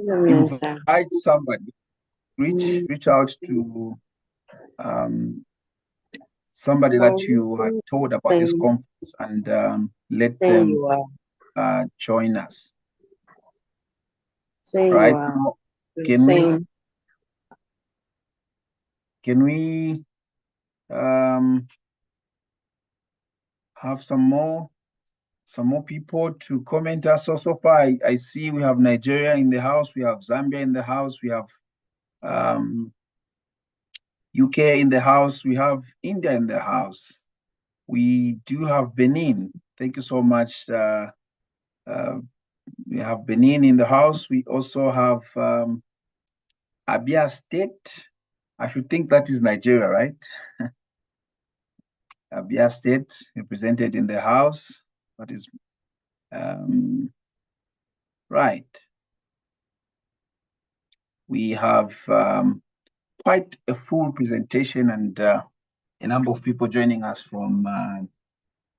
invite somebody, reach out to somebody that you had told about this conference and let them join us. Right now, can we have some more people to comment us? So far, I see we have Nigeria in the house, we have Zambia in the house, we have UK in the house, we have India in the house. We do have Benin. Thank you so much. We have Benin in the house. We also have Abia State. I should think that is Nigeria, right? Abia State represented in the house. That is right. We have quite a full presentation and a number of people joining us from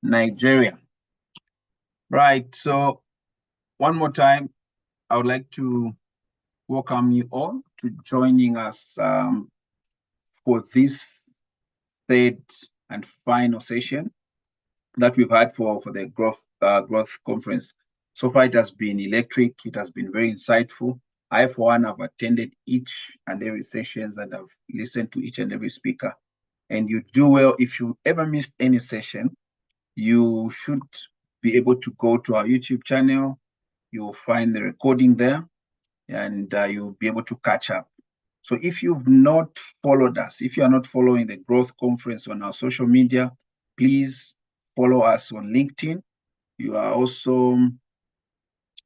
Nigeria. Right, so one more time, I would like to welcome you all to joining us for this third and final session that we've had for the growth conference. So far, it has been electric. It has been very insightful. I, for one, have attended each and every sessions and I've listened to each and every speaker. And you do well. If you ever missed any session, you should be able to go to our YouTube channel. You'll find the recording there and you'll be able to catch up. So if you've not followed us, if you are not following the Growth Conference on our social media, please follow us on LinkedIn. You are also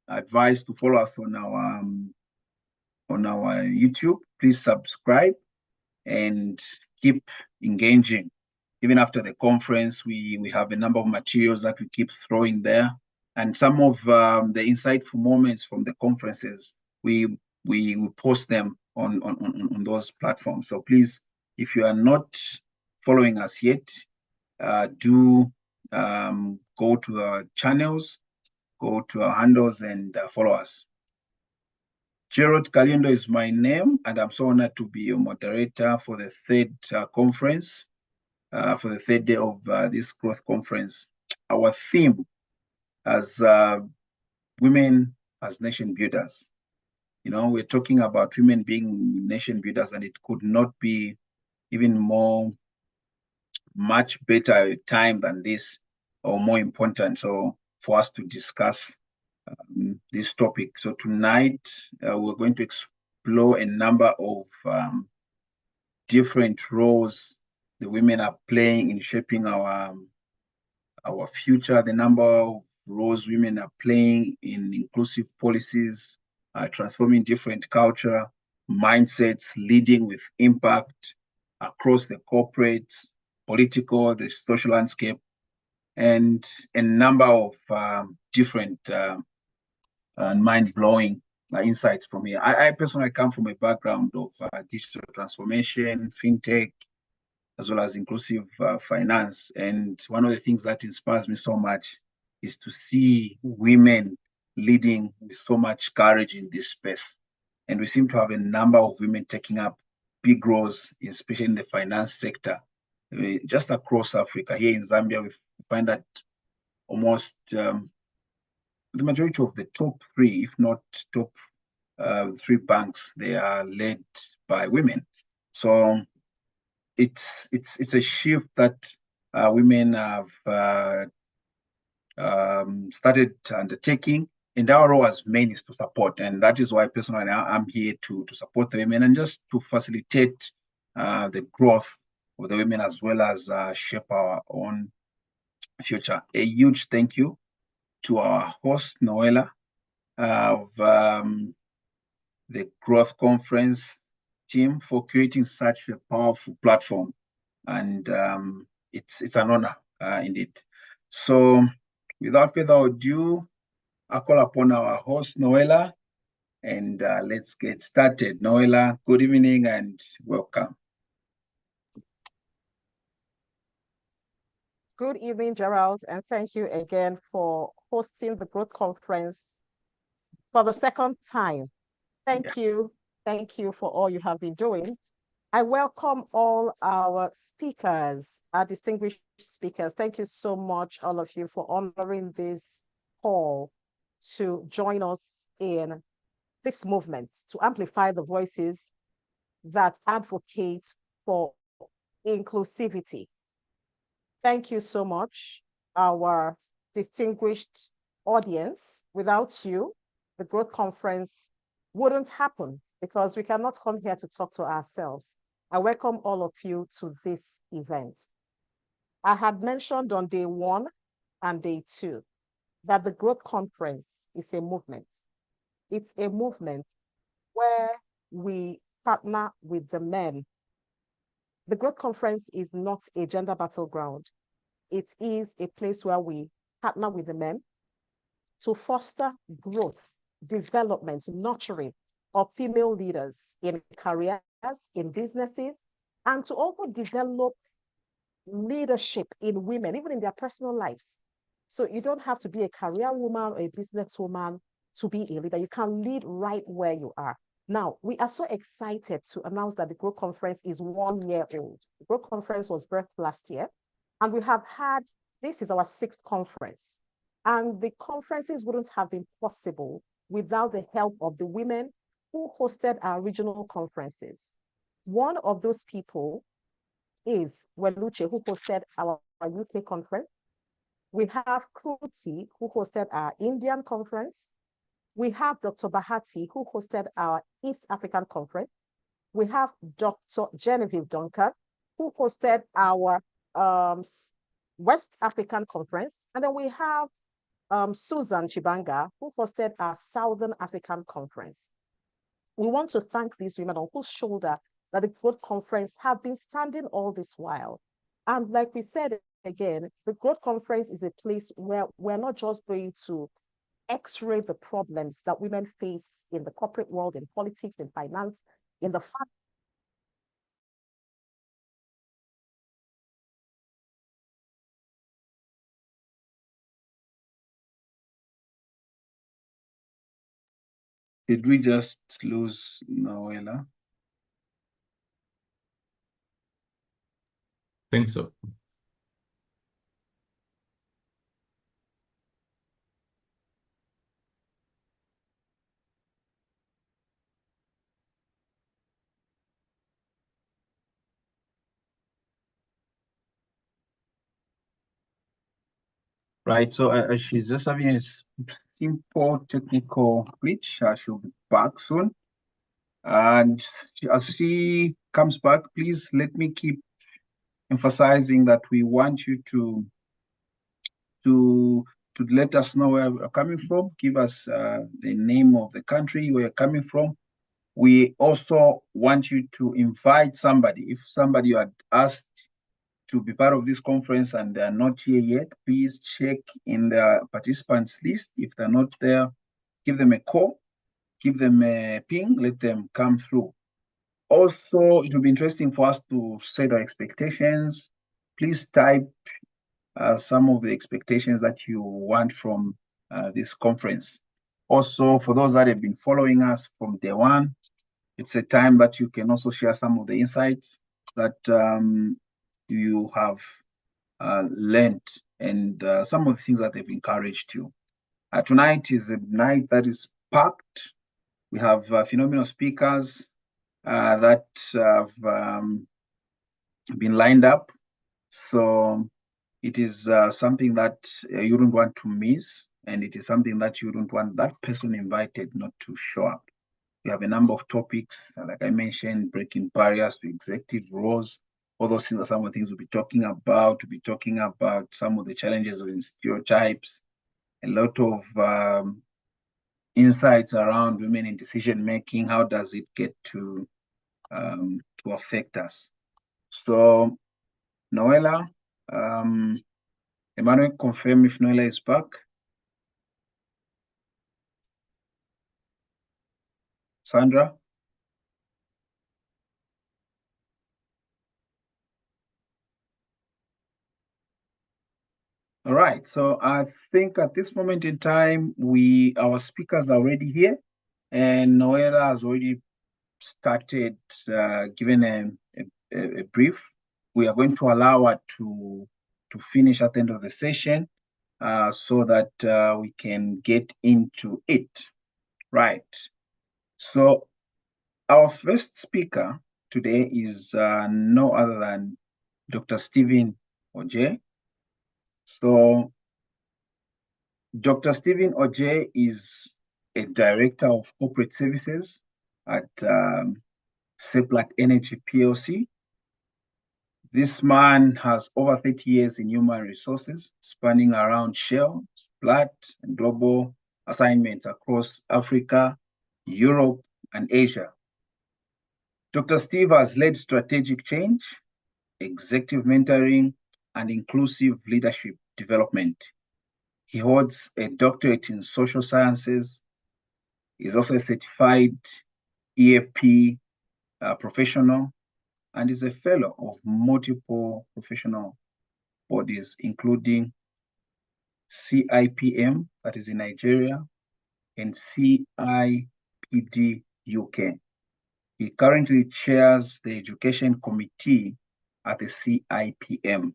advised to follow us on our YouTube. Please subscribe and keep engaging. Even after the conference, we have a number of materials that we keep throwing there. And some of the insightful moments from the conferences, we post them on those platforms. So please, if you are not following us yet, do go to our channels, go to our handles and follow us. Gerald Kalindo is my name, and I'm so honored to be your moderator for the third conference, for the third day of this growth conference. Our theme as women as nation builders. You know, we're talking about women being nation builders, and it could not be even much better time than this, or more important. So for us to discuss this topic. So tonight we're going to explore a number of different roles the women are playing in shaping our future, the number of roles women are playing in inclusive policies, transforming different culture, mindsets, leading with impact across the corporate, political, the social landscape, and a number of different and mind-blowing insights from here. I personally come from a background of digital transformation, fintech, as well as inclusive finance. And one of the things that inspires me so much is to see women leading with so much courage in this space. And we seem to have a number of women taking up big roles, especially in the finance sector. Just across Africa, here in Zambia, we find that almost the majority of the top three, if not top three banks, they are led by women. So it's a shift that women have started undertaking, and our role as men is to support, and that is why personally I'm here to support the women and just to facilitate the growth of the women as well as shape our own future. A huge thank you to our host Noella of the Growth Conference team for creating such a powerful platform, and it's an honor indeed. So without further ado, I'll call upon our host Noella, and let's get started. Noella, good evening and welcome. Good evening, Gerald, and thank you again for hosting the Growth Conference for the second time. Thank you. Thank you for all you have been doing. I welcome all our speakers, our distinguished speakers. Thank you so much, all of you, for honoring this call to join us in this movement to amplify the voices that advocate for inclusivity. Thank you so much, our distinguished audience. Without you, the Growth Conference wouldn't happen because we cannot come here to talk to ourselves. I welcome all of you to this event. I had mentioned on day 1 and day 2 that the Growth Conference is a movement. It's a movement where we partner with the men. The Growth Conference is not a gender battleground. It is a place where we partner with the men to foster growth, development, nurturing of female leaders in careers, in businesses, and to also develop leadership in women, even in their personal lives. So you don't have to be a career woman or a businesswoman to be a leader. You can lead right where you are. Now, we are so excited to announce that the Growth Conference is 1 year old. The Growth Conference was birthed last year, and we have had, this is our 6th conference. And the conferences wouldn't have been possible without the help of the women who hosted our regional conferences. One of those people is Weluche, who hosted our UK conference. We have Kruti, who hosted our Indian conference. We have Dr. Bahati, who hosted our East African conference. We have Dr. Genevieve Duncan, who hosted our West African conference. And then we have Susan Chibanga, who hosted our Southern African conference. We want to thank these women on whose shoulder that the Growth Conference have been standing all this while. And like we said again, the Growth Conference is a place where we're not just going to x-ray the problems that women face in the corporate world, in politics, in finance, in the fact. Did we just lose Noella? Think so. Right, so she's just having a simple technical glitch. She'll be back soon. And as she comes back, please let me keep emphasizing that we want you to let us know where we're coming from. Give us the name of the country where you're coming from. We also want you to invite somebody. If somebody you had asked to be part of this conference and they're not here yet, please check in the participants list. If they're not there, give them a call, give them a ping, let them come through. Also, it will be interesting for us to set our expectations. Please type some of the expectations that you want from this conference. Also, for those that have been following us from day 1, it's a time that you can also share some of the insights that you have learned and some of the things that have encouraged you. Tonight is a night that is packed. We have phenomenal speakers that have been lined up. So it is something that you don't want to miss, and it is something that you don't want that person invited not to show up. We have a number of topics, like I mentioned, breaking barriers to executive roles. All those things are some of the things we'll be talking about. We'll be talking about some of the challenges of stereotypes, a lot of insights around women in decision making. How does it get to affect us? So, Noella, Emmanuel, confirm if Noella is back. Sandra? All right, so I think at this moment in time, our speakers are already here. And Noella has already started giving a brief. We are going to allow her to finish at the end of the session so that we can get into it. Right. So our first speaker today is no other than Dr. Stephen Ojei. So Dr. Stephen Ojei is a director of corporate services at Seplat Energy PLC. This man has over 30 years in human resources, spanning around Shell, Seplat, and global assignments across Africa, Europe, and Asia. Dr. Steve has led strategic change, executive mentoring, and inclusive leadership development. He holds a doctorate in social sciences. He's also a certified EAP professional and is a fellow of multiple professional bodies, including CIPM, that is in Nigeria, and CIPD UK. He currently chairs the education committee at the CIPM.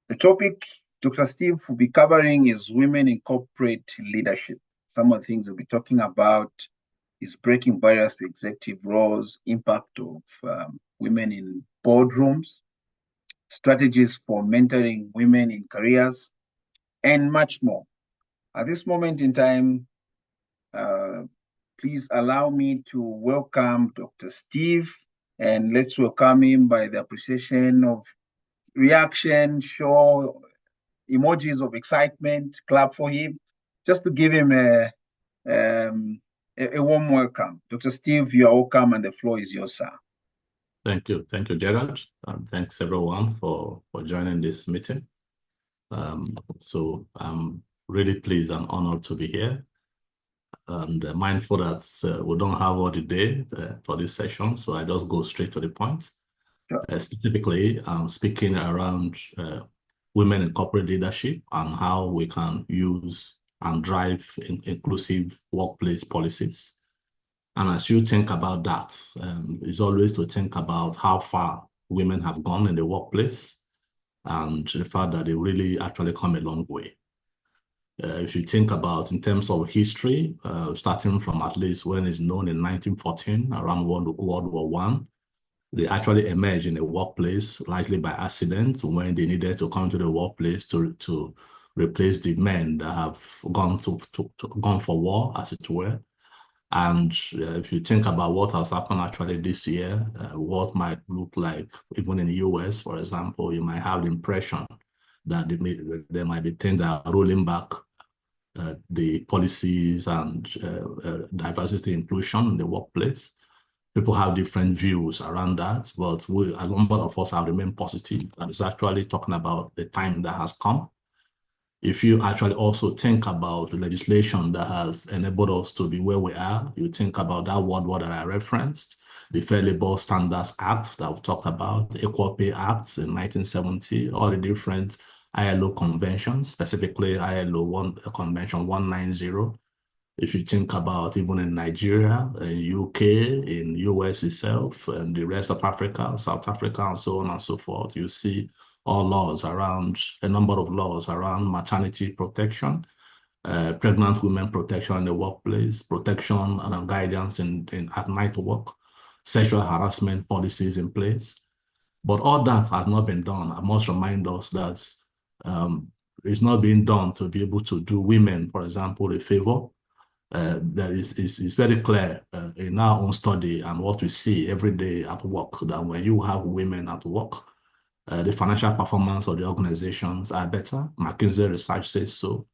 The topic Dr. Steve will be covering is women in corporate leadership. Some of the things we'll be talking about is breaking barriers to executive roles, impact of women in boardrooms, strategies for mentoring women in careers, and much more. At this moment in time, please allow me to welcome Dr. Steve, and let's welcome him by the appreciation of reaction, show emojis of excitement, clap for him, just to give him a warm welcome. Dr. Steve, you are welcome, and the floor is yours, sir. Thank you, Gerald, and thanks everyone for joining this meeting. So I'm really pleased and honored to be here, and mindful that we don't have all the day for this session, so I just go straight to the point. Sure. Specifically, I'm speaking around women in corporate leadership and how we can use and drive inclusive workplace policies. And as you think about that, it's always to think about how far women have gone in the workplace and the fact that they really actually come a long way. If you think about in terms of history, starting from at least when it's known in 1914, around World War I, they actually emerged in the workplace largely by accident when they needed to come to the workplace to replace the men that have gone for war, as it were. And if you think about what has happened actually this year, what might look like, even in the US, for example, you might have the impression that there might be things that are rolling back the policies and diversity inclusion in the workplace. People have different views around that, but a number of us have remained positive, and it's actually talking about the time that has come. If you actually also think about the legislation that has enabled us to be where we are, you think about that word that I referenced, the Fair Labor Standards Act that we've talked about, the Equal Pay Acts in 1970, all the different ILO conventions, specifically ILO Convention 190. If you think about even in Nigeria, in UK, in US itself, and the rest of Africa, South Africa, and so on and so forth, you see all laws around, a number of laws around maternity protection, pregnant women protection in the workplace, protection and guidance at night work, sexual harassment policies in place. But all that has not been done. I must remind us that it's not being done to be able to do women, for example, a favor. That is very clear in our own study and what we see every day at work, that when you have women at work, the financial performance of the organizations are better. McKinsey research says so.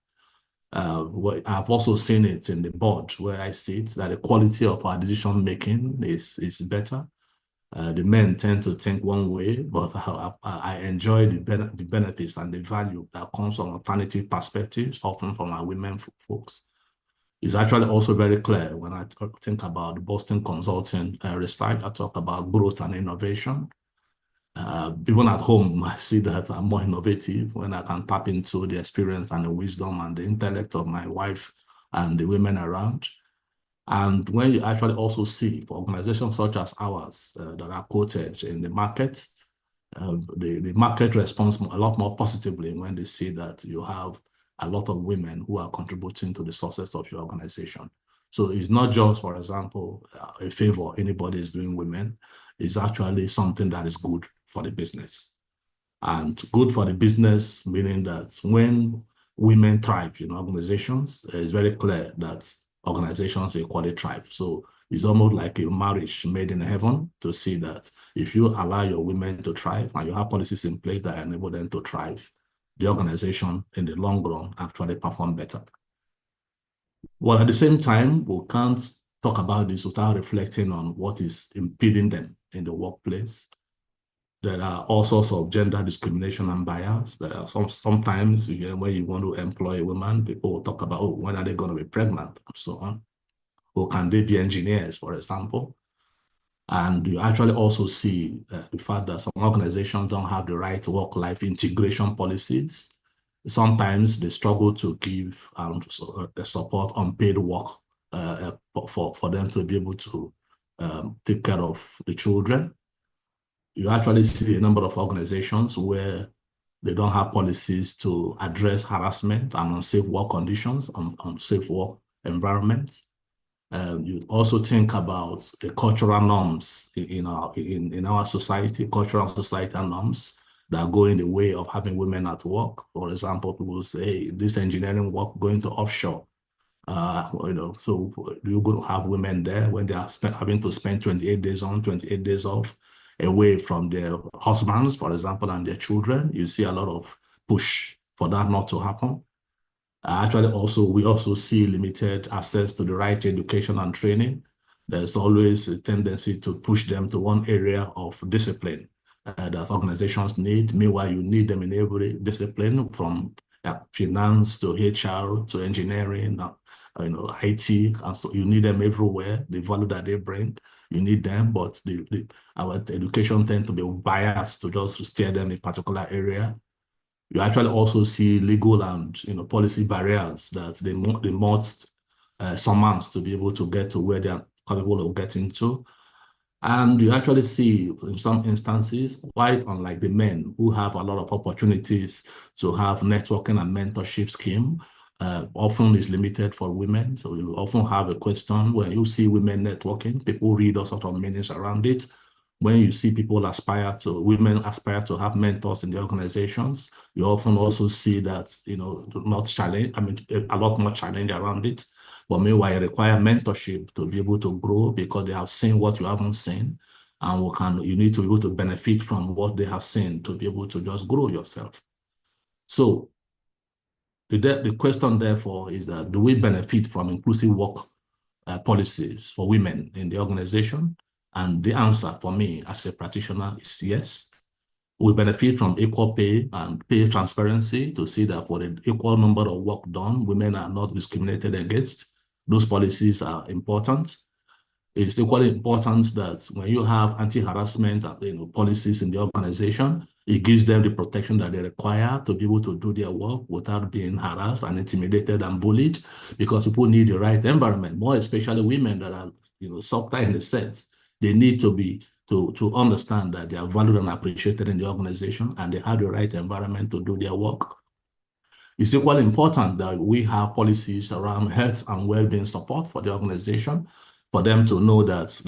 I've also seen it in the board where I sit, that the quality of our decision making is better. The men tend to think one way, but I enjoy the benefits and the value that comes from alternative perspectives, often from our women folks. It's actually also very clear when I think about the Boston Consulting research. I talk about growth and innovation. Even at home, I see that I'm more innovative when I can tap into the experience and the wisdom and the intellect of my wife and the women around. And when you actually also see for organizations such as ours that are quoted in the market, the market responds a lot more positively when they see that you have a lot of women who are contributing to the success of your organization. So it's not just, for example, a favor anybody is doing women. It's actually something that is good for the business. And good for the business, meaning that when women thrive in organizations, it's very clear that organizations equally thrive. So it's almost like a marriage made in heaven to see that if you allow your women to thrive and you have policies in place that enable them to thrive, the organization in the long run actually perform better. Well, at the same time, we can't talk about this without reflecting on what is impeding them in the workplace. There are all sorts of gender discrimination and bias. There are sometimes when you want to employ a woman, people will talk about, oh, when are they going to be pregnant and so on. Or can they be engineers, for example? And you actually also see the fact that some organizations don't have the right work-life integration policies. Sometimes they struggle to give support unpaid work for them to be able to take care of the children. You actually see a number of organizations where they don't have policies to address harassment and unsafe work conditions, unsafe work environments. You also think about the cultural norms in our society, cultural societal norms that go in the way of having women at work. For example, people say, hey, this engineering work going to offshore. So you're going to have women there when they are having to spend 28 days on, 28 days off, away from their husbands, for example, and their children. You see a lot of push for that not to happen. Actually, we also see limited access to the right education and training. There's always a tendency to push them to one area of discipline that organizations need. Meanwhile, you need them in every discipline, from finance to HR to engineering, IT, and so you need them everywhere. The value that they bring, you need them, but our education tends to be biased to just steer them in a particular area. You actually also see legal and policy barriers that they must surmount to be able to get to where they are capable of getting to. And you actually see, in some instances, quite unlike the men who have a lot of opportunities to have networking and mentorship scheme, often is limited for women. So you often have a question when you see women networking, people read all sorts of meanings around it. When you see women aspire to have mentors in the organizations, you often also see that, a lot more challenge around it. But meanwhile, you require mentorship to be able to grow because they have seen what you haven't seen. And you need to be able to benefit from what they have seen to be able to just grow yourself. So the question, therefore, is that do we benefit from inclusive work policies for women in the organization? And the answer for me as a practitioner is yes. We benefit from equal pay and pay transparency to see that for the equal number of work done, women are not discriminated against. Those policies are important. It's equally important that when you have anti-harassment policies in the organization, it gives them the protection that they require to be able to do their work without being harassed and intimidated and bullied, because people need the right environment, more especially women that are softer in the sense. They need to understand that they are valued and appreciated in the organization and they have the right environment to do their work. It's equally important that we have policies around health and well-being support for the organization, for them to know that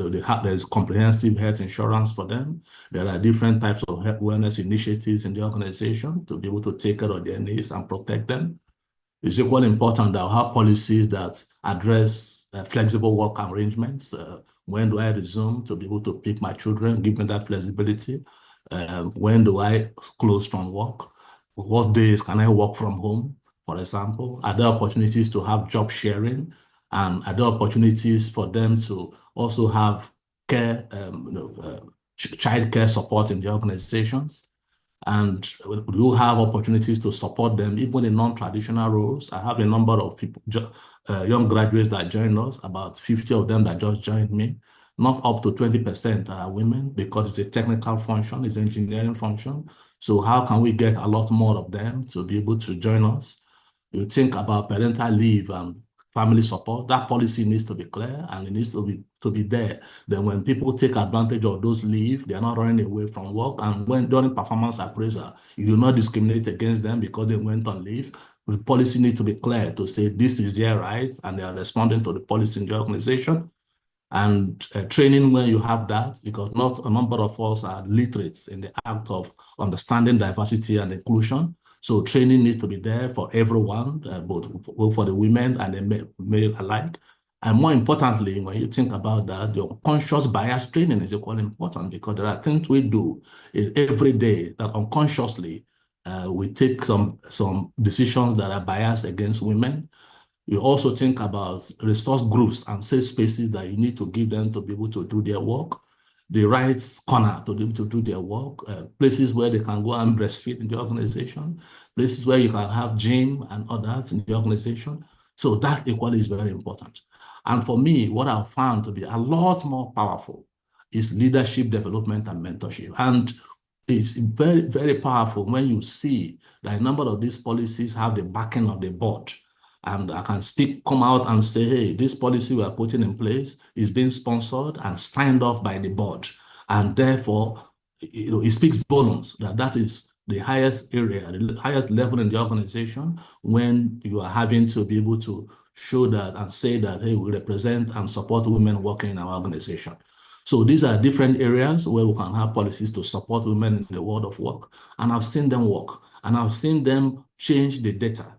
there is comprehensive health insurance for them. There are different types of health wellness initiatives in the organization to be able to take care of their needs and protect them. It's equally important that we have policies that address flexible work arrangements. When do I resume to be able to pick my children, give them that flexibility? When do I close from work? What days can I work from home, for example? Are there opportunities to have job sharing? And are there opportunities for them to also have care, child care support in the organizations? And you have opportunities to support them even in non-traditional roles. I have a number of people, young graduates that join us, about 50 of them that just joined me. Not up to 20% are women because it's a technical function, it's an engineering function. So how can we get a lot more of them to be able to join us? You think about parental leave and family support. That policy needs to be clear and it needs to be there. Then when people take advantage of those leave, they are not running away from work. And when during performance appraisal, you do not discriminate against them because they went on leave. The policy needs to be clear to say this is their right and they are responding to the policy in the organization. And training when you have that, because not a number of us are literates in the act of understanding diversity and inclusion. So training needs to be there for everyone, both for the women and the male alike. And more importantly, when you think about that, the unconscious bias training is equally important because there are things we do every day that unconsciously we take some decisions that are biased against women. You also think about resource groups and safe spaces that you need to give them to be able to do their work, the right corner to be able to do their work, places where they can go and breastfeed in the organization, places where you can have gym and others in the organization. So that equally is very important. And for me, what I've found to be a lot more powerful is leadership development and mentorship. And it's very, very powerful when you see that a number of these policies have the backing of the board. And I can come out and say, hey, this policy we are putting in place is being sponsored and signed off by the board. And therefore, it speaks volumes that is the highest area, the highest level in the organization when you are having to be able to show that and say that, hey, we represent and support women working in our organization. So these are different areas where we can have policies to support women in the world of work. And I've seen them work. And I've seen them change the data.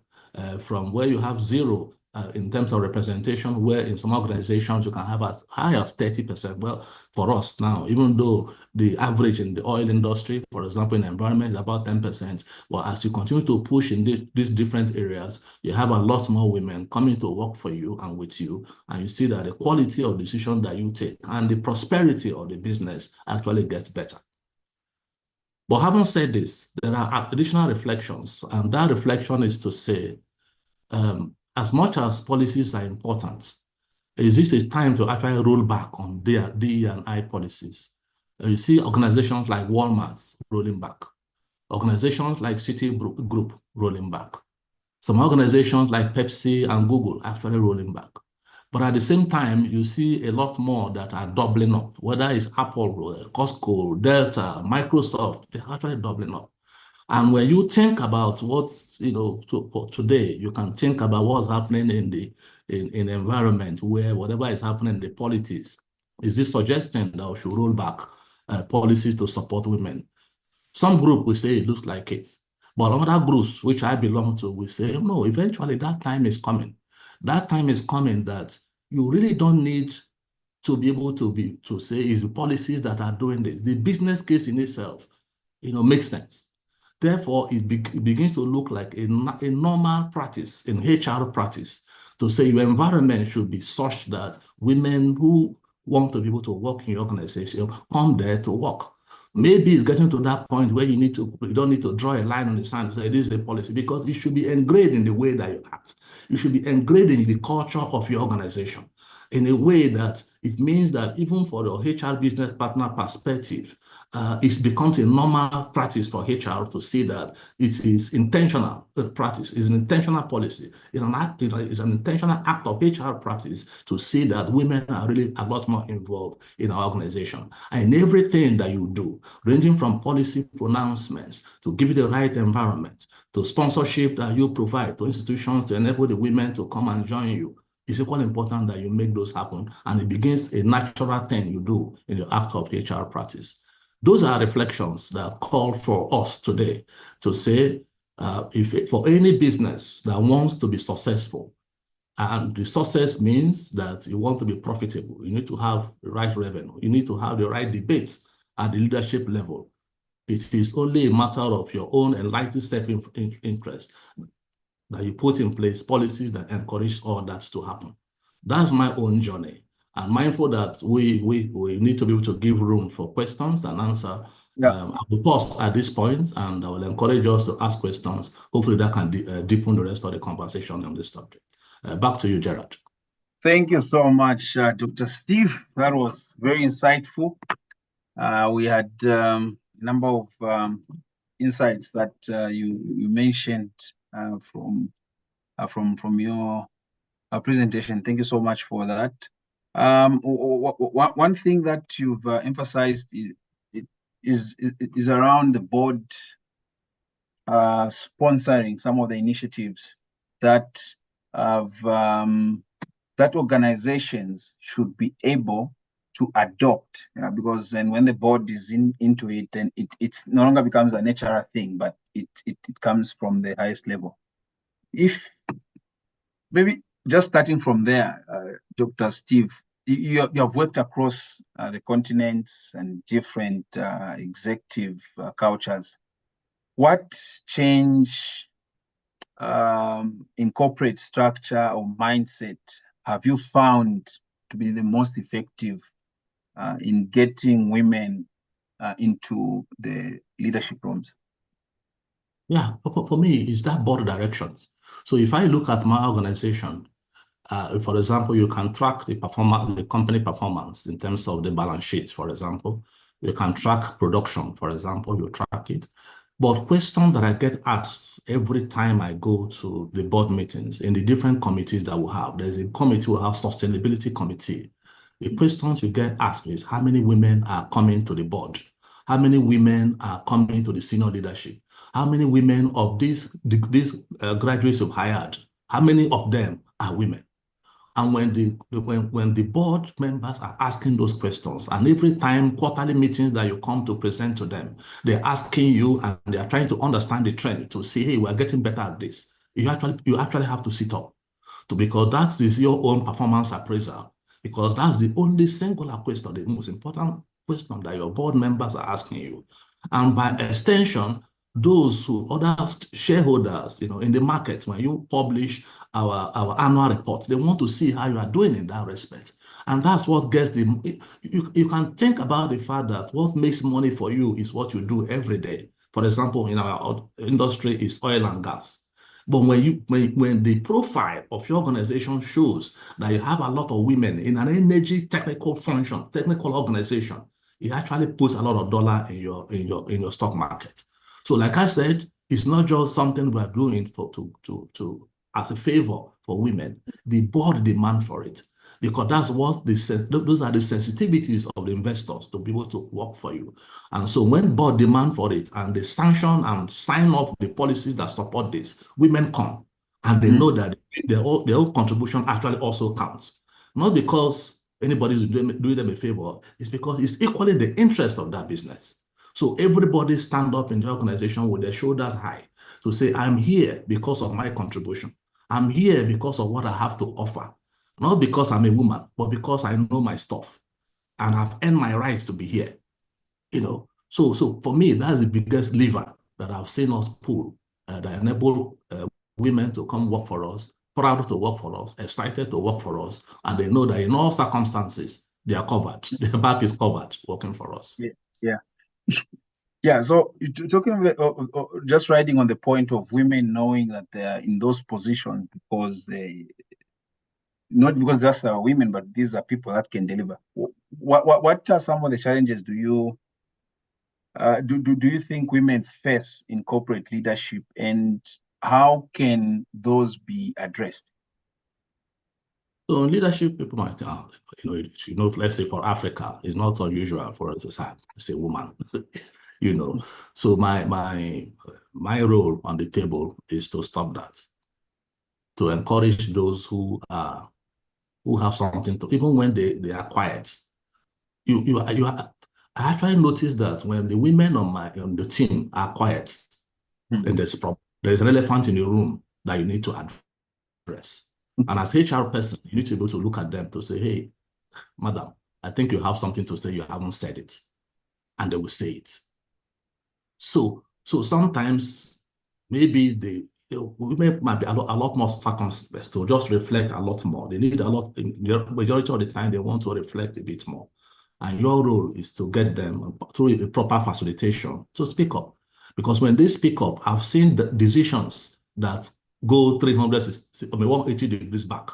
From where you have 0 in terms of representation, where in some organizations you can have as high as 30%. Well, for us now, even though the average in the oil industry, for example, in the environment is about 10%, well, as you continue to push in these different areas, you have a lot more women coming to work for you and with you, and you see that the quality of decision that you take and the prosperity of the business actually gets better. But having said this, there are additional reflections, and that reflection is to say, as much as policies are important, is this a time to actually roll back on their DE&I policies? You see organizations like Walmart rolling back, organizations like Citi Group rolling back, some organizations like Pepsi and Google actually rolling back. But at the same time, you see a lot more that are doubling up, whether it's Apple, Costco, Delta, Microsoft, they're actually doubling up. And when you think about what's, today, you can think about what's happening in the environment where whatever is happening in the politics, is this suggesting that we should roll back policies to support women? Some group will say it looks like it. But other groups, which I belong to, will say, no, eventually that time is coming. That time is coming that you really don't need to be able to say it's the policies that are doing this. The business case in itself, makes sense. Therefore, it begins to look like a normal practice, in HR practice, to say your environment should be such that women who want to be able to work in your organization come there to work. Maybe it's getting to that point where you don't need to draw a line on the sand and say this is a policy, because it should be engraved in the way that you act. It should be engraved in the culture of your organization in a way that it means that even for the HR business partner perspective, it becomes a normal practice for HR to see that it is intentional practice, is an intentional policy. It's an intentional act of HR practice to see that women are really a lot more involved in our organization. And in everything that you do, ranging from policy pronouncements to give you the right environment, to sponsorship that you provide to institutions to enable the women to come and join you, it's equally important that you make those happen, and it begins a natural thing you do in your act of HR practice. Those are reflections that call for us today to say, for any business that wants to be successful, and the success means that you want to be profitable, you need to have the right revenue, you need to have the right debates at the leadership level. It is only a matter of your own enlightened self-interest that you put in place policies that encourage all that to happen. That's my own journey. I'm mindful that we need to be able to give room for questions and answer. Yeah. I will pause at this point, and I will encourage us to ask questions. Hopefully that can deepen the rest of the conversation on this subject. Back to you, Gerard. Thank you so much, Dr. Steve. That was very insightful. We had a number of insights that you mentioned from your presentation. Thank you so much for that. One thing that you've emphasized is around the board sponsoring some of the initiatives that have that organizations should be able to adopt, because then when the board is into it, then it's no longer becomes a natural thing, but it comes from the highest level. If maybe just starting from there, Dr. Steve, you have worked across the continents and different executive cultures. What change in corporate structure or mindset have you found to be the most effective in getting women into the leadership rooms? Yeah, for me, it's that board directions. So if I look at my organization, for example, you can track the performance, the company performance in terms of the balance sheet, for example. You can track production, for example, you track it. But question that I get asked every time I go to the board meetings in the different committees that we have, there's a committee, we have sustainability committee. The questions you get asked is how many women are coming to the board? How many women are coming to the senior leadership? How many women of these graduates you've hired, how many of them are women? And when the board members are asking those questions, and every time quarterly meetings that you come to present to them, they're asking you and they are trying to understand the trend to see, hey, we're getting better at this. You actually have to sit up because that is your own performance appraisal, because that's the only singular question, the most important question that your board members are asking you. And by extension, those who other shareholders, in the market, when you publish our annual reports, they want to see how you are doing in that respect. And that's what gets you can think about the fact that what makes money for you is what you do every day. For example, in our industry is oil and gas. But when the profile of your organization shows that you have a lot of women in an energy technical function, technical organization, it actually puts a lot of dollar in your stock market. So like I said, it's not just something we're doing as a favor for women. The board demand for it, because that's what those are the sensitivities of the investors to be able to work for you. And so when board demand for it and they sanction and sign off the policies that support this, women come and they know that their own contribution actually also counts. Not because anybody's doing them a favor, it's because it's equally the interest of that business. So everybody stand up in the organization with their shoulders high to say, I'm here because of my contribution. I'm here because of what I have to offer. Not because I'm a woman, but because I know my stuff and I've earned my rights to be here. So for me, that's the biggest lever that I've seen us pull that enable women to come work for us, proud to work for us, excited to work for us, and they know that in all circumstances, they are covered. Their back is covered working for us. Yeah. Yeah, so talking about just riding on the point of women knowing that they are in those positions because not because just are women, but these are people that can deliver. What are some of the challenges do you think women face in corporate leadership, and how can those be addressed? So in leadership, people might, let's say for Africa, it's not unusual for us to say woman. So my role on the table is to stop that, to encourage those who have something to, even when they are quiet. I actually noticed that when the women on the team are quiet, then there's a problem. There's an elephant in the room that you need to address. And as HR person, you need to be able to look at them to say, hey, madam, I think you have something to say, you haven't said it. And they will say it. So sometimes maybe women might be a lot more circumspect to just reflect a lot more. They need a lot, the majority of the time, they want to reflect a bit more. And your role is to get them through a proper facilitation to speak up. Because when they speak up, I've seen the decisions that go 180 degrees back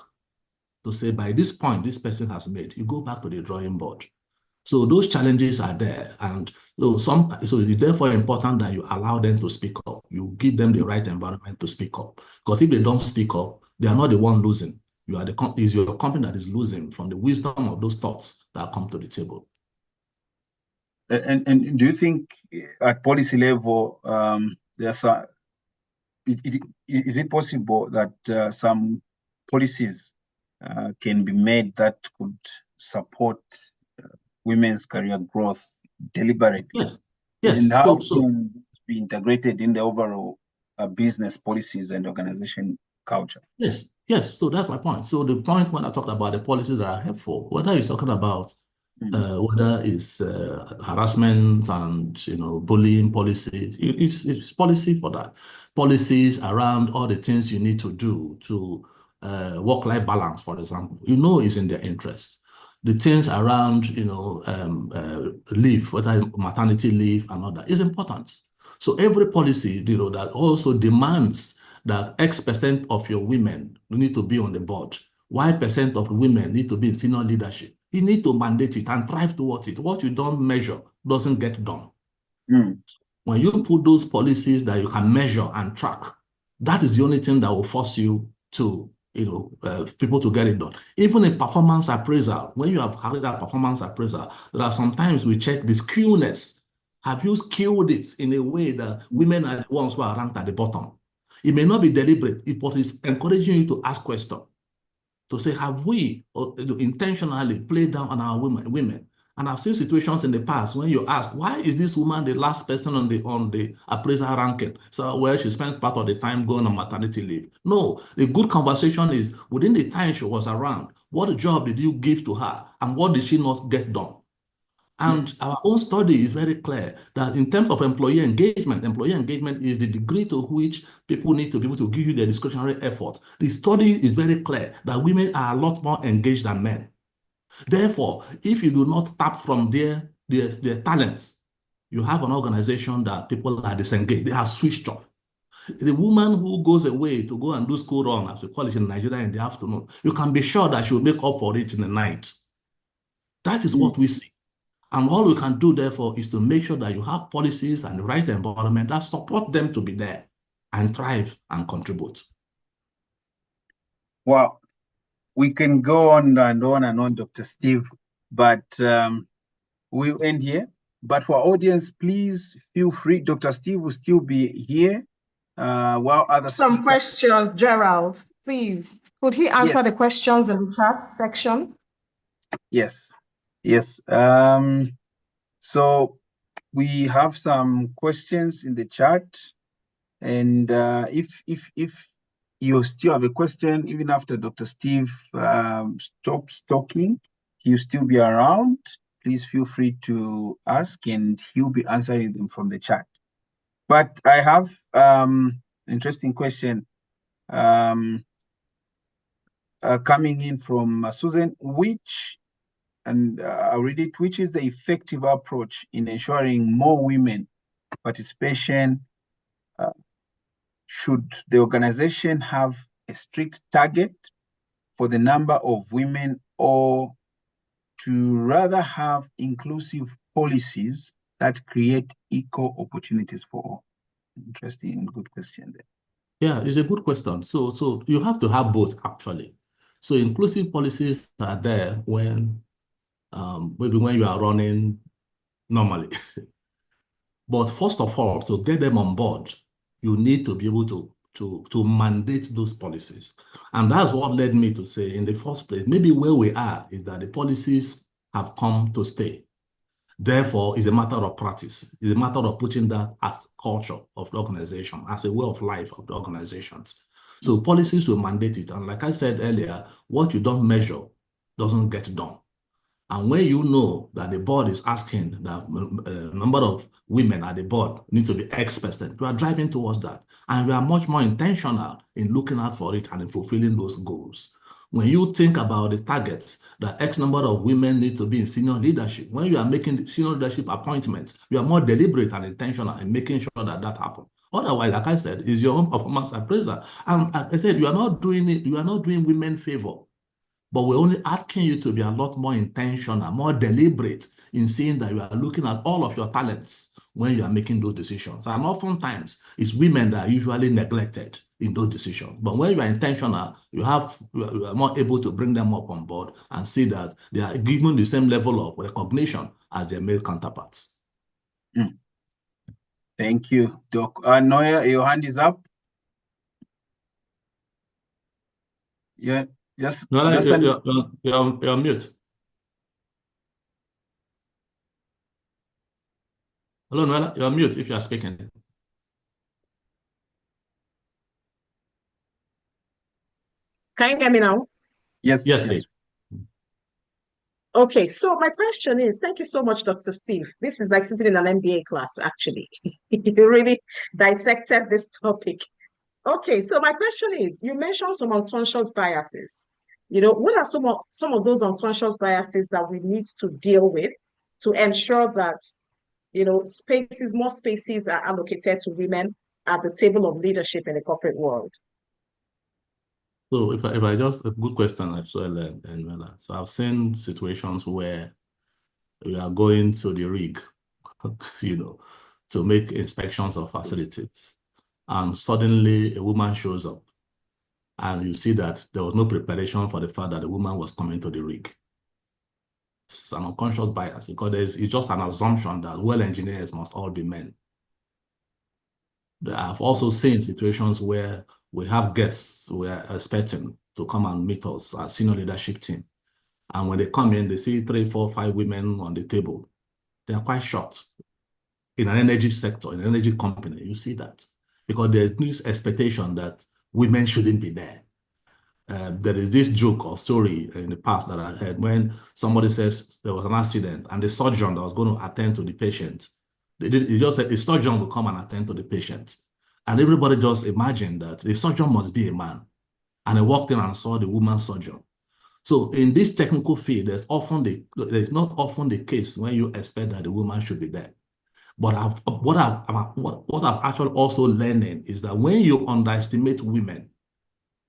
to say, by this point, this person has made, you go back to the drawing board. So those challenges are there. And so it's therefore important that you allow them to speak up. You give them the right environment to speak up. Because if they don't speak up, they are not the one losing. You are is your company that is losing from the wisdom of those thoughts that come to the table. And do you think at policy level, is it possible that some policies can be made that could support women's career growth deliberately? Yes, yes. And how can it be integrated in the overall business policies and organization culture? Yes, yes. So that's my point. So the point when I talked about the policies that are helpful, whether you're talking about whether it's harassment and bullying policy, it's policy for that. Policies around all the things you need to do to work-life balance, for example, is in their interest. The things around leave, whether maternity leave and all that, is important. So every policy that also demands that X% of your women need to be on the board, Y% of women need to be in senior leadership. You need to mandate it and drive towards it. What you don't measure doesn't get done. When you put those policies that you can measure and track, that is the only thing that will force you to, people to get it done. Even in performance appraisal, when you have carried out performance appraisal, there are sometimes we check the skewness. Have you skewed it in a way that women are the ones who are ranked at the bottom? It may not be deliberate, but it's encouraging you to ask questions, to say, have we intentionally played down on our women? And I've seen situations in the past when you ask, why is this woman the last person on the appraisal ranking? So, well, she spent part of the time going on maternity leave. No, the good conversation is, within the time she was around, what job did you give to her? And what did she not get done? And our own study is very clear that in terms of employee engagement is the degree to which people need to be able to give you their discretionary effort. The study is very clear that women are a lot more engaged than men. Therefore, if you do not tap from their talents, you have an organization that people are disengaged, they are switched off. The woman who goes away to go and do school run, as we call it in Nigeria, in the afternoon, you can be sure that she will make up for it in the night. That is what we see. And all we can do, therefore, is to make sure that you have policies and the right environment that support them to be there and thrive and contribute. Well, we can go on and on and on, Dr. Steve, but we'll end here. But for our audience, please feel free. Dr. Steve will still be here. While others some questions, Gerald, please. Could he answer the questions in the chat section? Yes. So we have some questions in the chat, and if you still have a question, even after Dr. Steve stops talking, he'll still be around. Please feel free to ask, and he'll be answering them from the chat. But I have interesting question coming in from Susan, I'll read it. Which is the effective approach in ensuring more women participation? Should the organization have a strict target for the number of women, or to rather have inclusive policies that create equal opportunities for all? Interesting, good question there. Yeah, it's a good question. So you have to have both, actually. So inclusive policies are there when maybe when you are running normally. But first of all, to get them on board, you need to be able to mandate those policies. And that's what led me to say in the first place, maybe where we are is that the policies have come to stay. Therefore, it's a matter of practice. It's a matter of putting that as culture of the organization, as a way of life of the organizations. So policies will mandate it. And like I said earlier, what you don't measure doesn't get done. And when you know that the board is asking that number of women at the board need to be X%, you are driving towards that. And we are much more intentional in looking out for it and in fulfilling those goals. When you think about the targets that X number of women need to be in senior leadership, when you are making senior leadership appointments, you are more deliberate and intentional in making sure that that happens. Otherwise, like I said, it's your own performance appraisal. And like I said, you are not doing it, you are not doing women favor. But we're only asking you to be a lot more intentional, more deliberate in seeing that you are looking at all of your talents when you are making those decisions. And oftentimes, it's women that are usually neglected. in those decisions. But when you are intentional, you are more able to bring them up on board and see that they are given the same level of recognition as their male counterparts. Thank you, Doc. Noya, your hand is up. Yeah, you're on mute. Hello, Noella, you're on mute if you are speaking. Can you hear me now? Yes. Yes, please. Okay, so my question is, thank you so much, Dr. Steve. This is like sitting in an MBA class, actually. You really dissected this topic. Okay, so my question is, you mentioned some unconscious biases. What are some of those unconscious biases that we need to deal with to ensure that, more spaces are allocated to women at the table of leadership in the corporate world? So if I just, a good question as well, and so I've seen situations where we are going to the rig, to make inspections of facilities, and suddenly a woman shows up, and you see that there was no preparation for the fact that the woman was coming to the rig. It's an unconscious bias because it's just an assumption that well engineers must all be men. I've also seen situations where we have guests we are expecting to come and meet us, our senior leadership team. And when they come in, they see 3, 4, 5 women on the table. They are quite shocked. In an energy sector, in an energy company, you see that. Because there's this expectation that women shouldn't be there. There is this joke or story in the past that I heard when somebody says there was an accident and the surgeon that was going to attend to the patient, he just said, a surgeon will come and attend to the patient. And everybody just imagined that the surgeon must be a man. And I walked in and saw the woman surgeon. So in this technical field, there's not often the case when you expect that the woman should be there. But what I've actually also learning is that when you underestimate women,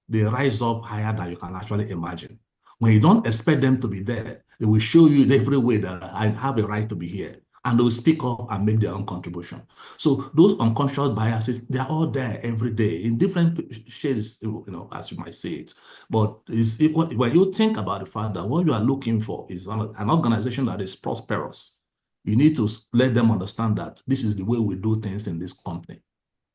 they rise up higher than you can actually imagine. When you don't expect them to be there, they will show you in every way that I have a right to be here. And they will speak up and make their own contribution. So those unconscious biases, they're all there every day in different shades, as you might say it. But when you think about the fact that what you are looking for is an organization that is prosperous, you need to let them understand that this is the way we do things in this company.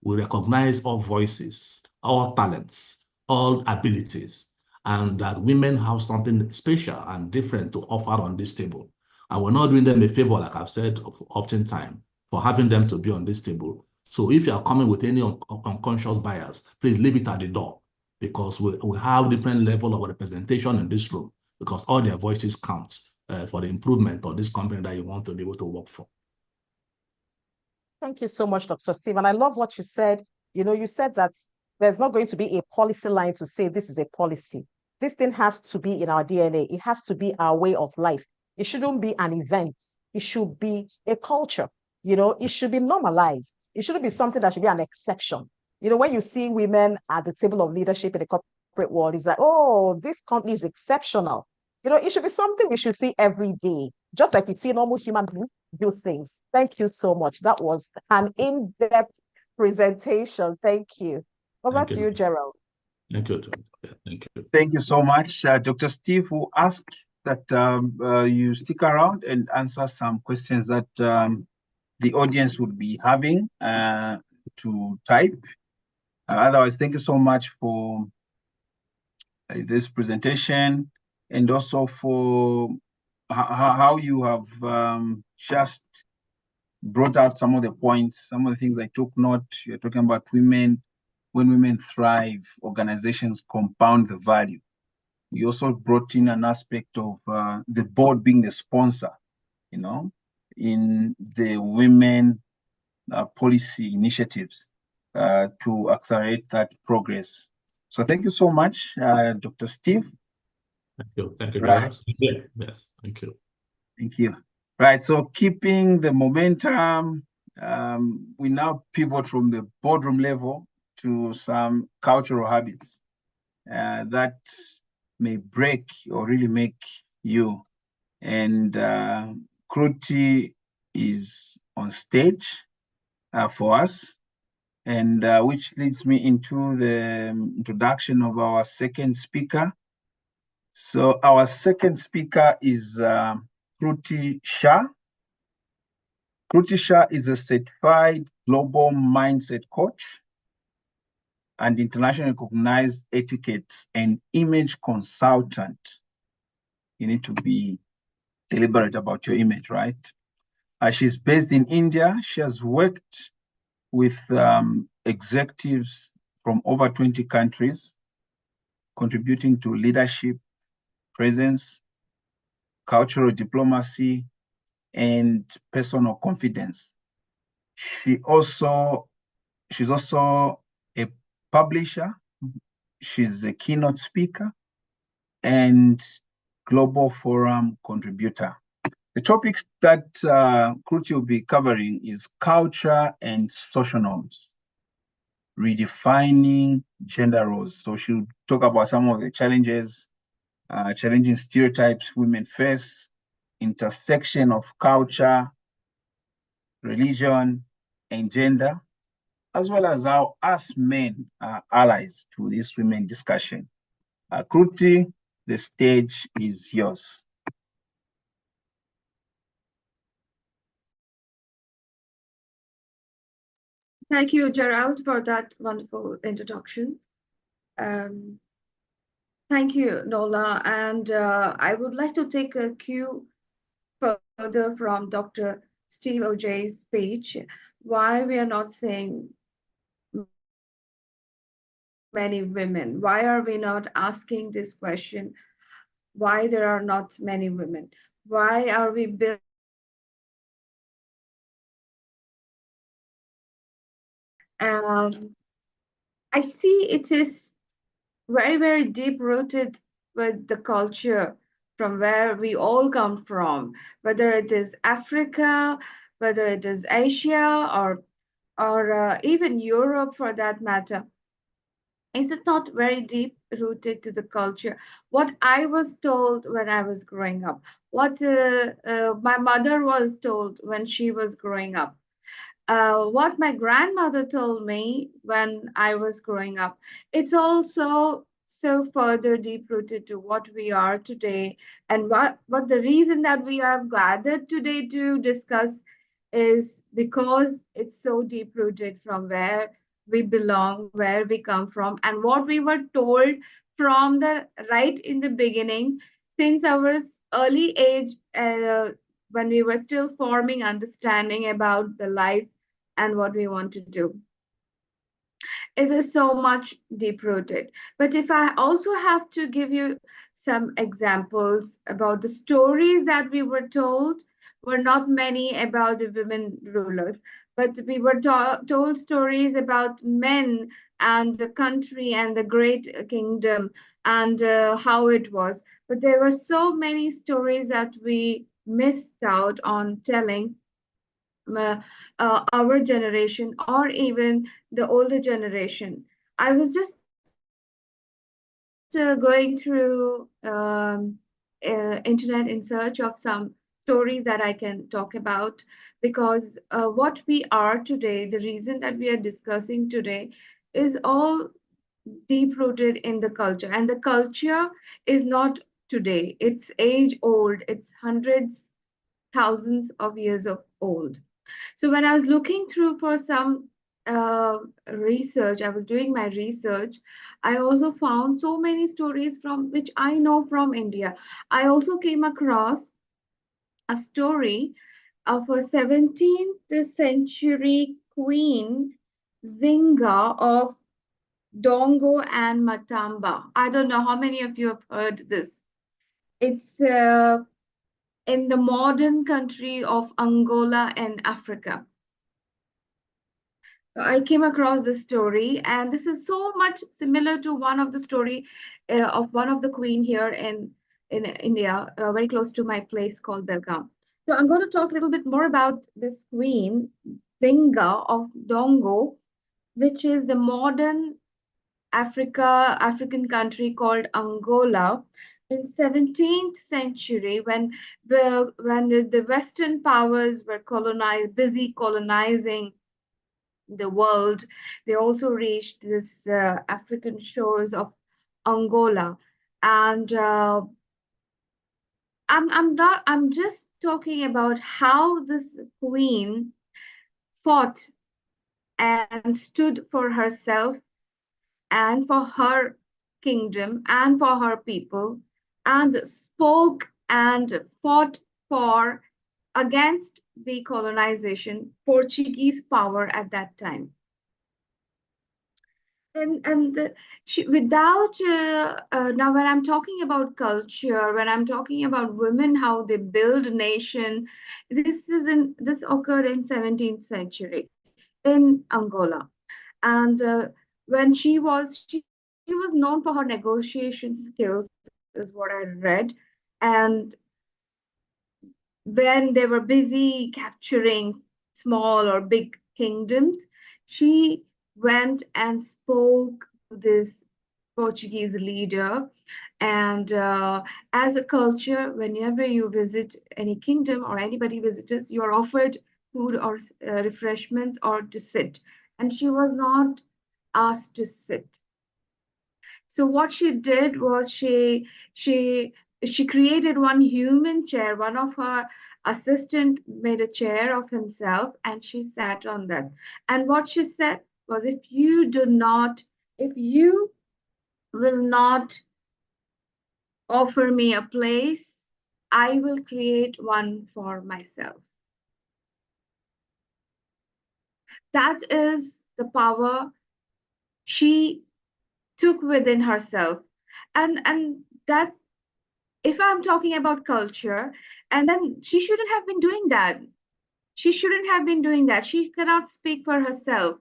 We recognize all voices, all talents, all abilities, and that women have something special and different to offer on this table. And we're not doing them a favor, like I've said oftentimes, for having them to be on this table. So if you are coming with any unconscious bias, please leave it at the door, because we have different level of representation in this room, because all their voices count for the improvement of this company that you want to be able to work for. Thank you so much, Dr. Steve. And I love what you said. You said that there's not going to be a policy line to say this is a policy. This thing has to be in our DNA. It has to be our way of life. It shouldn't be an event. It should be a culture. It should be normalized. It shouldn't be something that should be an exception. When you see women at the table of leadership in the corporate world, it's like, oh, this company is exceptional. It should be something we should see every day, just like we see normal human beings do things. Thank you so much. That was an in-depth presentation. Thank you. Over to you, Gerald. Thank you. Thank you. Thank you so much. Dr. Steve will ask that you stick around and answer some questions that the audience would be having to type. Otherwise, thank you so much for this presentation, and also for how you have just brought out some of the points, some of the things I took note. You're talking about women. When women thrive, organizations compound the value. You also brought in an aspect of the board being the sponsor, in the women policy initiatives to accelerate that progress. So thank you so much, Dr. Steve. Thank you. Thank you. Right. Yes. Thank you. Thank you. Right. So keeping the momentum, we now pivot from the boardroom level to some cultural habits that may break or really make you. And Kruti is on stage for us. and which leads me into the introduction of our second speaker. So our second speaker is Kruti Shah. Kruti Shah is a certified global mindset coach and internationally recognized etiquette and image consultant. You need to be deliberate about your image, right? She's based in India. She has worked with executives from over 20 countries, contributing to leadership, presence, cultural diplomacy, and personal confidence. She's also a publisher. She's a keynote speaker and global forum contributor. The topic that Kruti will be covering is culture and social norms, redefining gender roles. So she'll talk about some of the challenges, challenging stereotypes women face, intersection of culture, religion, and gender, as well as how us men are allies to this women discussion. Kruti, the stage is yours. Thank you, Gerald, for that wonderful introduction. Thank you, Nola. And I would like to take a cue further from Dr. Steve Ojai's speech, why we are not saying many women. Why are we not asking this question? Why there are not many women? Why are we building? I see it is very, very deep rooted with the culture from where we all come from, whether it is Africa, whether it is Asia, or even Europe for that matter. Is it not very deep rooted to the culture? What I was told when I was growing up, what my mother was told when she was growing up, what my grandmother told me when I was growing up, it's also so further deep rooted to what we are today. And what the reason that we are gathered today to discuss is because it's so deep rooted from where we belong, where we come from, and what we were told from the right in the beginning, since our early age, when we were still forming understanding about the life and what we want to do. It is so much deep rooted. But if I also have to give you some examples about the stories that we were told, were not many about the women rulers, but we were told stories about men and the country and the great kingdom and how it was. But there were so many stories that we missed out on telling our generation or even the older generation. I was just going through internet in search of some stories that I can talk about, because what we are today, the reason that we are discussing today, is all deep rooted in the culture, and the culture is not today, it's age old, it's hundreds, thousands of years of old. So when I was looking through for some research, I was doing my research, I also found so many stories from which I know from India. I also came across a story of a 17th century queen, Zinga of Dongo and Matamba. I don't know how many of you have heard this. It's in the modern country of Angola in Africa. I came across this story, and this is so much similar to one of the story of one of the queen here in India, very close to my place called Belgaum. So I'm going to talk a little bit more about this queen, Zinga of Dongo, which is the modern African country called Angola. In 17th century, when the Western powers were busy colonizing the world. They also reached this African shores of Angola, and I'm just talking about how this queen fought and stood for herself and for her kingdom and for her people, and spoke and fought for against the colonization, Portuguese power at that time. And she, without now when I'm talking about culture, when I'm talking about women, how they build nation, this occurred in 17th century in Angola. And when she was known for her negotiation skills, is what I read. And when they were busy capturing small or big kingdoms, she went and spoke to this Portuguese leader. And as a culture, whenever you visit any kingdom or anybody visits, you are offered food or refreshments or to sit. And she was not asked to sit. So what she did was she created one human chair. One of her assistant made a chair of himself, and she sat on that. And what she said was, if you will not offer me a place, I will create one for myself. That is the power she took within herself. And that, if I'm talking about culture, and then she shouldn't have been doing that. She shouldn't have been doing that. She cannot speak for herself.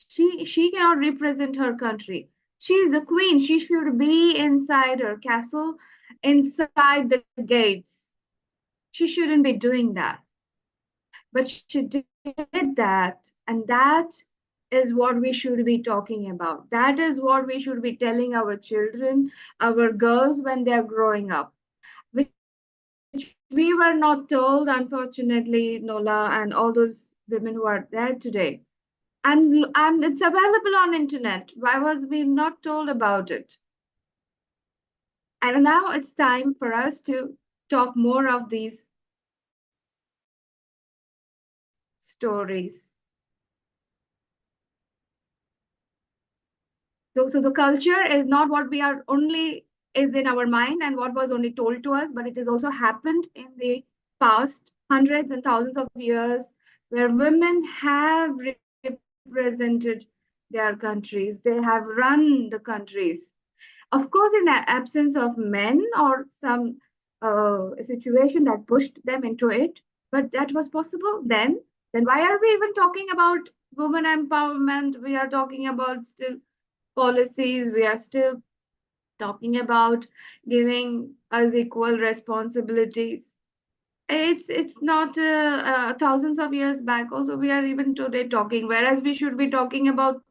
She cannot represent her country. She is a queen. She should be inside her castle, inside the gates. She shouldn't be doing that. But she did that, and that is what we should be talking about. That is what we should be telling our children, our girls, when they're growing up, which we were not told, unfortunately, Nola and all those women who are there today. And it's available on internet. Why was we not told about it? And now it's time for us to talk more of these stories. So the culture is not what we are only is in our mind and what was only told to us, but it has also happened in the past hundreds and thousands of years, where women have represented their countries. They have run the countries. Of course, in the absence of men or some situation that pushed them into it, but that was possible then. Then why are we even talking about women empowerment? We are talking about still policies. We are still talking about giving us equal responsibilities. It's not thousands of years back. Also, we are even today talking, whereas we should be talking about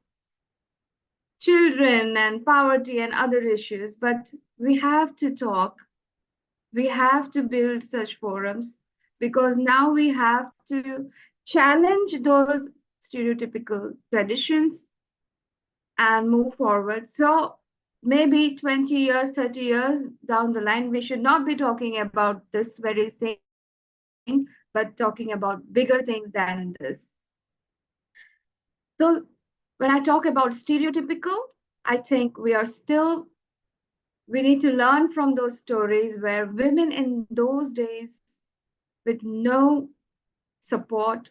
children and poverty and other issues. But we have to talk. We have to build such forums, because now we have to challenge those stereotypical traditions and move forward. So maybe 20 years, 30 years down the line, we should not be talking about this very thing, but talking about bigger things than this. So when I talk about stereotypical, I think we need to learn from those stories where women in those days, with no support,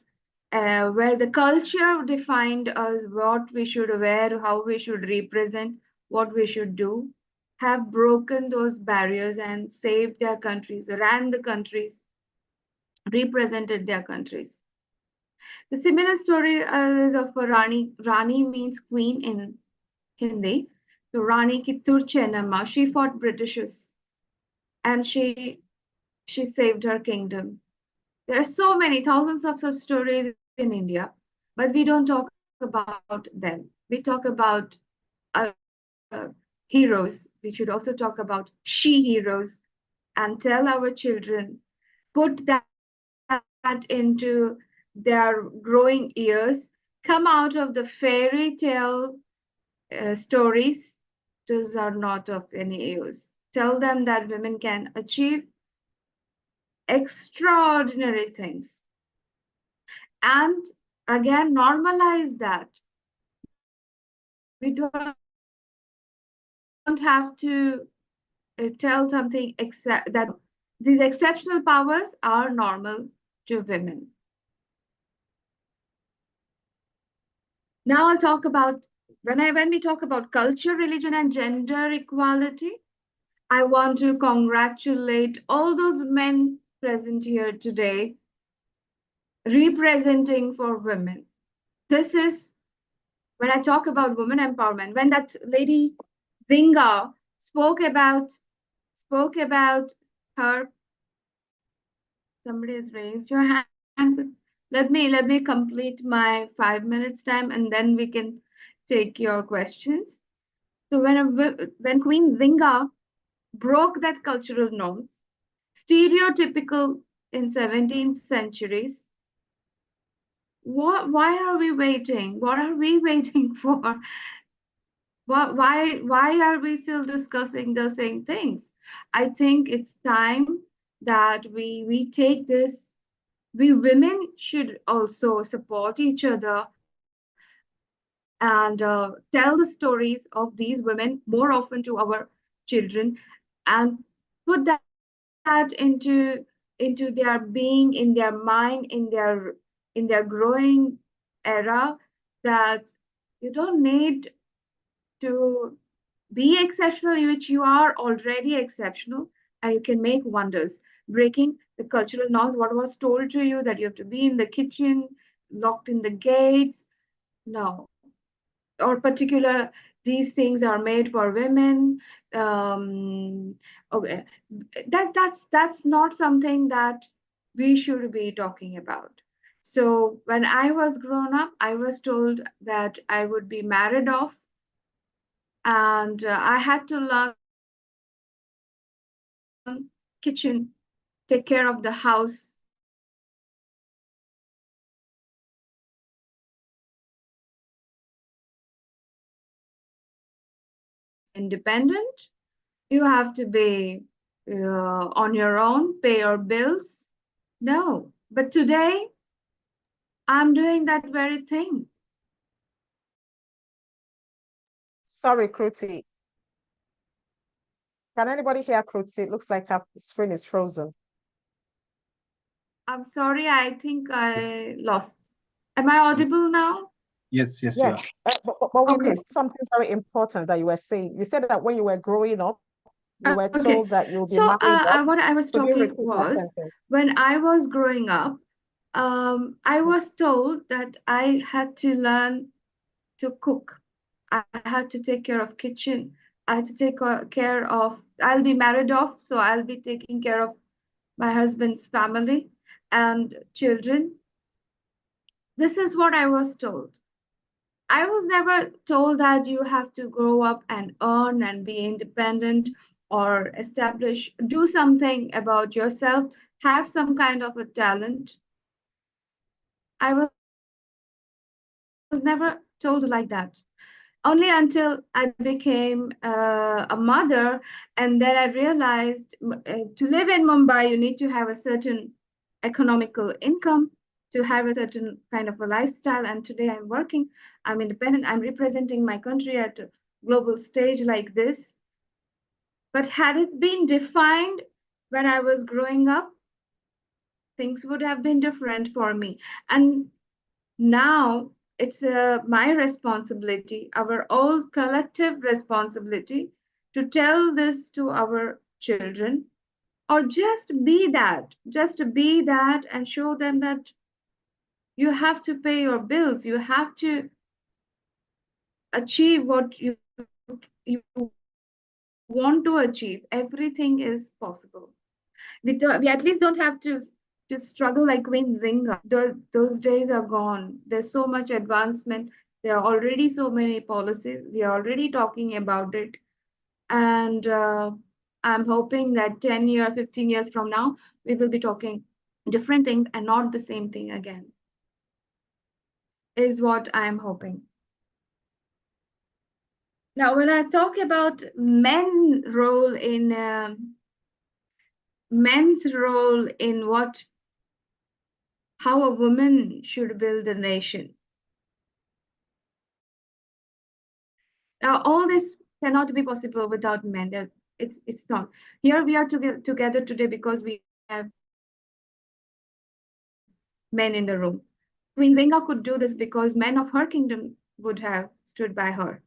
where the culture defined us what we should wear, how we should represent, what we should do, have broken those barriers and saved their countries, ran the countries, represented their countries. The similar story is of a Rani. Rani means queen in Hindi. So Rani Kittur Chennamma, she fought Britishers, and she saved her kingdom. There are so many thousands of such stories in India, but we don't talk about them. We talk about heroes. We should also talk about she heroes and tell our children, put that into their growing years, come out of the fairy tale stories. Those are not of any use. Tell them that women can achieve extraordinary things. And again, normalize that. We don't have to tell something except that these exceptional powers are normal to women. Now I'll talk about when we talk about culture, religion, and gender equality, I want to congratulate all those men present here today representing for women. This is when I talk about women empowerment, when that lady Zinga spoke about her. Somebody has raised your hand. Let me complete my 5 minutes time, and then we can take your questions. So when Queen Zinga broke that cultural norms, stereotypical in 17th centuries, why are we waiting? What are we waiting for? Why are we still discussing the same things? I think it's time that we take this. We women should also support each other and tell the stories of these women more often to our children and put that into their being, in their mind, in their growing era, that you don't need to be exceptional, which you are already exceptional, and you can make wonders, breaking the cultural norms. What was told to you that you have to be in the kitchen, locked in the gates, no. Or particular, these things are made for women. Okay, that's not something that we should be talking about. So when I was grown up, I was told that I would be married off, and I had to learn kitchen, take care of the house. Independent, you have to be on your own, pay your bills. No, but today I'm doing that very thing. Sorry, Kruti. Can anybody hear Kruti? It looks like her screen is frozen. I'm sorry, I think I lost. Am I audible now? Yes, yes, Yes, yeah. but we Okay. missed something very important that you were saying. You said that when you were growing up, you were Okay. told that you'll be So married off. what I was Could you talking repeat that was, sentence? when I was growing up, I was told that I had to learn to cook. I had to take care of kitchen. I had to take care of, I'll be married off, so I'll be taking care of my husband's family and children. This is what I was told. I was never told that you have to grow up and earn and be independent or establish, do something about yourself, have some kind of a talent. I was never told like that. Only until I became a mother, and then I realized to live in Mumbai, you need to have a certain economical income, to have a certain kind of a lifestyle. And today I'm working, I'm independent, I'm representing my country at a global stage like this. But had it been defined when I was growing up, things would have been different for me. And now it's my responsibility, our all collective responsibility, to tell this to our children, or just be that and show them that you have to pay your bills, you have to achieve what you want to achieve. Everything is possible. We at least don't have to struggle like Queen Zinga. Those days are gone. There's so much advancement. There are already so many policies. We are already talking about it. And I'm hoping that 10 years, 15 years from now, we will be talking different things and not the same thing again. is what I'm hoping. Now, when I talk about men's role in how a woman should build a nation. Now, all this cannot be possible without men. It's not. Here we are together today because we have men in the room. Queen Zinga could do this because men of her kingdom would have stood by her.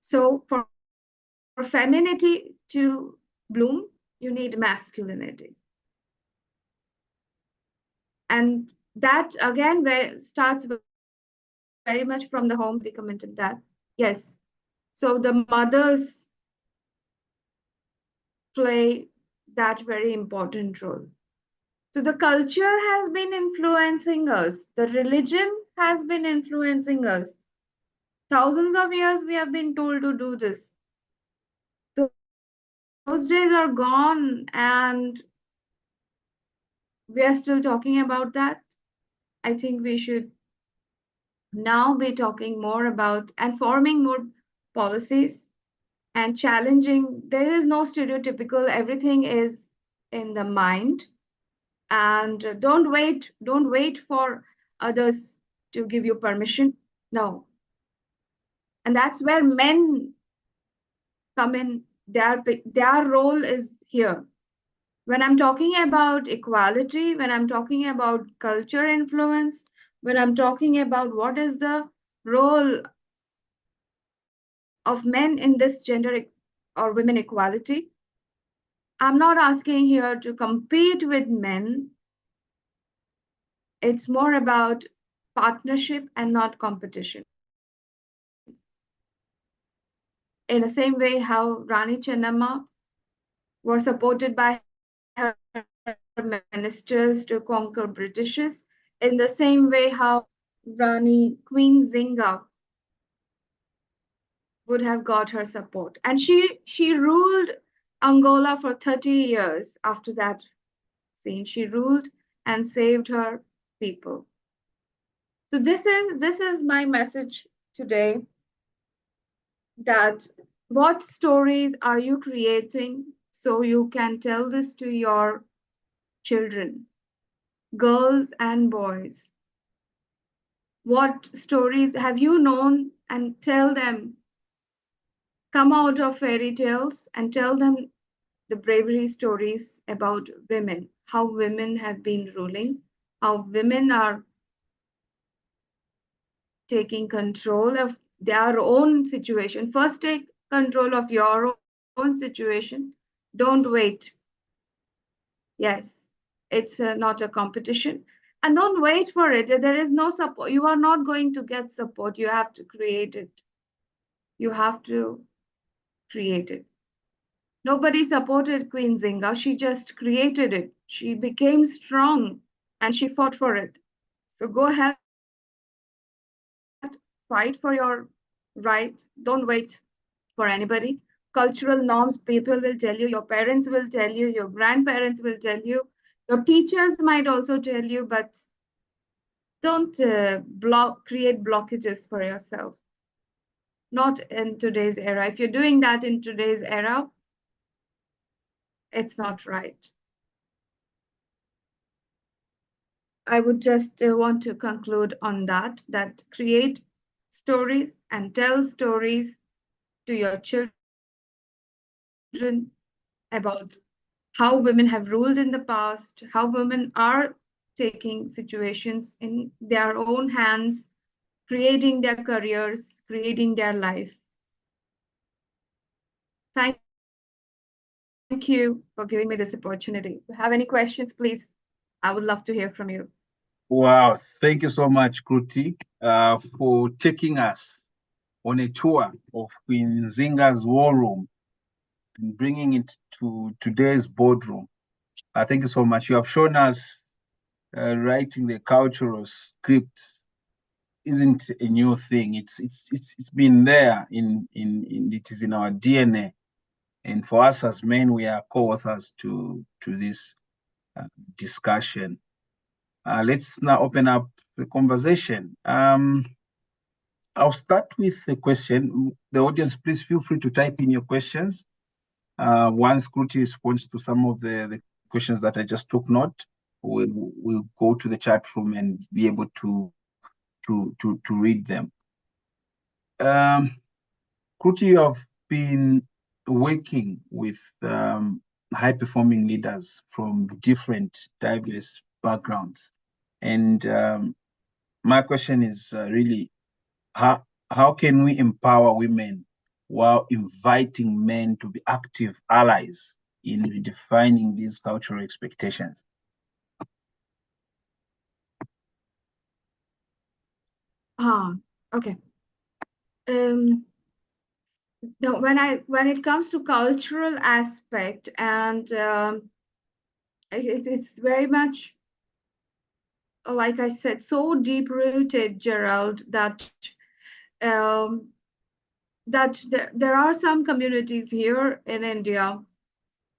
So for femininity to bloom, you need masculinity. And that again starts very much from the home. They commented that. Yes. So the mothers play that very important role. So the culture has been influencing us. The religion has been influencing us. Thousands of years we have been told to do this. Those days are gone and we are still talking about that. I think we should now be talking more about and forming more policies and challenging. There is no stereotypical, everything is in the mind. And don't wait for others to give you permission. No. And that's where men come in. Their role is here. When I'm talking about equality, when I'm talking about culture influence, when I'm talking about what is the role of men in this gender or women equality, I'm not asking here to compete with men. It's more about partnership and not competition. In the same way how Rani Chennamma was supported by her ministers to conquer Britishes, in the same way how Queen Zinga would have got her support. And she ruled Angola for 30 years after that scene. She ruled and saved her people. So this is my message today, that what stories are you creating so you can tell this to your children, girls and boys? What stories have you known, and tell them, come out of fairy tales and tell them the bravery stories about women, how women have been ruling, how women are taking control of their own situation. First, take control of your own situation. Don't wait. Yes, it's not a competition. And don't wait for it. There is no support. You are not going to get support. You have to create it. You have to create it. Nobody supported Queen Zinga. She just created it. She became strong and she fought for it. So go ahead, fight for your right. Don't wait for anybody. Cultural norms, people will tell you, your parents will tell you, your grandparents will tell you, your teachers might also tell you, but don't create blockages for yourself. Not in today's era. If you're doing that in today's era, it's not right. I would just want to conclude on that create stories and tell stories to your children about how women have ruled in the past, how women are taking situations in their own hands, creating their careers, creating their life. Thank you for giving me this opportunity. If you have any questions, please, I would love to hear from you. Wow, thank you so much, Kruti, for taking us on a tour of Queen Zinga's war room and bringing it to today's boardroom. Thank you so much. You have shown us writing the cultural script isn't a new thing. It's been there it is in our DNA. And for us as men, we are co-authors to this discussion. Let's now open up the conversation. I'll start with a question. The audience, please feel free to type in your questions. Once Kruti responds to some of the questions that I just took note, we'll go to the chat room and be able to read them. Kruti, you have been working with high-performing leaders from different diverse backgrounds. And my question is really, how can we empower women while inviting men to be active allies in redefining these cultural expectations? Okay. Now, when it comes to cultural aspect, and it's very much, like I said, so deep rooted, Gerald, that there are some communities here in India.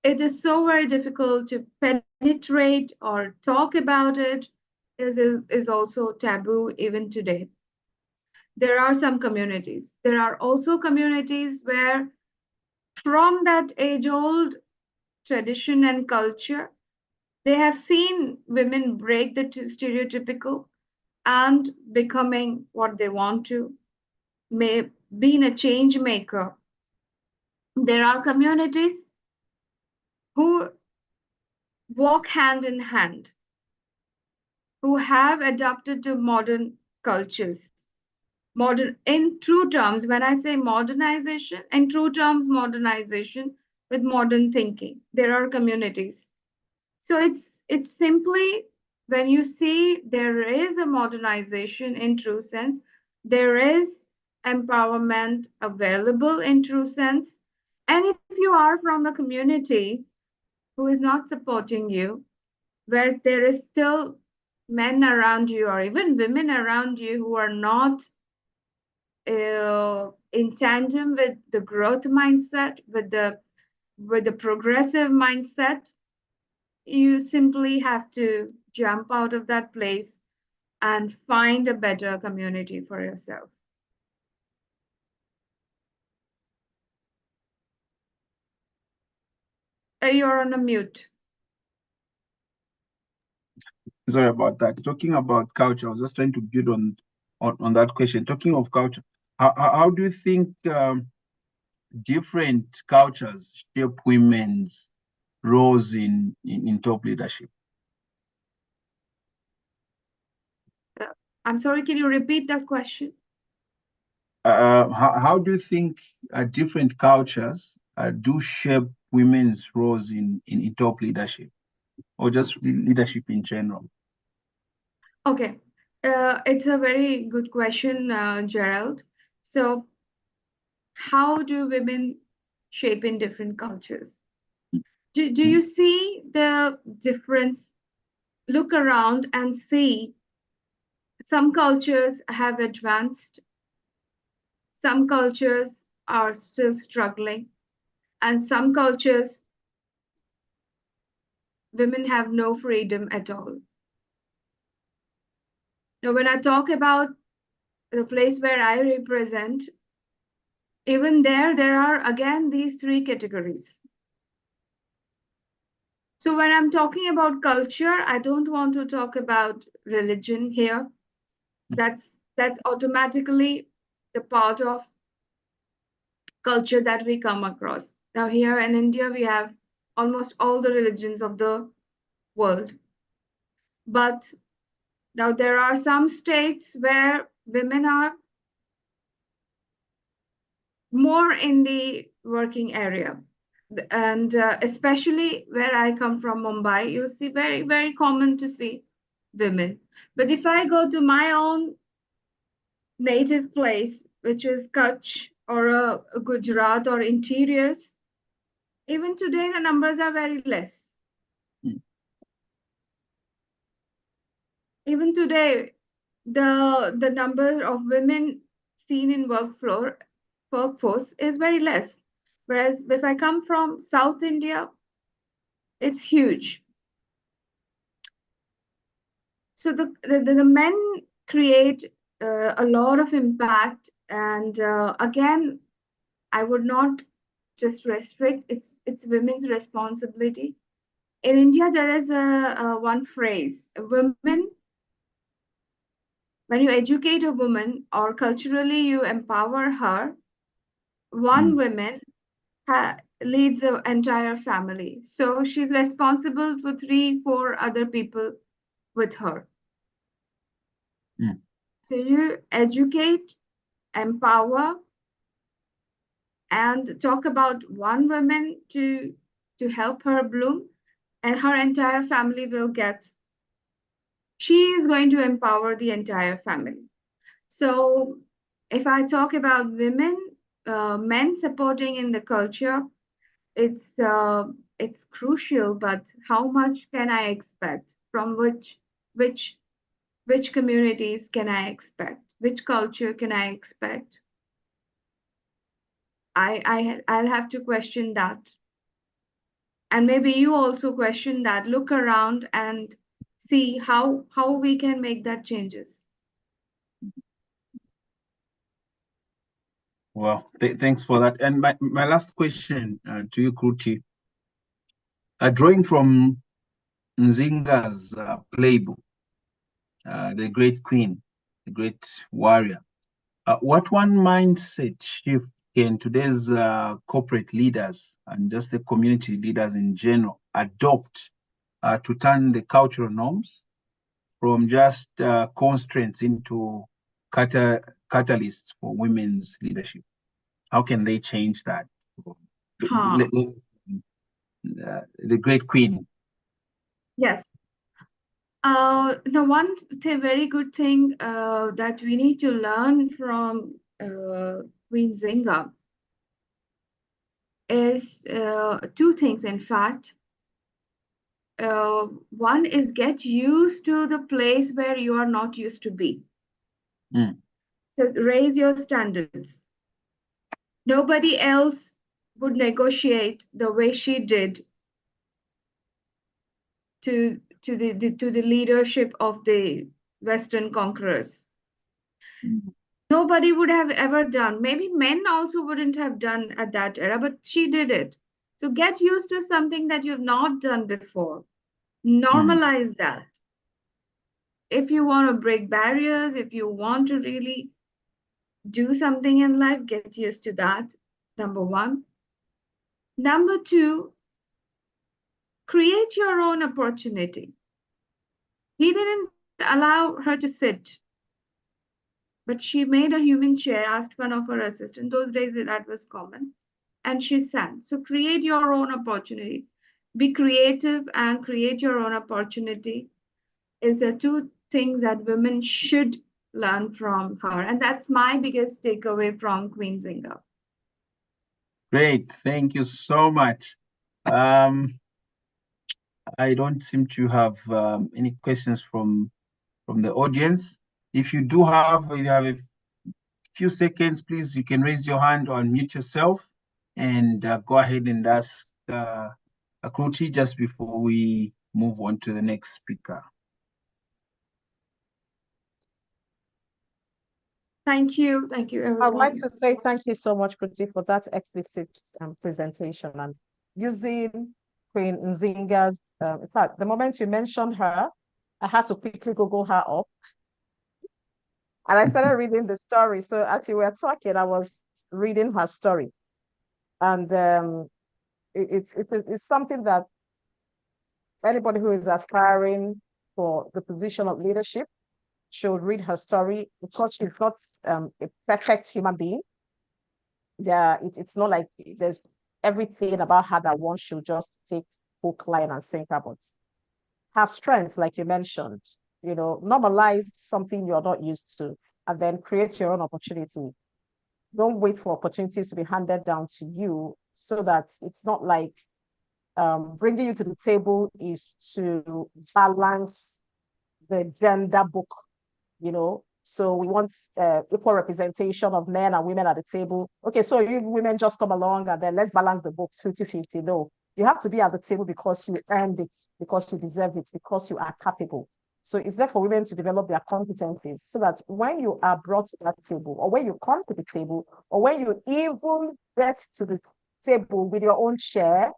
It is so very difficult to penetrate or talk about it. Is also taboo even today. There are some communities. There are also communities where, from that age-old tradition and culture, they have seen women break the stereotypical and becoming what they want to, being a change maker. There are communities who walk hand in hand, who have adapted to modern cultures. Modern, in true terms, when I say modernization, in true terms, modernization with modern thinking, there are communities. So it's simply, when you see there is a modernization in true sense, there is empowerment available in true sense. And if you are from a community who is not supporting you, where there is still men around you or even women around you who are not in tandem with the growth mindset, with the progressive mindset, you simply have to jump out of that place and find a better community for yourself. You're on a mute. Sorry about that. Talking about culture, I was just trying to build on that question. Talking of culture, how do you think different cultures shape women's roles in top leadership? I'm sorry, can you repeat that question? How do you think different cultures do shape women's roles in top leadership, or just leadership in general? Okay, it's a very good question, Gerald. So, how do women shape in different cultures? Do you see the difference? Look around and see some cultures have advanced, some cultures are still struggling, and some cultures, women have no freedom at all. Now, when I talk about the place where I represent, even there are again these three categories. So when I'm talking about culture, I don't want to talk about religion here. That's automatically the part of culture that we come across. Now here in India, we have almost all the religions of the world. But now there are some states where women are more in the working area. And especially where I come from, Mumbai, you see very, very common to see women. But if I go to my own native place, which is Kutch or a Gujarat or interiors, even today the numbers are very less. Even today, the number of women seen in workforce is very less. Whereas if I come from South India, it's huge. So the men create a lot of impact, and again, I would not just restrict. It's women's responsibility. In India, there is a one phrase: women. When you educate a woman or culturally you empower her, one woman leads an entire family. So she's responsible for 3, 4 other people with her. So you educate, empower, and talk about one woman to help her bloom, and her entire family will get. She is going to empower the entire family. So if I talk about women, men supporting in the culture, it's crucial. But how much can I expect from which communities can I expect? Which culture can I expect? I'll have to question that. And maybe you also question that. Look around and see how we can make that changes. Well, thanks for that. And my last question to you, Kruti. Drawing from Nzinga's playbook, the great queen, the great warrior, what one mindset shift can today's corporate leaders and just the community leaders in general adopt to turn the cultural norms from just constraints into catalysts for women's leadership? How can they change that? The great queen. Yes. The one very good thing that we need to learn from Queen Zinga is 2 things, in fact. One is get used to the place where you are not used to be. So raise your standards. Nobody else would negotiate the way she did to the leadership of the Western conquerors. Nobody would have ever done. Maybe men also wouldn't have done at that era, but she did it. So get used to something that you've not done before. Normalize that. If you want to break barriers, if you want to really do something in life, get used to that. Number 1. Number 2, create your own opportunity. He didn't allow her to sit, but she made a human chair, asked one of her assistants. Those days that was common. And she sang. So create your own opportunity. Be creative and create your own opportunity is the 2 things that women should learn from her. And that's my biggest takeaway from Queen Zinga. Great. Thank you so much. I don't seem to have any questions from the audience. If you do have, you have a few seconds, please, you can raise your hand or unmute yourself and go ahead and ask Kruti just before we move on to the next speaker. Thank you. Thank you, everyone. I'd like to say thank you so much, Kruti, for that explicit presentation and using Queen Nzinga's. In fact, the moment you mentioned her, I had to quickly Google her up. And I started reading the story. So as you were talking, I was reading her story. And it's something that anybody who is aspiring for the position of leadership should read her story, because she's not a perfect human being. Yeah, it's not like there's everything about her that one should just take hook, line, and sinker. But her strengths, like you mentioned, normalize something you're not used to, and then create your own opportunity. Don't wait for opportunities to be handed down to you, so that it's not like bringing you to the table is to balance the gender book, So we want equal representation of men and women at the table. Okay, so you women just come along and then let's balance the books 50-50. No, you have to be at the table because you earned it, because you deserve it, because you are capable. So it's there for women to develop their competencies so that when you are brought to that table, or when you come to the table, or when you even get to the table with your own share,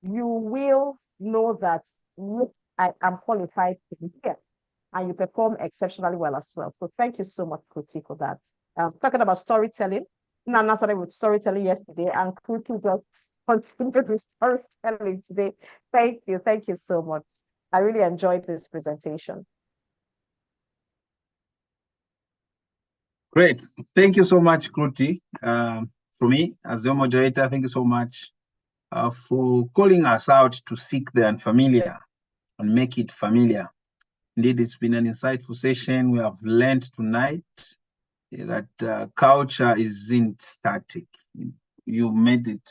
you will know that look, I am qualified to be here. And you perform exceptionally well as well. So thank you so much, Kruti, for that. Talking about storytelling, Nana started with storytelling yesterday, and Kruti just continued with storytelling today. Thank you so much. I really enjoyed this presentation. Great. Thank you so much, Kruti. For me, as your moderator, thank you so much for calling us out to seek the unfamiliar and make it familiar. Indeed, it's been an insightful session. We have learned tonight that culture isn't static. You made it,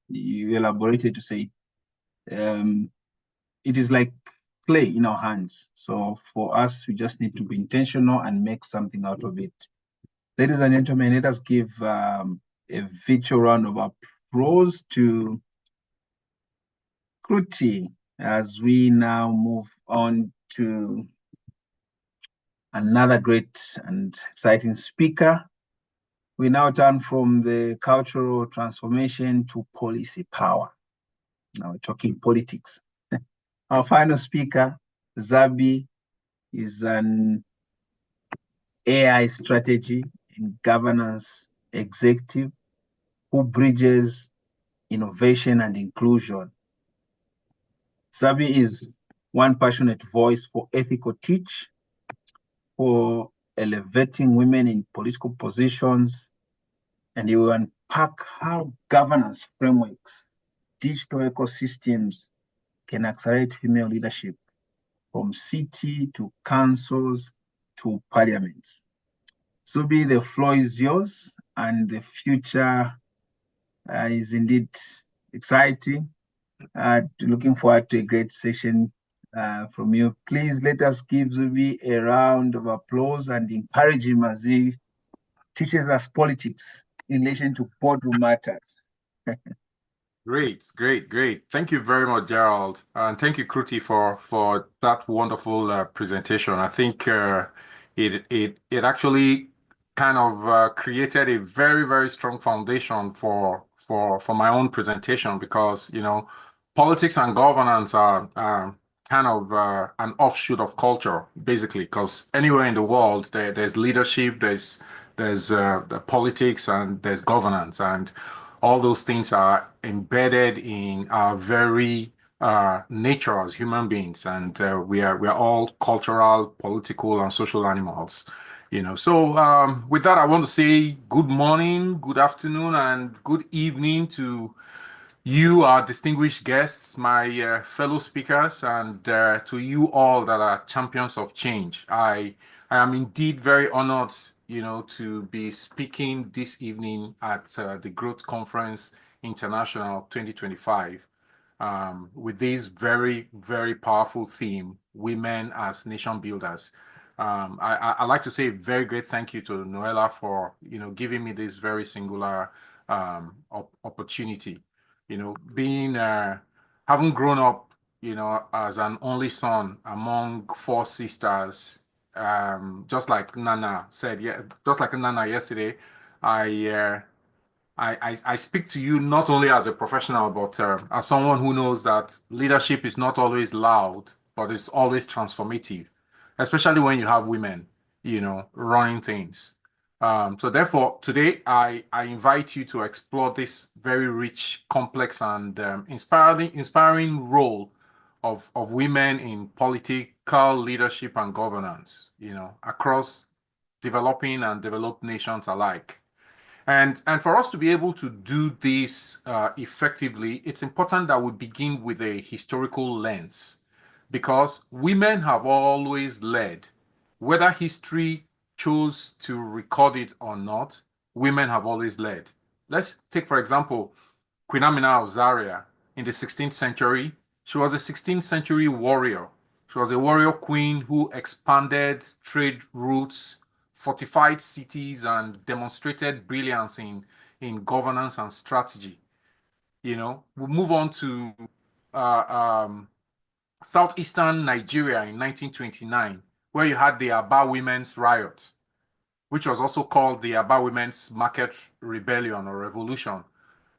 you elaborated to say it is like clay in our hands. So for us, we just need to be intentional and make something out of it. Ladies and gentlemen, let us give a virtual round of applause to Kruti as we now move on to another great and exciting speaker. We now turn from the cultural transformation to policy power. Now we're talking politics. Our final speaker, Zabi, is an AI strategy and governance executive who bridges innovation and inclusion. Zabi is one passionate voice for ethical teach, for elevating women in political positions, and he will unpack how governance frameworks, digital ecosystems can accelerate female leadership from city to councils to parliaments. Zubi, the floor is yours, and the future is indeed exciting. Looking forward to a great session from you. Please let us give Zubi a round of applause and encourage him as he teaches us politics in relation to boardroom matters. Great. Thank you very much, Gerald. And thank you, Kruti, for that wonderful presentation. I think it actually kind of created a very, very strong foundation for my own presentation, because, you know, politics and governance are kind of an offshoot of culture, basically, because anywhere in the world there's leadership, there's the politics, and there's governance, and all those things are embedded in our very nature as human beings, and we are all cultural, political, and social animals. You know, so with that, I want to say good morning, good afternoon, and good evening to you, our distinguished guests, my fellow speakers, and to you all that are champions of change. I am indeed very honored, you know, to be speaking this evening at the Growth Conference International 2025 with this very, very powerful theme, Women as Nation Builders. I'd like to say a very great thank you to Noella for, you know, giving me this very singular opportunity. You know, being having grown up, you know, as an only son among 4 sisters, just like Nana said, just like Nana yesterday, I speak to you not only as a professional, but as someone who knows that leadership is not always loud, but it's always transformative, especially when you have women, you know, running things. So therefore, today I invite you to explore this very rich, complex, and inspiring role of women in political leadership and governance, you know, across developing and developed nations alike. And for us to be able to do this effectively, it's important that we begin with a historical lens, because women have always led, whether history chose to record it or not. Women have always led. Let's take, for example, Queen Amina of Zaria in the 16th century. She was a 16th century warrior. She was a warrior queen who expanded trade routes, fortified cities, and demonstrated brilliance in governance and strategy. You know, we move on to southeastern Nigeria in 1929, where you had the Aba Women's Riot, which was also called the Aba Women's Market Rebellion or Revolution.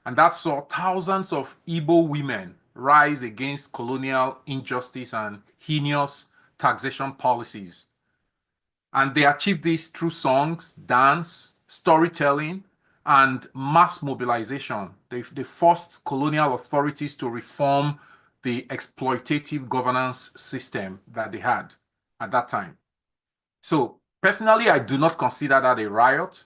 And that saw thousands of Igbo women rise against colonial injustice and heinous taxation policies. And they achieved this through songs, dance, storytelling, and mass mobilization. They forced colonial authorities to reform the exploitative governance system that they had at that time. So personally, I do not consider that a riot.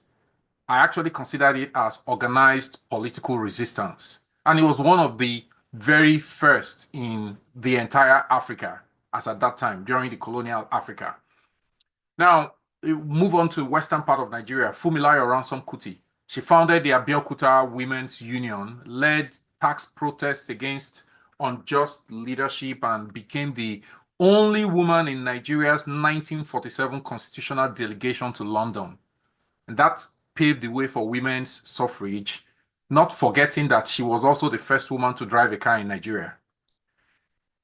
I actually considered it as organized political resistance. And it was one of the very first in the entire Africa, as at that time, during the colonial Africa. Now, move on to the western part of Nigeria. Funmilayo Ransome Kuti. She founded the Abeokuta Women's Union, led tax protests against unjust leadership, and became the only woman in Nigeria's 1947 constitutional delegation to London. And that paved the way for women's suffrage, not forgetting that she was also the first woman to drive a car in Nigeria.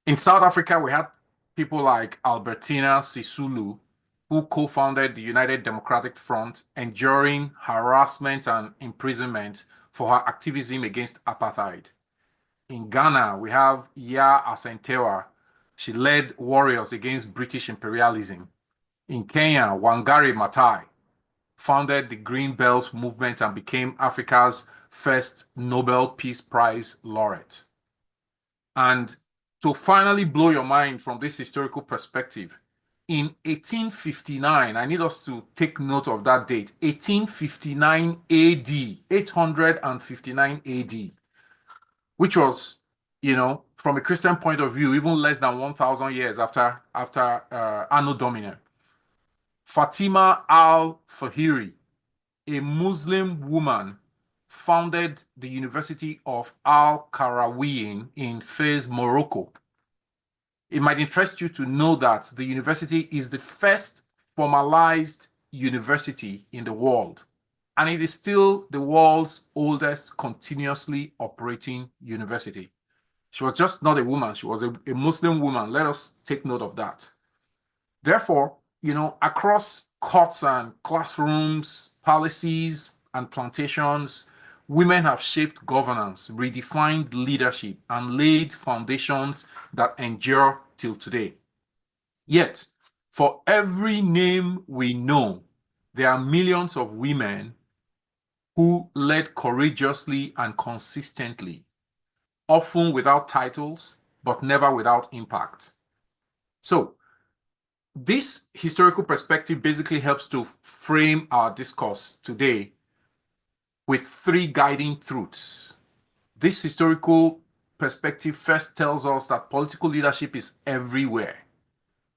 In South Africa, we had people like Albertina Sisulu, who co-founded the United Democratic Front, enduring harassment and imprisonment for her activism against apartheid. In Ghana, we have Yaa Asantewaa. She led warriors against British imperialism. In Kenya, Wangari Maathai founded the Green Belt movement and became Africa's first Nobel Peace Prize laureate. And to finally blow your mind from this historical perspective, in 1859, I need us to take note of that date, 1859 AD, 859 AD, which was, you know, from a Christian point of view, even less than 1,000 years after Anno Domini. Fatima al-Fahiri, a Muslim woman, founded the University of Al-Qarawiyyin in Fez, Morocco. It might interest you to know that the university is the first formalized university in the world, and it is still the world's oldest continuously operating university. She was just not a woman, she was a Muslim woman. Let us take note of that. Therefore, you know, across courts and classrooms, palaces and plantations, women have shaped governance, redefined leadership, and laid foundations that endure till today. Yet, for every name we know, there are millions of women who led courageously and consistently, often without titles, but never without impact. So, this historical perspective basically helps to frame our discourse today with three guiding truths. This historical perspective first tells us that political leadership is everywhere.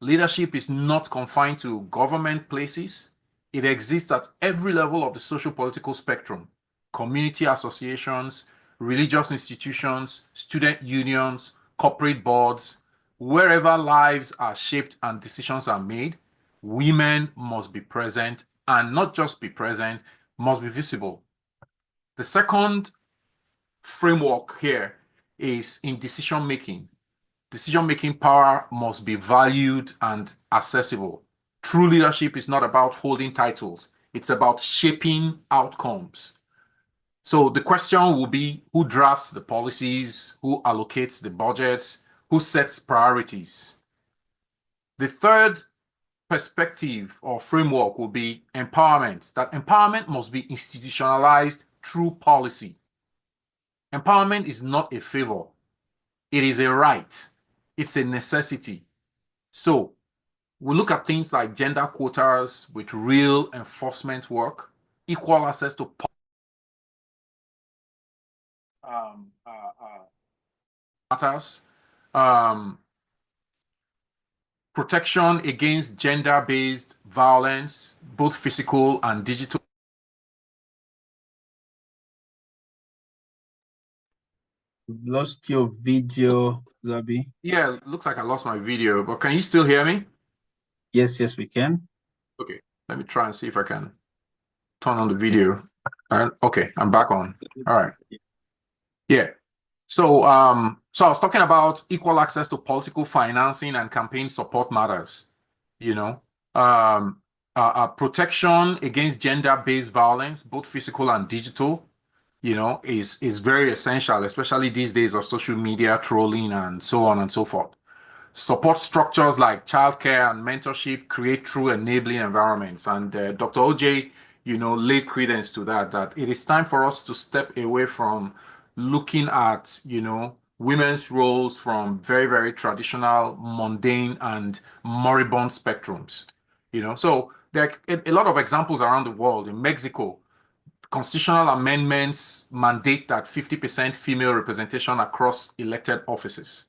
Leadership is not confined to government places. It exists at every level of the social-political spectrum: community associations, religious institutions, student unions, corporate boards. Wherever lives are shaped and decisions are made, women must be present, and not just be present, must be visible. The second framework here is in decision-making. Decision-making power must be valued and accessible. True leadership is not about holding titles. It's about shaping outcomes. So the question will be, who drafts the policies, who allocates the budgets, who sets priorities? The third perspective or framework will be empowerment, that empowerment must be institutionalized through policy. Empowerment is not a favor. It is a right. It's a necessity. So we look at things like gender quotas with real enforcement work, equal access to matters, protection against gender-based violence, both physical and digital. We've lost your video, Zabi. Yeah, it looks like I lost my video, but can you still hear me? Yes, we can. Okay, let me try and see if I can turn on the video. Okay, I'm back on. All right. Yeah. So So I was talking about equal access to political financing and campaign support matters, you know, protection against gender-based violence, both physical and digital, you know, is very essential, especially these days of social media trolling and so on and so forth. Support structures like childcare and mentorship create true enabling environments. And Dr. OJ, you know, laid credence to that it is time for us to step away from looking at, you know, women's roles from very, very traditional, mundane, and moribund spectrums. You know, so there are a lot of examples around the world. In Mexico, constitutional amendments mandate that 50% female representation across elected offices.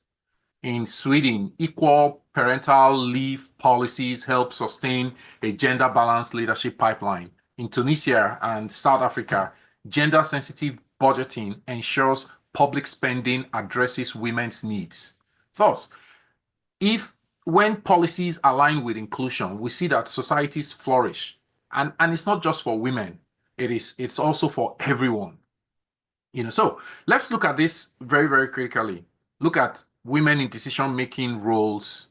In Sweden, equal parental leave policies help sustain a gender-balanced leadership pipeline. In Tunisia and South Africa, gender-sensitive budgeting ensures public spending addresses women's needs. Thus, when policies align with inclusion, we see that societies flourish. And it's not just for women, it's also for everyone. You know, so let's look at this very, very critically. Look at women in decision-making roles.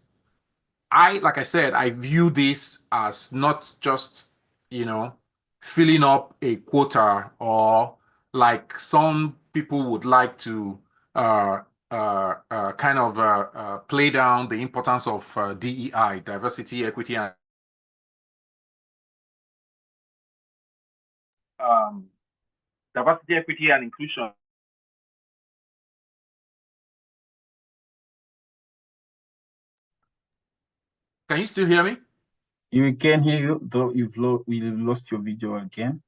Like I said, I view this as not just, you know, filling up a quota, or like some people would like to play down the importance of DEI, diversity, equity, and diversity, equity, and inclusion. Can you still hear me? You can hear you, though we lost your video again.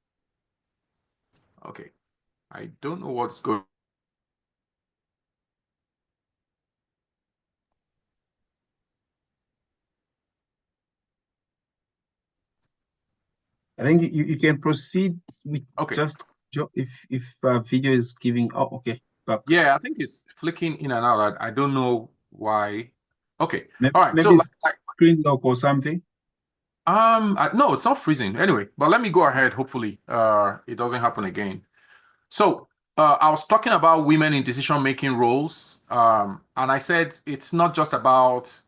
Okay. I don't know what's going. I think you can proceed with Okay. just if video is giving. Oh, okay. Back. Yeah, I think it's flicking in and out. I don't know why. Okay. Maybe, All right. maybe So it's screen lock or something. no, it's not freezing anyway, but let me go ahead. Hopefully, it doesn't happen again. So, I was talking about women in decision-making roles, and I said it's not just about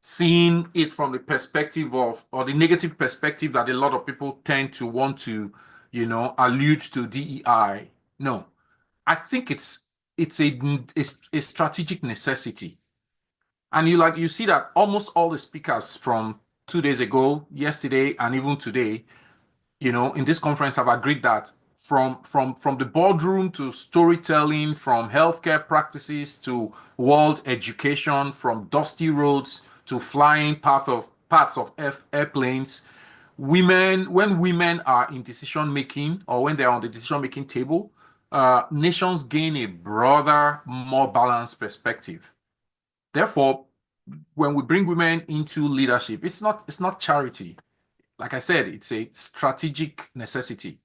seeing it from the perspective of, or the negative perspective that a lot of people tend to want to, you know, allude to DEI. No, I think it's a strategic necessity. And you see that almost all the speakers from 2 days ago, yesterday, and even today, you know, in this conference have agreed that from the boardroom to storytelling, from healthcare practices to world education, from dusty roads to flying parts of airplanes, when women are in decision making, or when they're on the decision making table, nations gain a broader, more balanced perspective. Therefore, when we bring women into leadership, it's not charity. Like I said, it's a strategic necessity.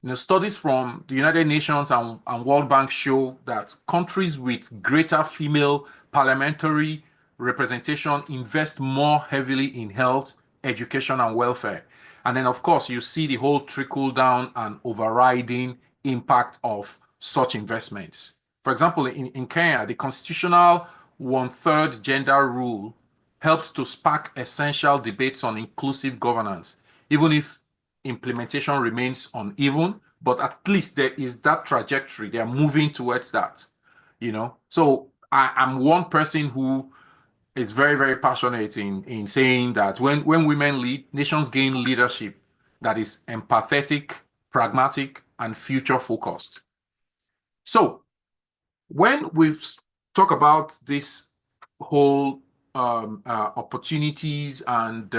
You know, studies from the United Nations and World Bank show that countries with greater female parliamentary representation invest more heavily in health, education, and welfare. And then, of course, you see the whole trickle down and overriding impact of such investments. For example, in Kenya, the constitutional 1/3 gender rule helped to spark essential debates on inclusive governance, even if implementation remains uneven, but at least there is that trajectory. They are moving towards that, you know. So I'm one person who is very, very passionate in saying that when women lead, nations gain leadership that is empathetic, pragmatic, and future focused. So when we talk about this whole opportunities and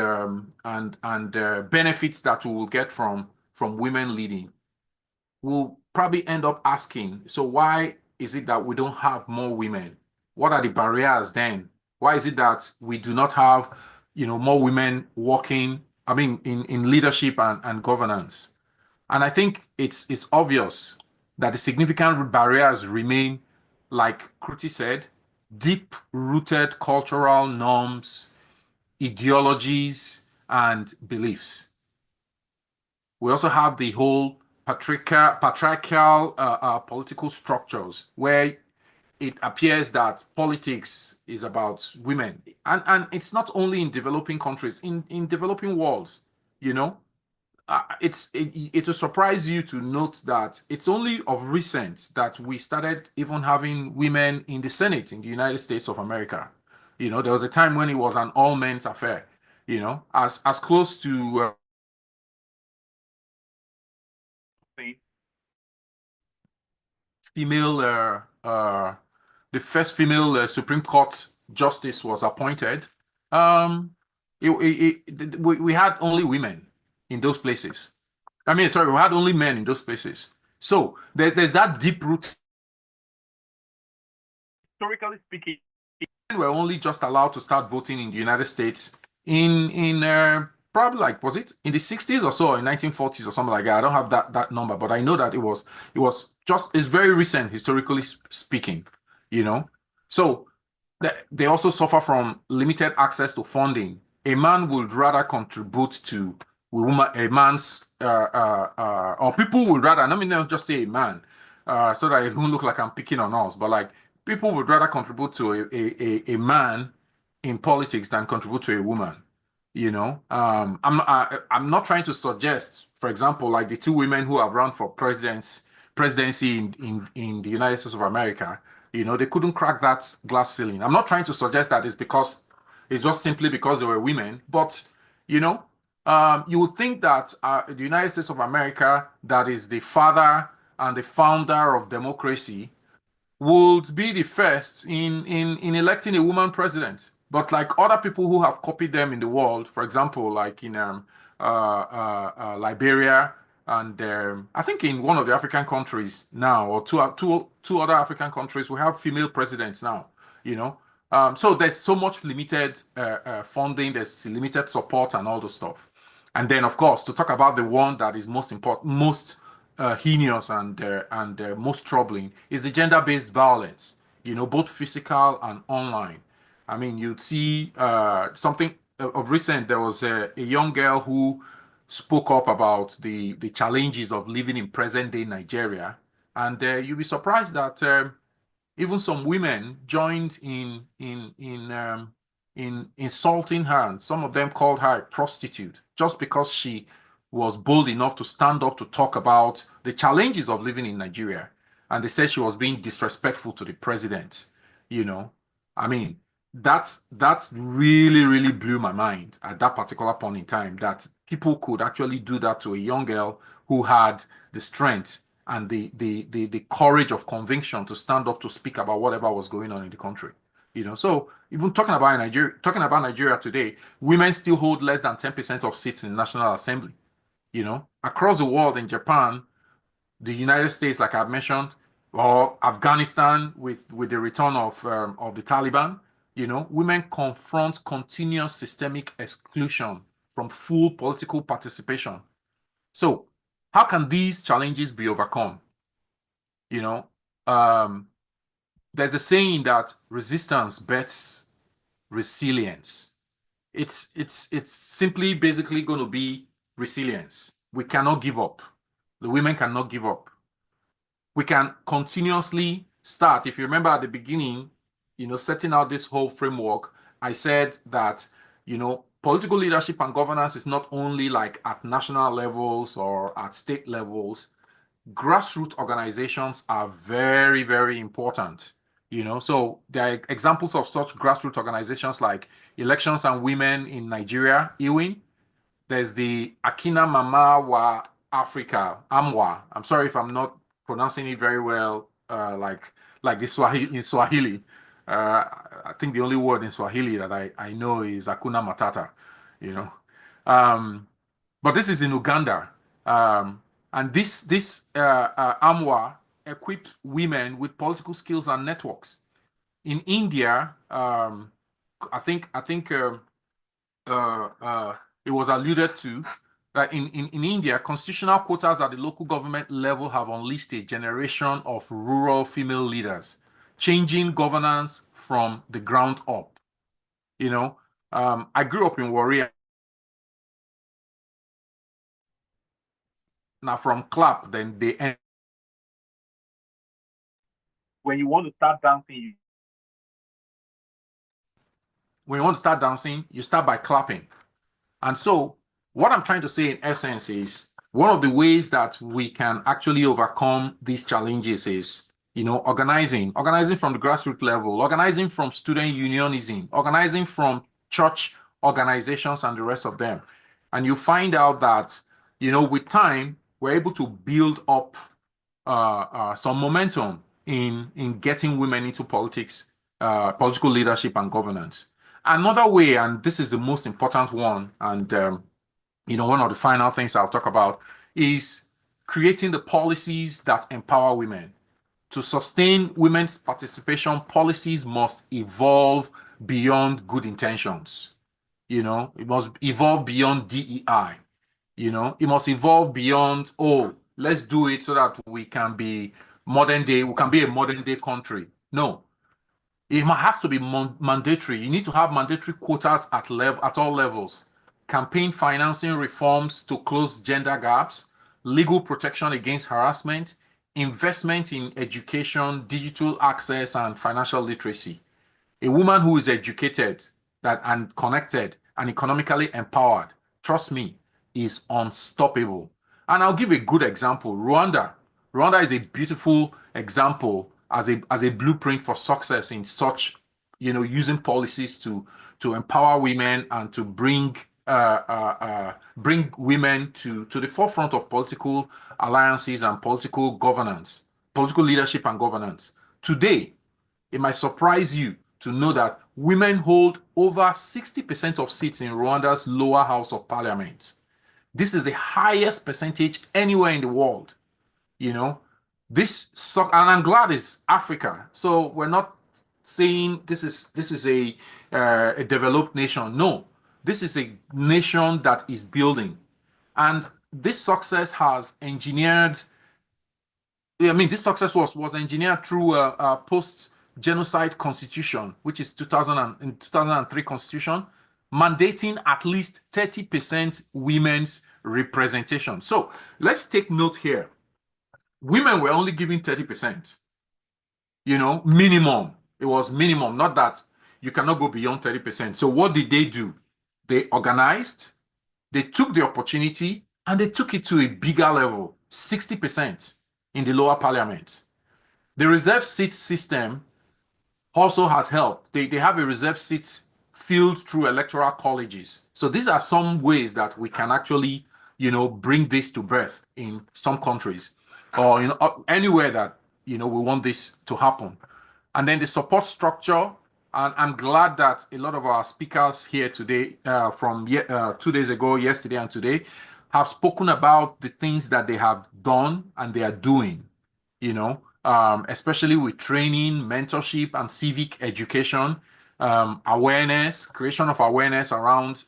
benefits that we will get from women leading, we'll probably end up asking, so why is it that we don't have more women? What are the barriers then? Why is it that we do not have, you know, more women working, I mean, in leadership and governance? And I think it's obvious that the significant barriers remain, like Kruti said, deep-rooted cultural norms, ideologies, and beliefs. We also have the whole patriarchal political structures, where it appears that politics is about women. And it's not only in developing countries, in developing worlds, you know. It will surprise you to note that it's only of recent that we started even having women in the Senate in the United States of America. You know, there was a time when it was an all men's affair, you know, as close to female the first female Supreme Court justice was appointed. We had only women in those places. I mean, sorry, we had only men in those places. So there's that deep root. Historically speaking, men were only just allowed to start voting in the United States in probably, like, was it in the 60s or so, or in 1940s or something like that. I don't have that number, but I know that it's very recent, historically speaking, you know. So they also suffer from limited access to funding. A man would rather contribute to a man's or people would rather, let me not just say a man, so that it won't look like I'm picking on us, but like people would rather contribute to a man in politics than contribute to a woman. You know, I'm not trying to suggest, for example, like the two women who have run for presidency in the United States of America, you know, they couldn't crack that glass ceiling. I'm not trying to suggest that it's just simply because they were women, but you know, you would think that the United States of America, that is the father and the founder of democracy, would be the first in electing a woman president. But like other people who have copied them in the world, for example, like in Liberia, and I think in one of the African countries now, or two other African countries, we have female presidents now, you know. So there's so much limited funding, there's limited support and all the stuff. And then, of course, to talk about the one that is most important, most heinous and most troubling is the gender-based violence, you know, both physical and online. I mean, you'd see something of recent. There was a young girl who spoke up about the challenges of living in present-day Nigeria, and you'll be surprised that even some women joined in insulting her, and some of them called her a prostitute just because she was bold enough to stand up to talk about the challenges of living in Nigeria. And they said she was being disrespectful to the president. You know, I mean, that's really, really blew my mind at that particular point in time, that people could actually do that to a young girl who had the strength and the courage of conviction to stand up to speak about whatever was going on in the country. You know, so even talking about Nigeria today, women still hold less than 10% of seats in the National Assembly. You know, across the world, in Japan, the United States, like I've mentioned, or Afghanistan with the return of the Taliban, you know, women confront continuous systemic exclusion from full political participation. So how can these challenges be overcome? You know, there's a saying that resistance bets resilience. It's simply basically going to be resilience. We cannot give up. The women cannot give up. We can continuously start. If you remember at the beginning, you know, setting out this whole framework, I said that, you know, political leadership and governance is not only like at national levels or at state levels. Grassroots organizations are very, very important. You know, so there are examples of such grassroots organizations like Elections and Women in Nigeria, EWIN. There's the Akina Mama Wa Africa, AMWA. I'm sorry if I'm not pronouncing it very well, like the Swahili in Swahili. I think the only word in Swahili that I know is Hakuna Matata, you know. But this is in Uganda. And this AMWA equipped women with political skills and networks. In India, I think it was alluded to that in India, constitutional quotas at the local government level have unleashed a generation of rural female leaders, changing governance from the ground up. You know, I grew up in Warri. Now from clap, then they end. when you want to start dancing, you start by clapping. And so what I'm trying to say in essence is one of the ways that we can actually overcome these challenges is, organizing from the grassroots level, organizing from student unionism, organizing from church organizations and the rest of them. And you find out that, with time, we're able to build up some momentum in getting women into politics, political leadership and governance. Another way, and this is the most important one, and one of the final things I'll talk about is creating the policies that empower women. To sustain women's participation, policies must evolve beyond good intentions. It must evolve beyond DEI. It must evolve beyond, let's do it so that we can be modern day, we can be a modern day country. No, it has to be mandatory. You need to have mandatory quotas at all levels. Campaign financing reforms to close gender gaps, legal protection against harassment, investment in education, digital access, and financial literacy. A woman who is educated and connected and economically empowered, trust me, is unstoppable. And I'll give a good example. Rwanda is a beautiful example as a blueprint for success in such, using policies to empower women and to bring women to the forefront of political alliances and political governance, political leadership and governance. Today, it might surprise you to know that women hold over 60% of seats in Rwanda's lower house of parliament. This is the highest percentage anywhere in the world. And I'm glad it's Africa. So we're not saying this is a developed nation. No, this is a nation that is building. And this success has engineered, this success was engineered through a post-genocide constitution, which is 2003 constitution, mandating at least 30% women's representation. So let's take note here. Women were only given 30%, minimum. It was minimum, not that you cannot go beyond 30%. So what did they do? They organized, they took the opportunity, and they took it to a bigger level, 60% in the lower parliament. The reserve seat system also has helped. They have a reserve seats filled through electoral colleges. So these are some ways that we can actually, bring this to birth in some countries or anywhere that, we want this to happen. And then the support structure. And I'm glad that a lot of our speakers here today from 2 days ago, yesterday and today, have spoken about the things that they have done and they are doing, especially with training, mentorship, and civic education, awareness, creation of awareness around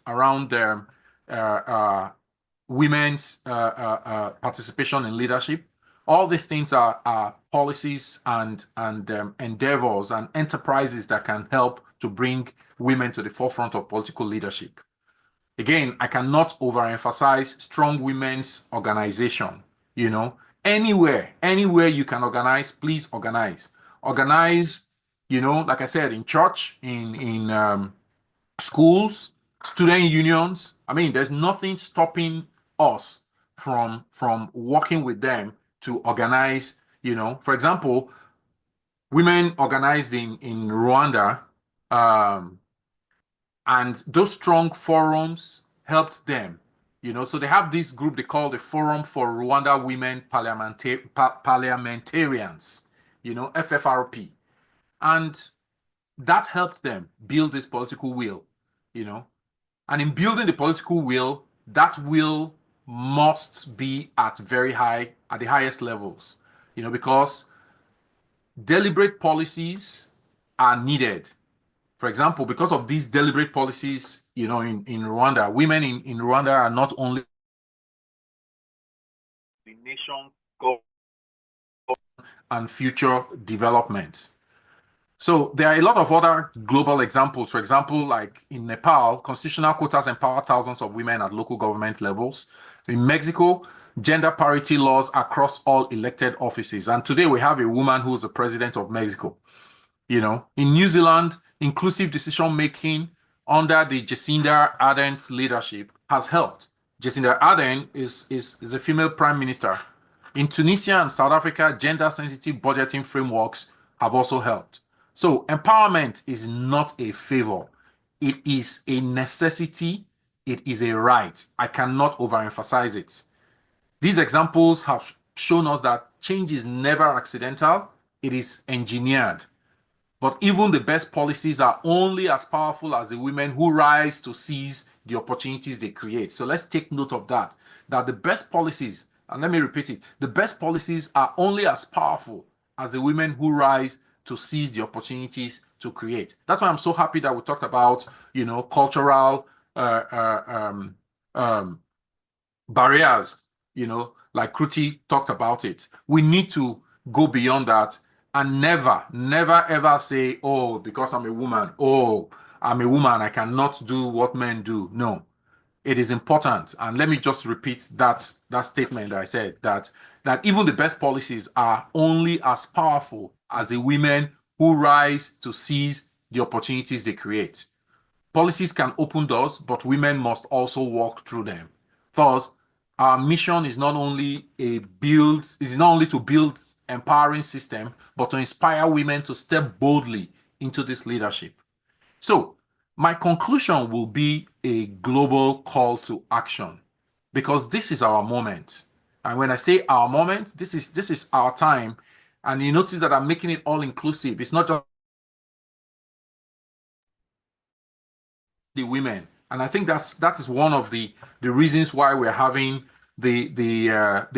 women's participation in leadership. All these things are policies and endeavors and enterprises that can help to bring women to the forefront of political leadership. Again, I cannot overemphasize strong women's organization. Anywhere you can organize, please organize. Organize, like I said, in church, in schools, student unions. There's nothing stopping us from working with them to organize, for example, women organized in Rwanda, and those strong forums helped them, so they have this group they call the Forum for Rwanda Women Parliamentarians, FFRP. And that helped them build this political will, and in building the political will, that will must be at the highest levels, because deliberate policies are needed. For example, because of these deliberate policies, in Rwanda, women in Rwanda are not only the nation goal and future development. So there are a lot of other global examples. For example, like in Nepal, constitutional quotas empower thousands of women at local government levels. In Mexico, gender parity laws across all elected offices. And today we have a woman who's the president of Mexico. You know, in New Zealand, inclusive decision making under the Jacinda Ardern's leadership has helped. Jacinda Ardern is a female prime minister. In Tunisia and South Africa, gender-sensitive budgeting frameworks have also helped. So empowerment is not a favor. It is a necessity. It is a right. I cannot overemphasize it. These examples have shown us that change is never accidental. It is engineered. But even the best policies are only as powerful as the women who rise to seize the opportunities they create. So let's take note of that the best policies, and let me repeat it, the best policies are only as powerful as the women who rise to seize the opportunities to create. That's why I'm so happy that we talked about, you know, cultural barriers, you know, like Kruti talked about it. We need to go beyond that and never ever say, oh, because I'm a woman, I cannot do what men do. No, it is important. And let me just repeat that statement that I said, that even the best policies are only as powerful as the women who rise to seize the opportunities they create. Policies can open doors, but women must also walk through them. Thus, our mission is not only to build empowering system, but to inspire women to step boldly into this leadership. So my conclusion will be a global call to action, because this is our moment. And when I say our moment, this is our time. And you notice that I'm making it all inclusive. It's not just the women. And I think that is one of the reasons why we're having the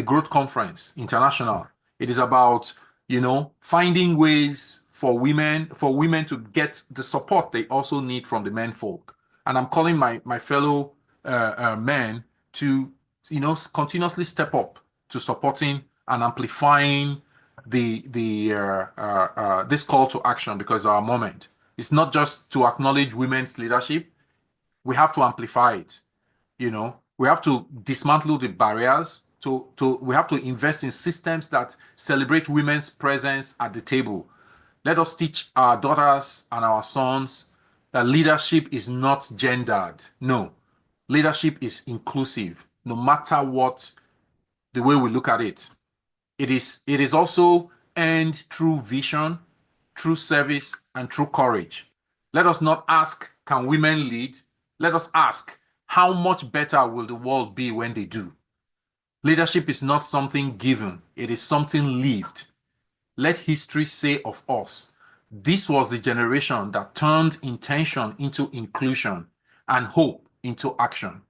Growth Conference International. It is about, you know, finding ways for women to get the support they also need from the men folk. And I'm calling my fellow men to, you know, continuously step up to supporting and amplifying this call to action, because our moment. It's not just to acknowledge women's leadership. We have to amplify it. You know, we have to dismantle the barriers. We have to invest in systems that celebrate women's presence at the table. Let us teach our daughters and our sons that leadership is not gendered. No, leadership is inclusive, no matter what the way we look at it. It is also earned through vision, through service, and through courage. Let us not ask, can women lead? Let us ask, how much better will the world be when they do? Leadership is not something given. It is something lived. Let history say of us, this was the generation that turned intention into inclusion and hope into action.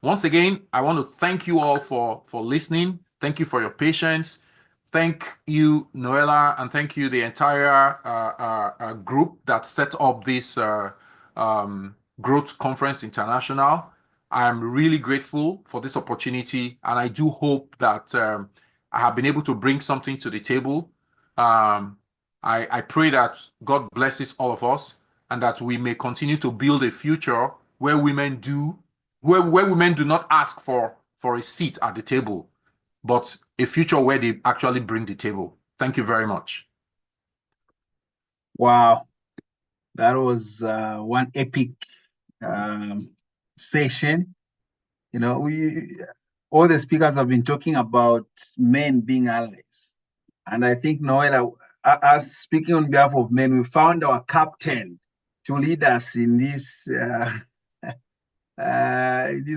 Once again, I want to thank you all for listening. Thank you for your patience. Thank you, Noella, and thank you, the entire group that set up this Growth Conference International. I am really grateful for this opportunity, and I do hope that I have been able to bring something to the table. I pray that God blesses all of us, and that we may continue to build a future where women do not ask for a seat at the table, but a future where they actually bring the table. Thank you very much. Wow, that was one epic session. You know, all the speakers have been talking about men being allies, and I think, Noella, as speaking on behalf of men, we found our captain to lead us in this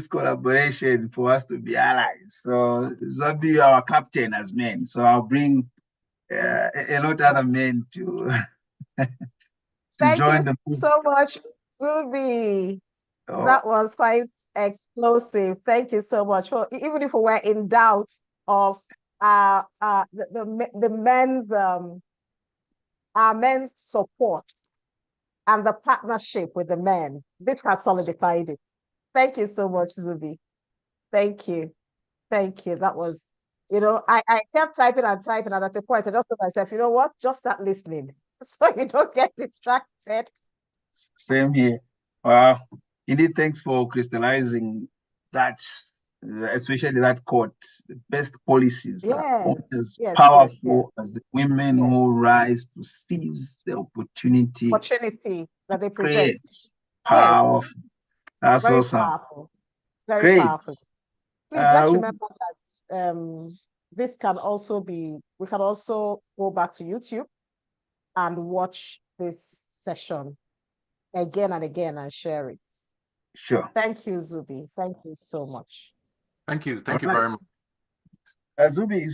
collaboration for us to be allies. So Zubi, our captain as men. So I'll bring a lot of other men to Thank join you the so much, Zubi. That was quite explosive. Thank you so much. Well, even if we were in doubt of the men's our men's support and the partnership with the men, this has solidified it. Thank you so much, Zubi. Thank you. Thank you. That was, you know, I kept typing and typing, and at a point I just told myself, you know what? Just start listening. so you don't get distracted. Same here. Wow. Indeed, thanks for crystallizing that, especially that quote. The best policies are Yes, only as yes, yes, yes, powerful as the women yes. who rise to seize the opportunity Opportunity that they present. create. Yes, Powerful. That's very awesome. powerful. Very Great. powerful. Please let's Uh, remember that this can also be, we can also go back to YouTube and watch this session again and again and share it. sure. Thank you, Zubi. Thank you so much. Thank you. All Thank you right. very much. Zubi,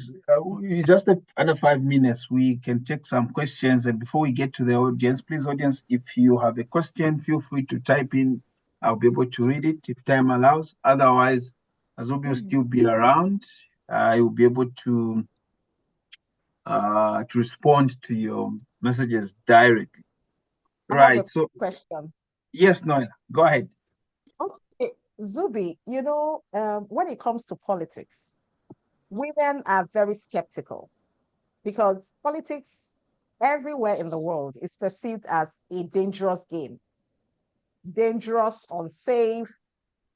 we just have under 5 minutes. We can take some questions. And before we get to the audience, please, audience, if you have a question, feel free to type in. I'll be able to read it if time allows. Otherwise, Zubi will still be around. I will be able to respond to your messages directly. I have Right. a So, question. yes, Noel, go ahead. Okay, Zubi, when it comes to politics, women are very skeptical because politics everywhere in the world is perceived as a dangerous game, dangerous, unsafe,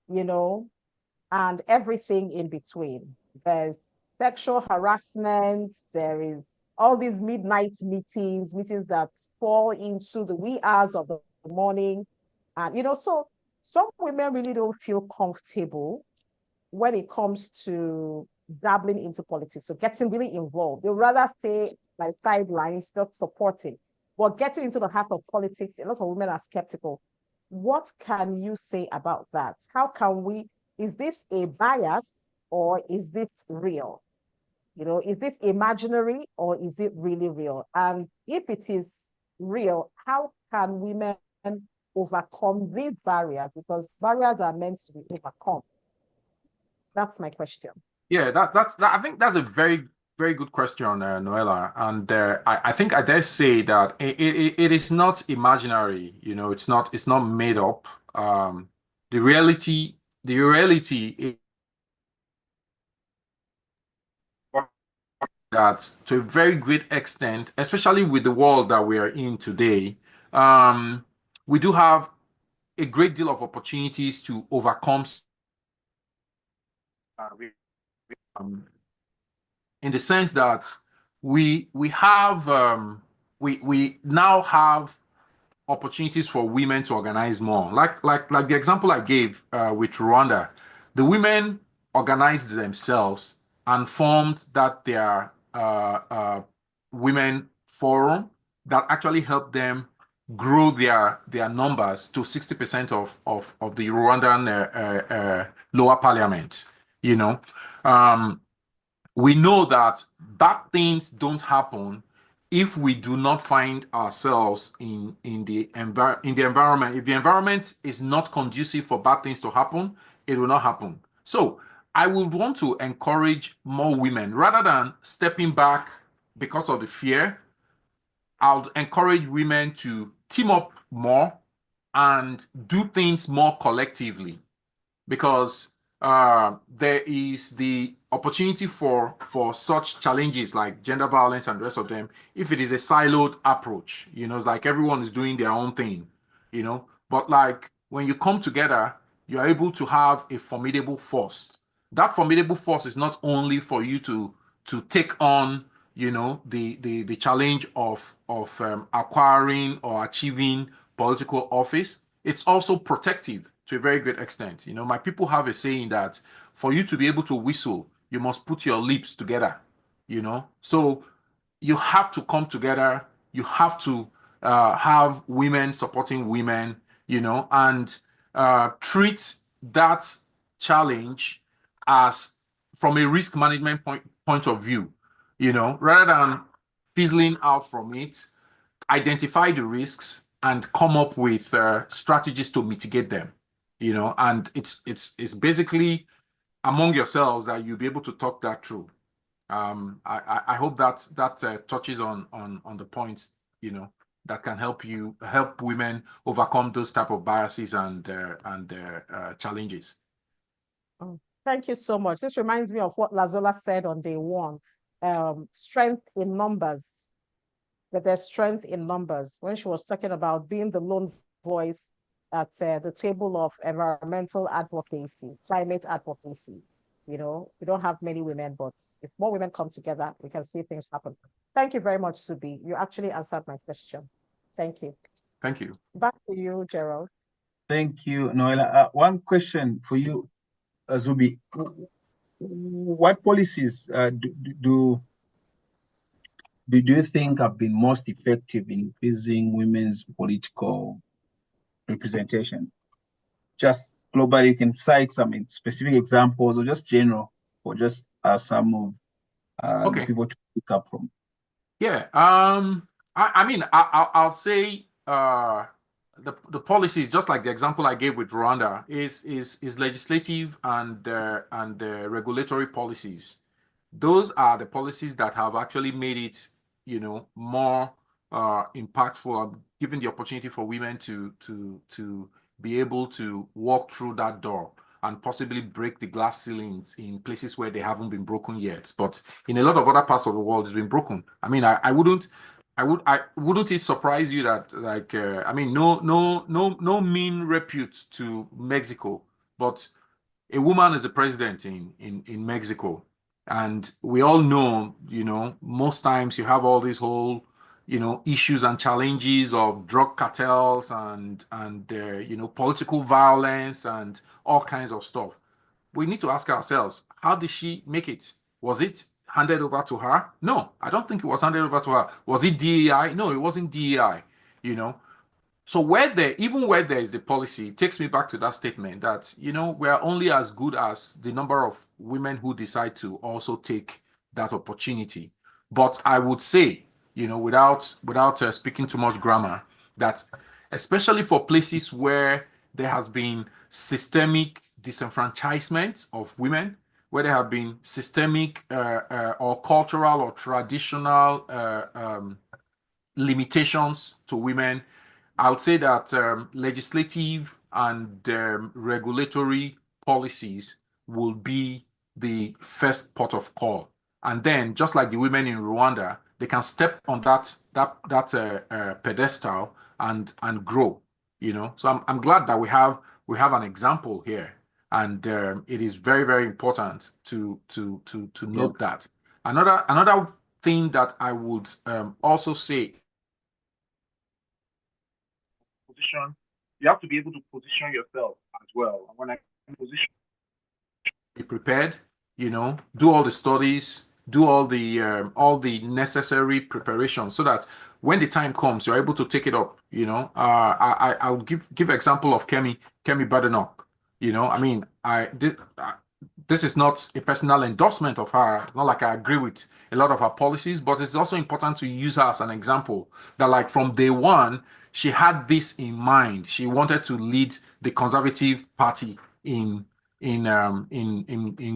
and everything in between. There's sexual harassment, there is all these midnight meetings that fall into the wee hours of the morning. And, so some women really don't feel comfortable when it comes to dabbling into politics, so getting really involved. They'd rather stay like sidelines, not supporting. But getting into the heart of politics, a lot of women are skeptical. What can you say about that? How can we, is this a bias or is this real? Is this imaginary or is it really real? And if it is real, how can women overcome these barriers? Because barriers are meant to be overcome. That's my question. Yeah, I think that's a very, very good question, Noella. And I think I dare say that it is not imaginary. It's not made up. The reality is that to a very great extent, especially with the world that we are in today, we do have a great deal of opportunities to overcome in the sense that we now have opportunities for women to organize more. Like the example I gave with Rwanda, the women organized themselves and formed their women forum that actually helped them grow their numbers to 60% of the Rwandan lower parliament. We know that bad things don't happen if we do not find ourselves in the environment. If the environment is not conducive for bad things to happen, it will not happen. So I would want to encourage more women rather than stepping back because of the fear. I would encourage women to team up more and do things more collectively, because there is the opportunity for such challenges like gender violence and the rest of them if it is a siloed approach. It's like everyone is doing their own thing. But like when you come together, you're able to have a formidable force. That formidable force is not only for you to take on the challenge of acquiring or achieving political office. It's also protective to a very great extent. My people have a saying that for you to be able to whistle, you must put your lips together. So you have to come together. You have to have women supporting women, and treat that challenge as from a risk management point of view, rather than fizzling out from it. Identify the risks and come up with strategies to mitigate them. And it's basically among yourselves that you'll be able to talk that through. I hope that touches on the points that can help women overcome those type of biases and challenges. Oh, thank you so much. This reminds me of what Lazola said on day one. Strength in numbers. but there's strength in numbers. When she was talking about being the lone voice at the table of environmental advocacy, climate advocacy, we don't have many women, but if more women come together, we can see things happen. Thank you very much, Subi. You actually answered my question. Thank you. Thank you. Back to you, Gerald. Thank you, Noella. One question for you, Zubi. What policies do you think have been most effective in increasing women's political representation? Just globally, you can cite some specific examples or just general, or just some of the people to pick up from. Yeah. I mean, I'll say the policies, just like the example I gave with Rwanda, is legislative and regulatory policies. Those are the policies that have actually made it, more impactful and given the opportunity for women to be able to walk through that door and possibly break the glass ceilings in places where they haven't been broken yet. But in a lot of other parts of the world, it's been broken. I mean, wouldn't it surprise you that, like, I mean, no mean repute to Mexico, but a woman is the president in Mexico. And we all know, most times you have all these whole, issues and challenges of drug cartels and political violence and all kinds of stuff. We need to ask ourselves, how did she make it? Was it handed over to her? No, I don't think it was handed over to her. Was it DEI? No, it wasn't DEI, So even where there is a policy, it takes me back to that statement that, we are only as good as the number of women who decide to also take that opportunity. But I would say, without speaking too much grammar, that especially for places where there has been systemic disenfranchisement of women, where there have been systemic or cultural or traditional limitations to women, I would say that legislative and regulatory policies will be the first port of call. And then, just like the women in Rwanda, they can step on that pedestal and grow. So I'm glad that we have an example here, and it is very, very important to note that. Another thing that I would also say. Position, you have to be able to position yourself as well. When I position, be prepared, do all the studies, do all the necessary preparation, so that when the time comes, you're able to take it up. I would give example of Kemi Badenoch. I mean, this is not a personal endorsement of her. It's not like I agree with a lot of her policies, but it's also important to use her as an example that, like, from day one, she had this in mind. She wanted to lead the Conservative Party in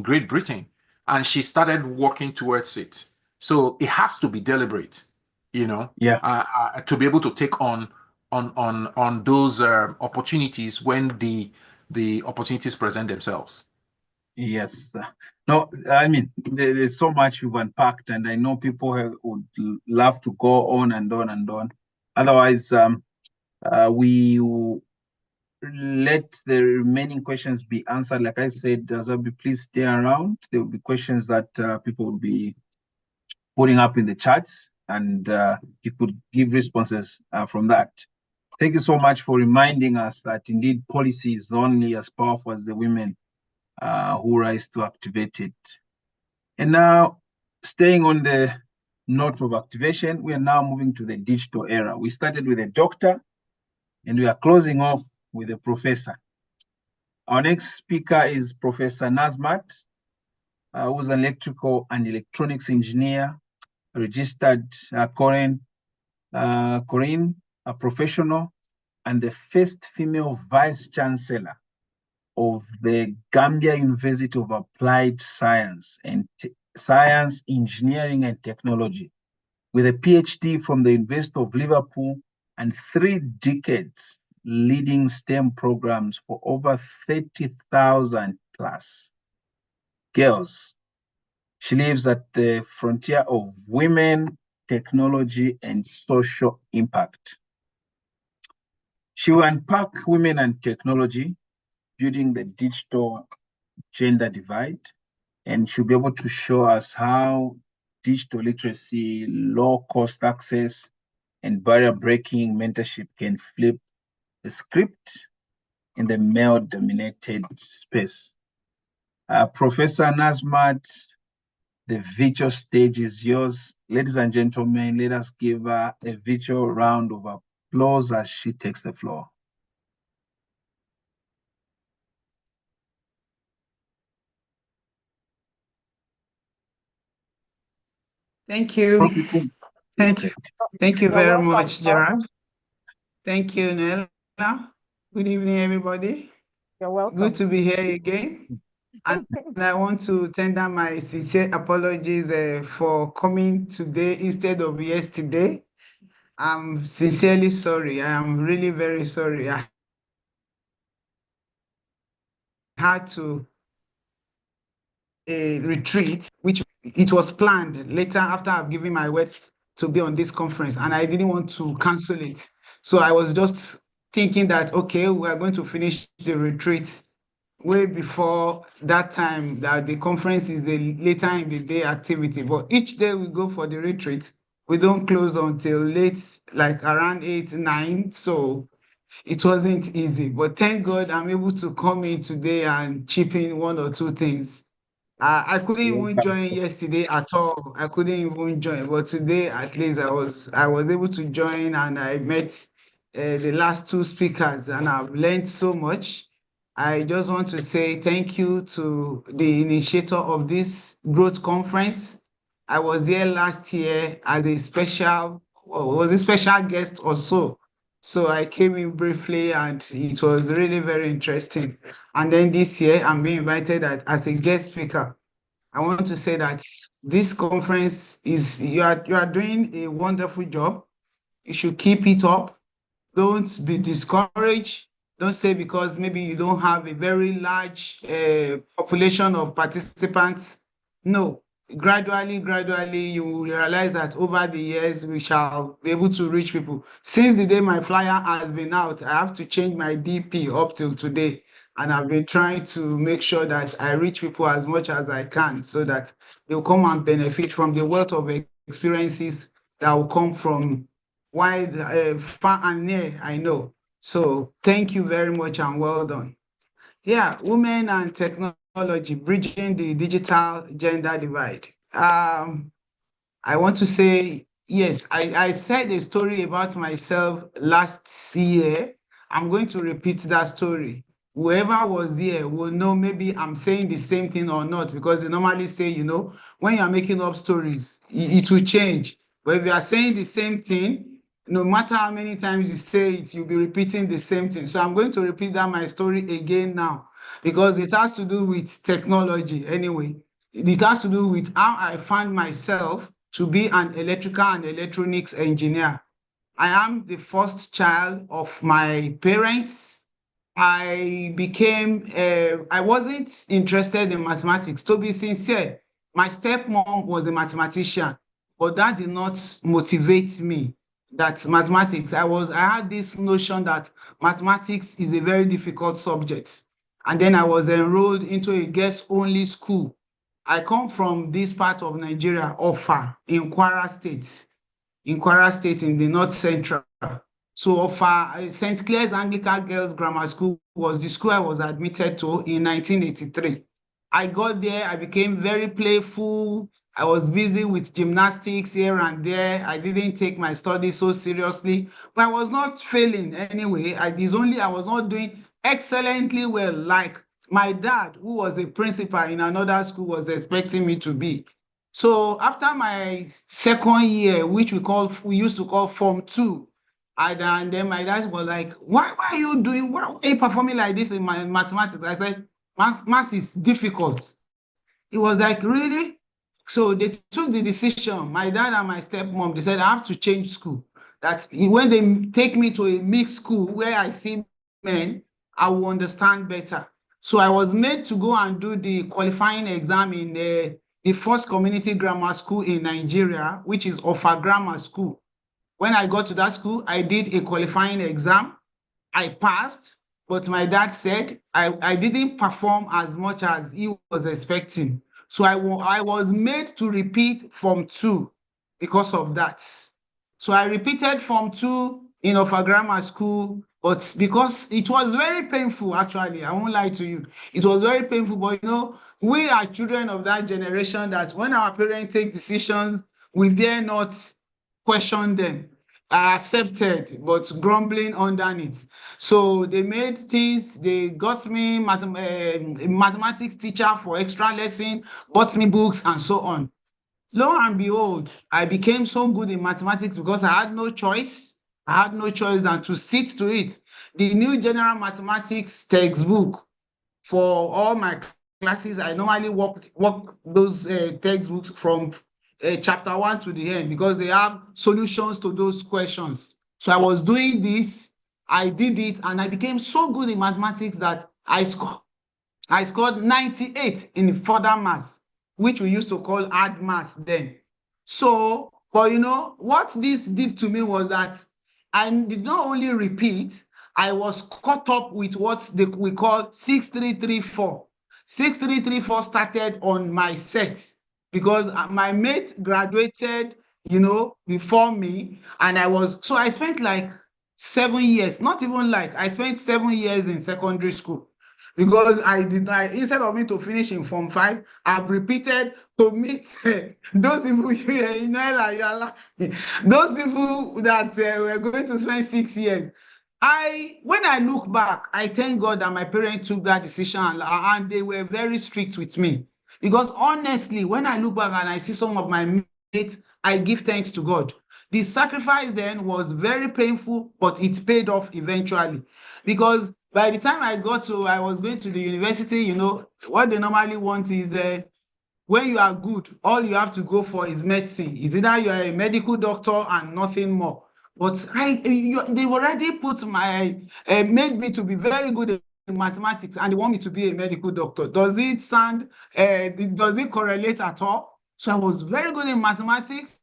Great Britain, and she started working towards it. So it has to be deliberate, to be able to take on those opportunities when the opportunities present themselves. Yes. No, I mean, there's so much you've unpacked, and I know people would love to go on and on and on. Otherwise, we will let the remaining questions be answered. Like I said, Zabi, please stay around. There will be questions that people will be putting up in the chats, and you could give responses from that. Thank you so much for reminding us that indeed policy is only as powerful as the women who rise to activate it. And now, staying on the note of activation, we are now moving to the digital era. We started with a doctor, and we are closing off with a professor. Our next speaker is Professor Nazmat, who's an electrical and electronics engineer, registered Corinne, a professional, and the first female vice chancellor of the Gambia University of Applied Science, Engineering and Technology, with a PhD from the University of Liverpool and 3 decades leading STEM programs for over 30,000 plus girls. She lives at the frontier of women, technology, and social impact. She will unpack women and technology, building the digital gender divide, and she'll be able to show us how digital literacy, low-cost access, and barrier-breaking mentorship can flip the script in the male-dominated space. Professor Nazmat, the virtual stage is yours. Ladies and gentlemen, let us give her a virtual round of applause as she takes the floor. Thank you. Thank you. Thank you You're very welcome, much, sir. Gerard. Thank you, Nella. Good evening, everybody. You're welcome. Good to be here again. And I want to tender my sincere apologies for coming today instead of yesterday. I'm sincerely sorry. I am really very sorry. I had to a retreat, which it was planned later after I've given my words to be on this conference, and I didn't want to cancel it. So I was just thinking that, okay, we are going to finish the retreat way before that time, that the conference is a later in the day activity. But each day we go for the retreat, we don't close until late, like around 8, 9. So it wasn't easy. But thank God I'm able to come in today and chip in one or two things. I couldn't even join yesterday at all. I couldn't even join, but today at least I was able to join, and I met the last two speakers, and I've learned so much. I just want to say thank you to the initiator of this growth conference. I was here last year as a special guest or so. So I came in briefly, and it was really very interesting. And then this year, I'm being invited as a guest speaker. I want to say that this conference you are doing a wonderful job. You should keep it up. Don't be discouraged. Don't say because maybe you don't have a very large population of participants. No, gradually, you will realize that over the years, we shall be able to reach people. Since the day my flyer has been out, I have to change my DP up till today. And I've been trying to make sure that I reach people as much as I can so that they'll come and benefit from the wealth of experiences that will come from wide, far and near, I know. So thank you very much and well done. Yeah, women and technology, bridging the digital gender divide. I want to say, yes, I said a story about myself last year. I'm going to repeat that story. Whoever was here will know maybe I'm saying the same thing or not, because they normally say, when you're making up stories, it will change. But if you are saying the same thing, no matter how many times you say it, you'll be repeating the same thing. So I'm going to repeat my story again now, because it has to do with technology anyway. It has to do with how I found myself to be an electrical and electronics engineer. I am the first child of my parents. I wasn't interested in mathematics. To be sincere, my stepmom was a mathematician, but that did not motivate me. That mathematics, I had this notion that mathematics is a very difficult subject. And then I was enrolled into a girls-only school. I come from this part of Nigeria, Offa, in Kwara State in the North Central. So Offa, St. Clair's Anglican Girls Grammar School was the school I was admitted to in 1983. I got there, I became very playful. I was busy with gymnastics here and there. I didn't take my studies so seriously, but I was not failing anyway. I was not doing excellently well, like my dad, who was a principal in another school, was expecting me to be. So after my second year, which we used to call Form 2, and then my dad was like, why are you performing like this in my mathematics? I said, math is difficult. He was like, really? So they took the decision. My dad and my stepmom, they said, I have to change school. That when they take me to a mixed school where I see men, I will understand better. So I was made to go and do the qualifying exam in the first community grammar school in Nigeria, which is Offa Grammar School. When I got to that school, I did a qualifying exam. I passed, but my dad said I didn't perform as much as he was expecting. So I was made to repeat Form 2 because of that. So I repeated Form 2 in Offa Grammar School, but because it was very painful, actually, I won't lie to you. It was very painful, but you know, we are children of that generation that when our parents take decisions, we dare not question them. I accepted, but grumbling underneath. So they made things, they got me a mathematics teacher for extra lesson, bought me books and so on. Lo and behold, I became so good in mathematics because I had no choice. I had no choice than to sit to it. The new general mathematics textbook for all my classes, I normally work those textbooks from chapter 1 to the end because they have solutions to those questions. So I was doing this, I did it, and I became so good in mathematics that I scored 98 in further maths, which we used to call hard maths then. So, but you know, what this did to me was that I did not only repeat, I was caught up with what we call 6334. 6334 started on my set because my mate graduated, you know, before me, and so I spent like 7 years, not even like, I spent 7 years in secondary school because instead of me to finish in Form 5, I've repeated to meet those people, you know, like, those people that were going to spend 6 years. When I look back, I thank God that my parents took that decision and they were very strict with me. Because honestly, when I look back and I see some of my mates, I give thanks to God. The sacrifice then was very painful, but it paid off eventually. Because by the time I was going to the university, you know, what they normally want is when you are good, all you have to go for is medicine. It's either you are a medical doctor and nothing more. But they've already made me to be very good in mathematics and they want me to be a medical doctor. Does it correlate at all? So I was very good in mathematics.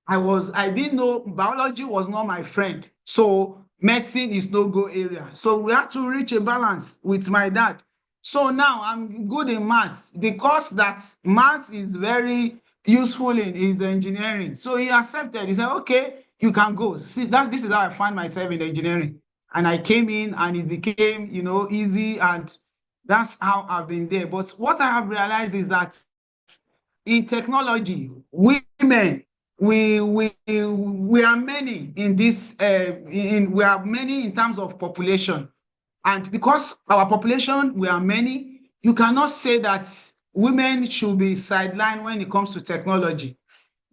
I didn't know biology was not my friend. So medicine is no-go area. So we had to reach a balance with my dad. So now I'm good in maths. The course that maths is very useful in is engineering. So he accepted. He said, okay, you can go. See, this is how I found myself in engineering. And I came in and it became, you know, easy. And that's how I've been there. But what I have realized is that in technology, women, we are many in this, we are many in terms of population. And because our population, we are many, you cannot say that women should be sidelined when it comes to technology.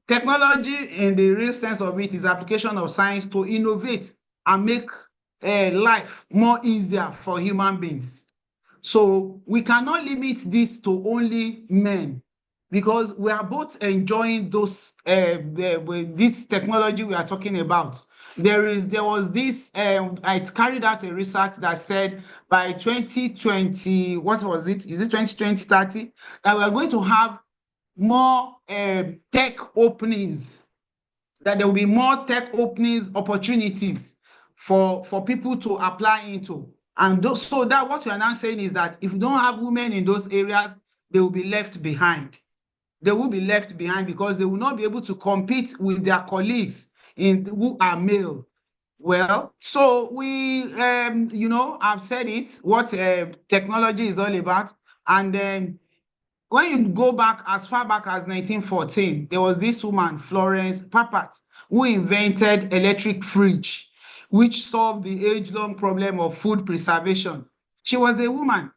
Technology, in the real sense of it, is application of science to innovate and make life more easier for human beings. So we cannot limit this to only men because we are both enjoying those this technology we are talking about. There was this, I carried out a research that said by 2020, what was it? Is it 2020, 30? That we are going to have more tech openings, that there will be more tech openings, opportunities for people to apply into. And so that what we are now saying is that if you don't have women in those areas, they will be left behind. They will be left behind because they will not be able to compete with their colleagues who are male. Well, so we, you know, I've said it, what technology is all about. And then when you go back as far back as 1914, there was this woman, Florence Papat, who invented electric fridge, which solved the age-long problem of food preservation. She was a woman.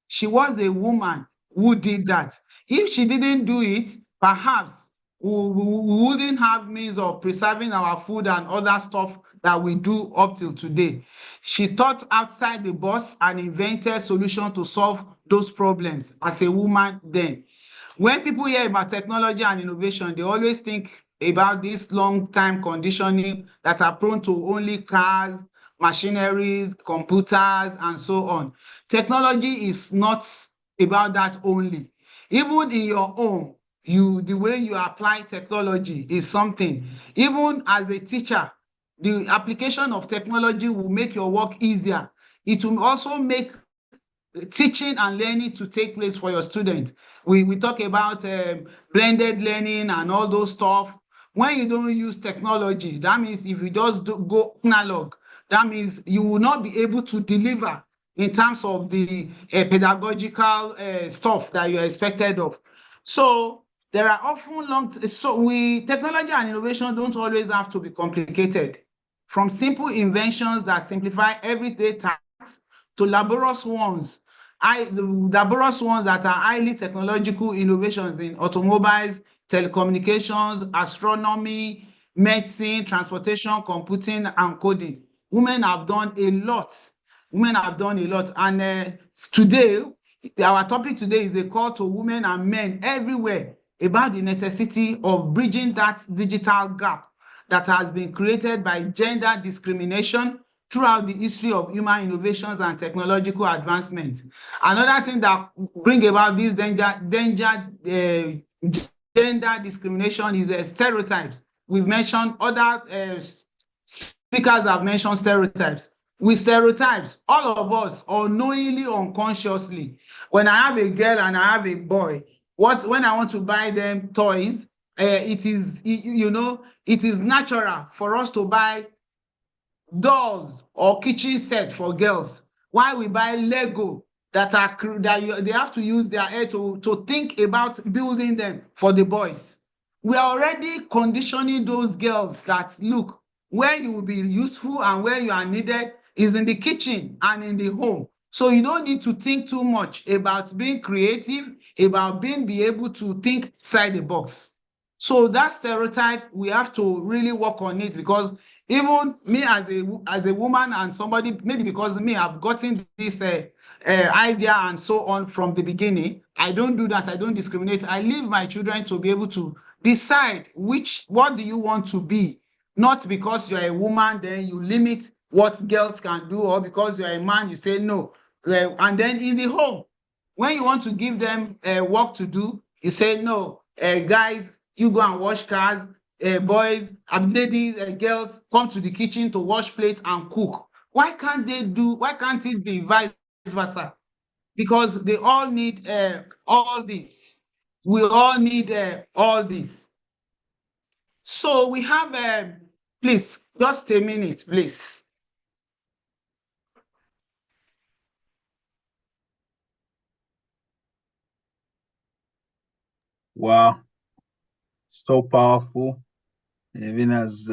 She was a woman who did that. If she didn't do it, perhaps we wouldn't have means of preserving our food and other stuff that we do up till today. She thought outside the box and invented solutions to solve those problems as a woman then. When people hear about technology and innovation, they always think about this long-time conditioning that are prone to only cars, machineries, computers, and so on. Technology is not about that only. Even in your home, the way you apply technology is something. Even as a teacher, the application of technology will make your work easier. It will also make teaching and learning to take place for your students. We talk about blended learning and all those stuff. When you don't use technology, that means if you just go analog, that means you will not be able to deliver in terms of the pedagogical stuff that you're expected of. So there are often technology and innovation don't always have to be complicated. From simple inventions that simplify everyday tasks to laborious ones that are highly technological innovations in automobiles, telecommunications, astronomy, medicine, transportation, computing, and coding. Women have done a lot. Women have done a lot. And today, our topic today is a call to women and men everywhere about the necessity of bridging that digital gap that has been created by gender discrimination throughout the history of human innovations and technological advancements. Another thing that bring about this gender discrimination is stereotypes. We've mentioned other speakers have mentioned stereotypes. With stereotypes, all of us, unknowingly, unconsciously, when I have a girl and I have a boy, when I want to buy them toys, it is natural for us to buy dolls or kitchen set for girls, while we buy Lego that they have to use their head to think about building them for the boys. We are already conditioning those girls that, look, where you will be useful and where you are needed is in the kitchen and in the home. So you don't need to think too much about being creative, about be able to think outside the box. So that stereotype, we have to really work on it, because even me as a woman and somebody, maybe because me, I've gotten this idea and so on from the beginning. I don't do that. I don't discriminate. I leave my children to be able to decide what do you want to be. Not because you're a woman, then you limit what girls can do, or because you're a man, you say no. And then in the home, when you want to give them work to do, you say no. Guys, you go and wash cars. Boys, ladies, girls come to the kitchen to wash plates and cook. Why can't it be vice versa? Because they all need all this. We all need all this. So we have, please, just a minute, please. Wow, so powerful. Even as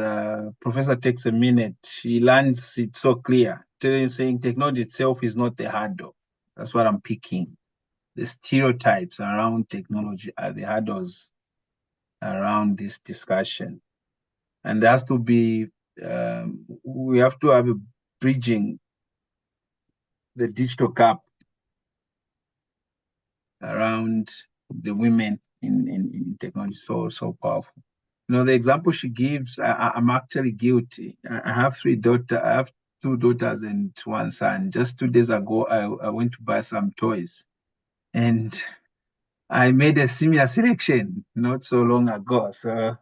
Professor takes a minute, she learns it so clear, saying technology itself is not the hurdle. That's what I'm picking. The stereotypes around technology are the hurdles around this discussion. And there has to be, we have to have a bridging the digital gap around the women in technology. So powerful. You know, the example she gives, I'm actually guilty. I have 3 daughters. I have 2 daughters and 1 son. Just 2 days ago, I went to buy some toys, and I made a similar selection not so long ago. So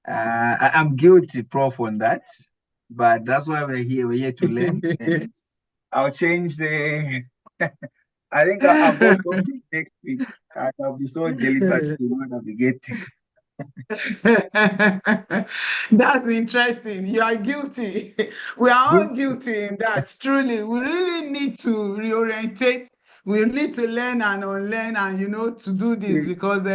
I'm guilty, Prof, on that. But that's why we're here. We're here to learn. And I'll change the. I think I'll go shopping next week, and I'll be so deliberate in what I'll be getting. That's interesting. You are guilty. We are all guilty in that. Truly, we really need to reorientate. We need to learn and unlearn, and to do this, because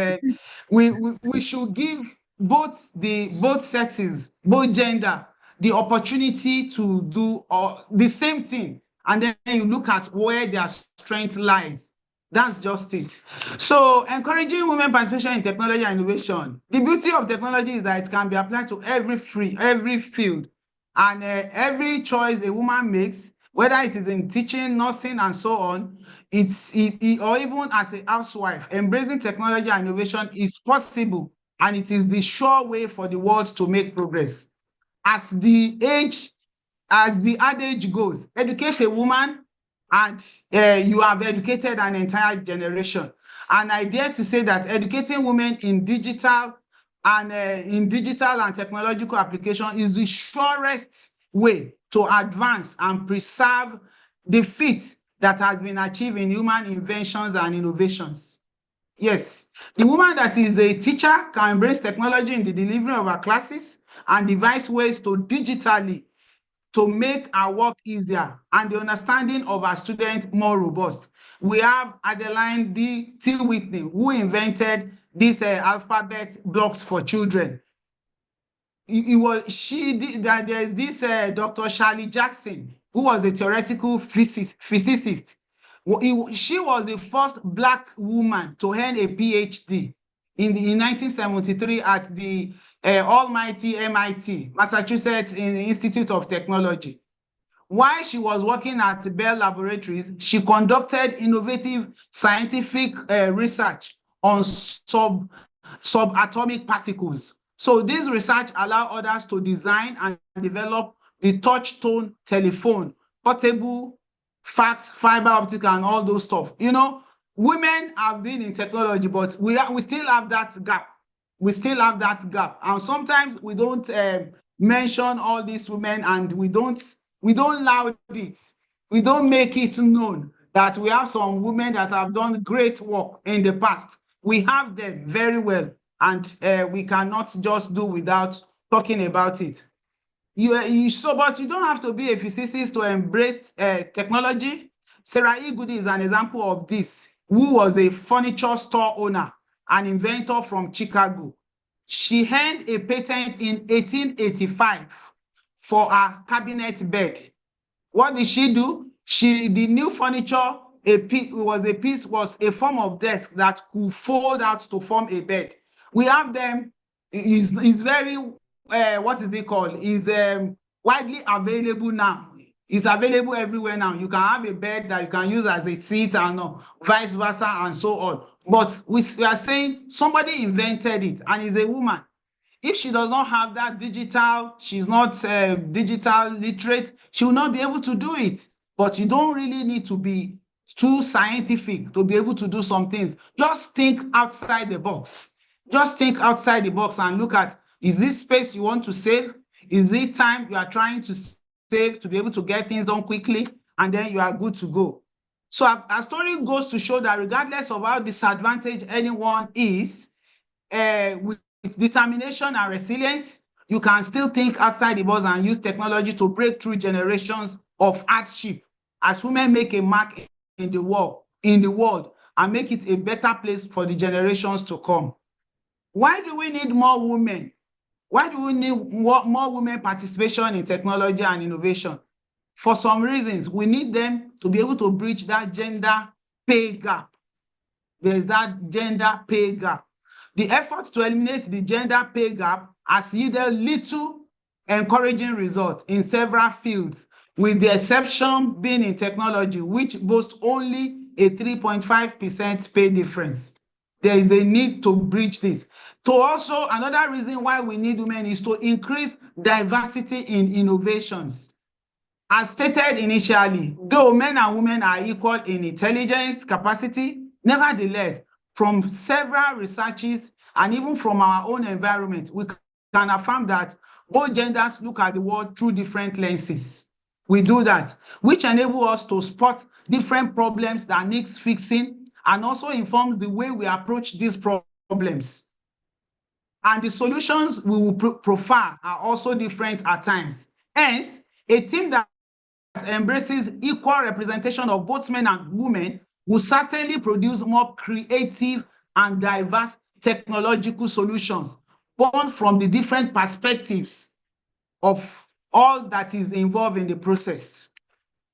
we should give both sexes, both gender, the opportunity to do the same thing, and then you look at where their strength lies. That's just it. So encouraging women participation in technology and innovation. The beauty of technology is that it can be applied to every field, and every choice a woman makes, whether it is in teaching, nursing, and so on, or even as a housewife, embracing technology and innovation is possible, and it is the sure way for the world to make progress. As the adage goes, educate a woman, and you have educated an entire generation. And I dare to say that educating women in digital and technological application is the surest way to advance and preserve the feat that has been achieved in human inventions and innovations. Yes, the woman that is a teacher can embrace technology in the delivery of her classes and devise ways to digitally to make our work easier and the understanding of our students more robust. We have Adeline D. T. Whitney, who invented these alphabet blocks for children. There's this Dr. Shirley Jackson, who was a theoretical physicist. She was the first Black woman to earn a PhD in 1973 at the almighty MIT, Massachusetts Institute of Technology. While she was working at Bell Laboratories, she conducted innovative scientific research on subatomic particles. So this research allowed others to design and develop the touch-tone telephone, portable, fax, fiber optic, and all those stuff. You know, women have been in technology, but we still have that gap. We still have that gap. And sometimes we don't mention all these women, and we don't loud it. We don't make it known that we have some women that have done great work in the past. We have them very well, and we cannot just do without talking about it. But you don't have to be a physicist to embrace technology. Sarah E. Goody is an example of this, who was a furniture store owner, an inventor from Chicago. She earned a patent in 1885 for a cabinet bed. What did she do? The new furniture was a form of desk that could fold out to form a bed. We have them. Is very what is it called? Is widely available now. It's available everywhere now. You can have a bed that you can use as a seat and vice versa and so on. But we are saying somebody invented it, and is a woman. If she does not have that digital, she's not digital literate, she will not be able to do it. But you don't really need to be too scientific to be able to do some things. Just think outside the box. Just think outside the box and look at, is this space you want to save? Is it time you are trying to save to be able to get things done quickly? And then you are good to go. So our story goes to show that regardless of how disadvantaged anyone is, with determination and resilience, you can still think outside the box and use technology to break through generations of hardship as women make a mark in the world and make it a better place for the generations to come. Why do we need more women? Why do we need more women participation in technology and innovation? For some reasons, we need them to be able to bridge that gender pay gap. There's that gender pay gap. The effort to eliminate the gender pay gap has yielded little encouraging results in several fields, with the exception being in technology, which boasts only a 3.5% pay difference. There is a need to bridge this. Another reason why we need women is to increase diversity in innovations. As stated initially, though men and women are equal in intelligence capacity, nevertheless, from several researches and even from our own environment, we can affirm that both genders look at the world through different lenses. We do that, which enables us to spot different problems that needs fixing and also informs the way we approach these problems. And the solutions we will profile are also different at times. Hence, a team that embraces equal representation of both men and women will certainly produce more creative and diverse technological solutions born from the different perspectives of all that is involved in the process.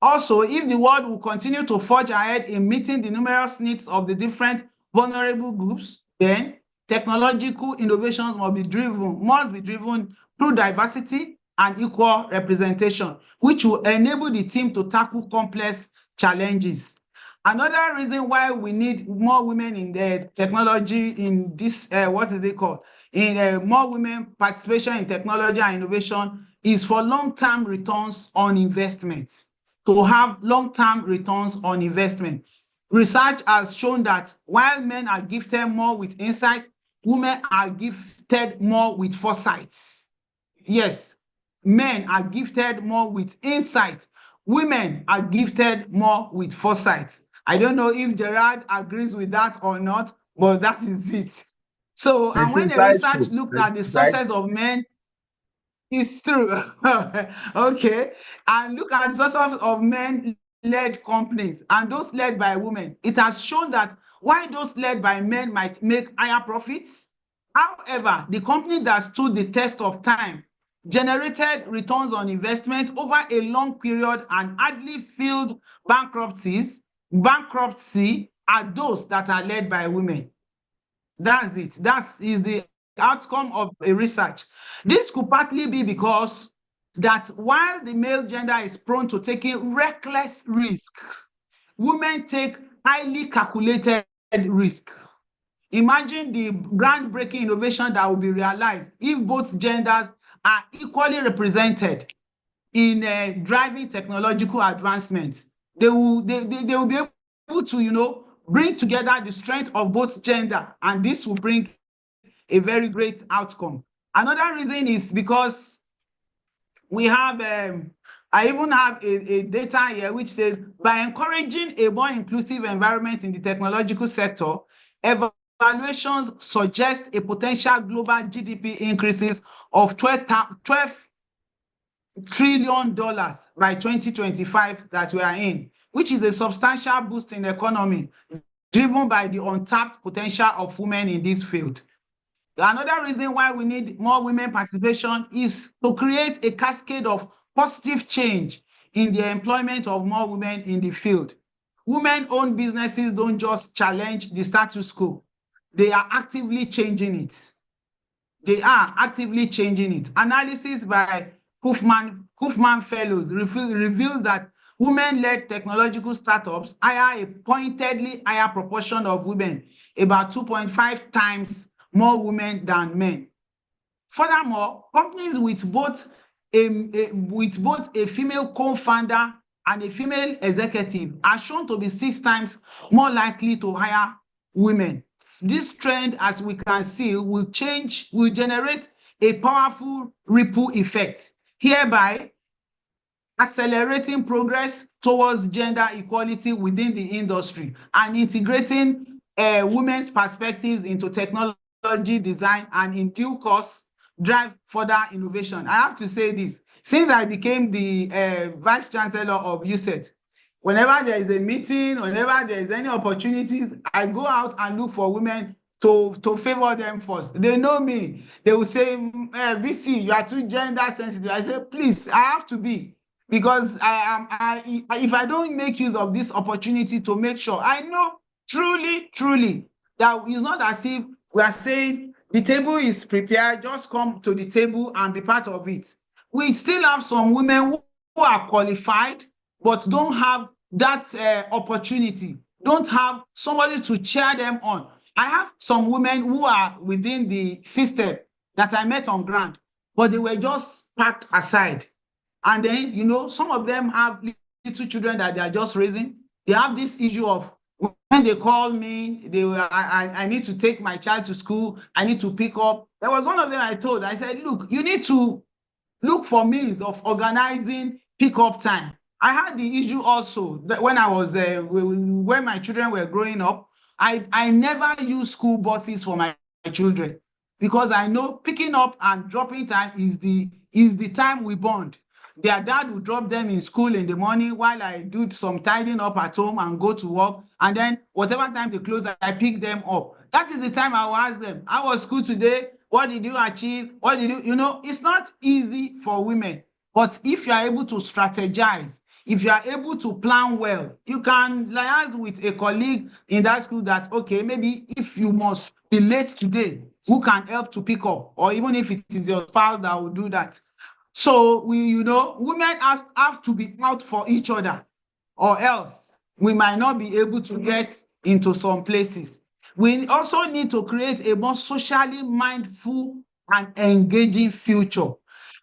Also, if the world will continue to forge ahead in meeting the numerous needs of the different vulnerable groups, then technological innovations must be driven through diversity and equal representation, which will enable the team to tackle complex challenges. Another reason why we need more women in the technology in this, more women participation in technology and innovation is for long-term returns on investments. To have long-term returns on investment. research has shown that while men are gifted more with insight, women are gifted more with foresight. Yes, men are gifted more with insight. Women are gifted more with foresight. I don't know if Gerard agrees with that or not, but that is it. So, and It's when the research insightful. looked at the It's sources of men, it's true. Okay. And look at the sources of men-led companies and those led by women. It has shown that while those led by men might make higher profits, however, the company that stood the test of time generated returns on investment over a long period and hardly failed bankruptcy are those that are led by women. That's it. That is the outcome of a research. This could partly be because that while the male gender is prone to taking reckless risks, women take highly calculated risk. Imagine the groundbreaking innovation that will be realized if both genders are equally represented in driving technological advancements. They will be able to, bring together the strength of both gender, and this will bring a very great outcome. Another reason is because we have, I even have a data here which says by encouraging a more inclusive environment in the technological sector, evaluations suggest a potential global GDP increases of $12 trillion by 2025 that we are in, which is a substantial boost in the economy, driven by the untapped potential of women in this field. Another reason why we need more women participation is to create a cascade of positive change in the employment of more women in the field. Women-owned businesses don't just challenge the status quo. They are actively changing it. They are actively changing it. Analysis by Kaufman Fellows reveals that women-led technological startups hire a pointedly higher proportion of women, about 2.5 times more women than men. Furthermore, companies with both a female co-founder and a female executive are shown to be 6 times more likely to hire women. This trend, as we can see, will generate a powerful ripple effect, hereby accelerating progress towards gender equality within the industry and integrating women's perspectives into technology design, and in due course drive further innovation. I have to say this, since I became the Vice Chancellor of USET, whenever there is a meeting, whenever there is any opportunities, I go out and look for women to favor them first. They know me. They will say, VC, you are too gender sensitive. I say, please, I have to be, because if I don't make use of this opportunity to make sure, I know truly that it's not as if we are saying the table is prepared, just come to the table and be part of it. We still have some women who are qualified but don't have that opportunity, don't have somebody to cheer them on. I have some women who are within the system that I met on ground, but they were just packed aside. And then, some of them have little children that they are just raising. They have this issue of when they call me, I need to take my child to school, I need to pick up. There was one of them I said, look, you need to look for means of organizing pick-up time. I had the issue also that when I was when my children were growing up, I never used school buses for my children, because I know picking up and dropping time is the time we bond. Their dad will drop them in school in the morning while I do some tidying up at home and go to work, and then whatever time they close, I pick them up. That is the time I will ask them, how was school today? What did you achieve? What did you, it's not easy for women, but if you are able to strategize, if you are able to plan well, you can liaise with a colleague in that school that, okay, maybe if you must be late today, who can help to pick up? Or even if it is your spouse that will do that. So women have to be out for each other, or else we might not be able to get into some places. We also need to create a more socially mindful and engaging future.